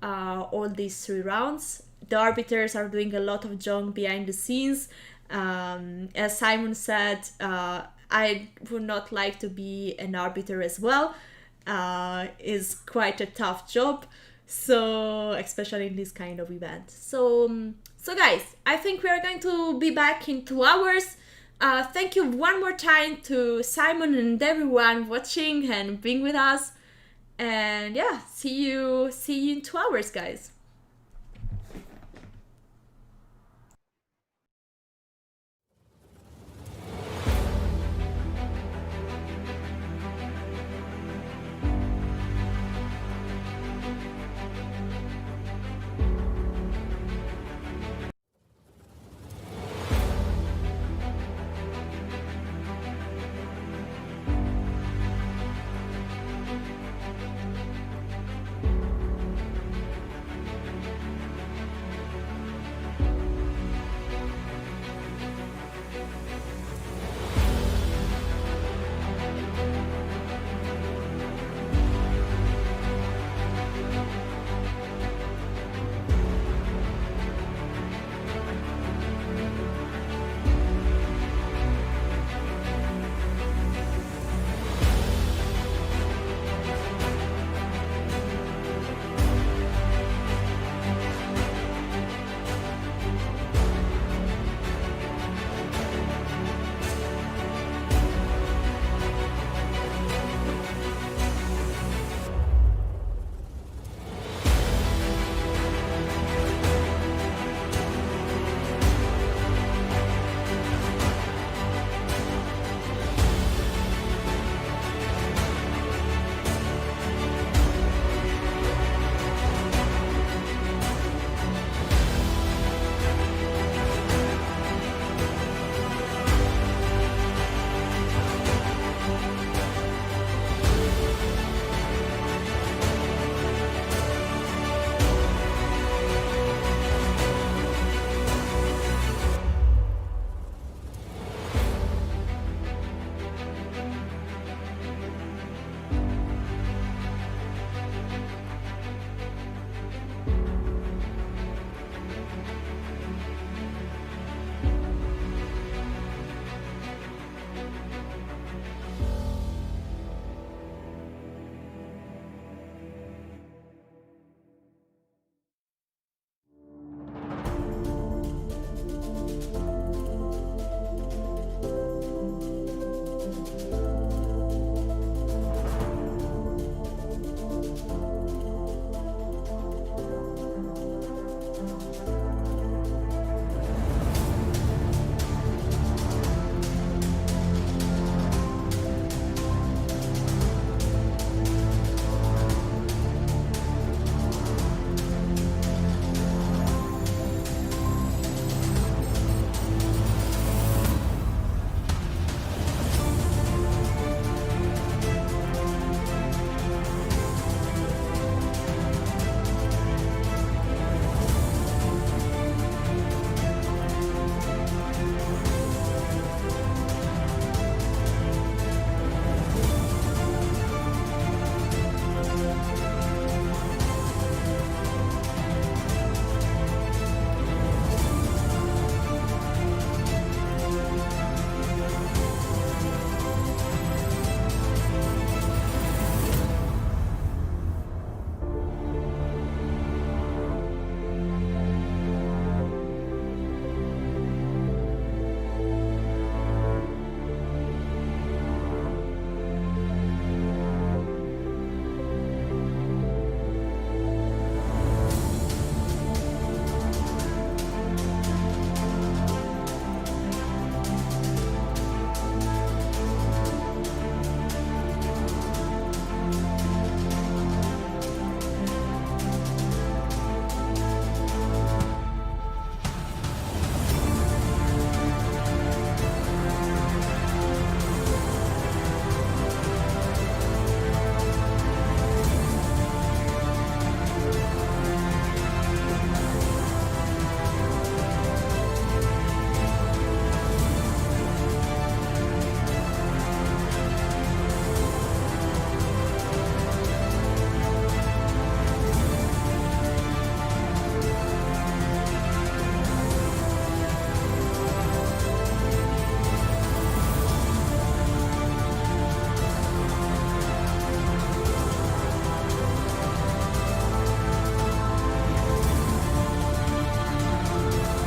all these 3 rounds. The arbiters are doing a lot of junk behind the scenes. As Simon said, I would not like to be an arbiter as well. It's quite a tough job, so especially in this kind of event. So guys, I think we are going to be back in 2 hours. Thank you one more time to Simon and everyone watching and being with us. And yeah, see you in 2 hours, guys.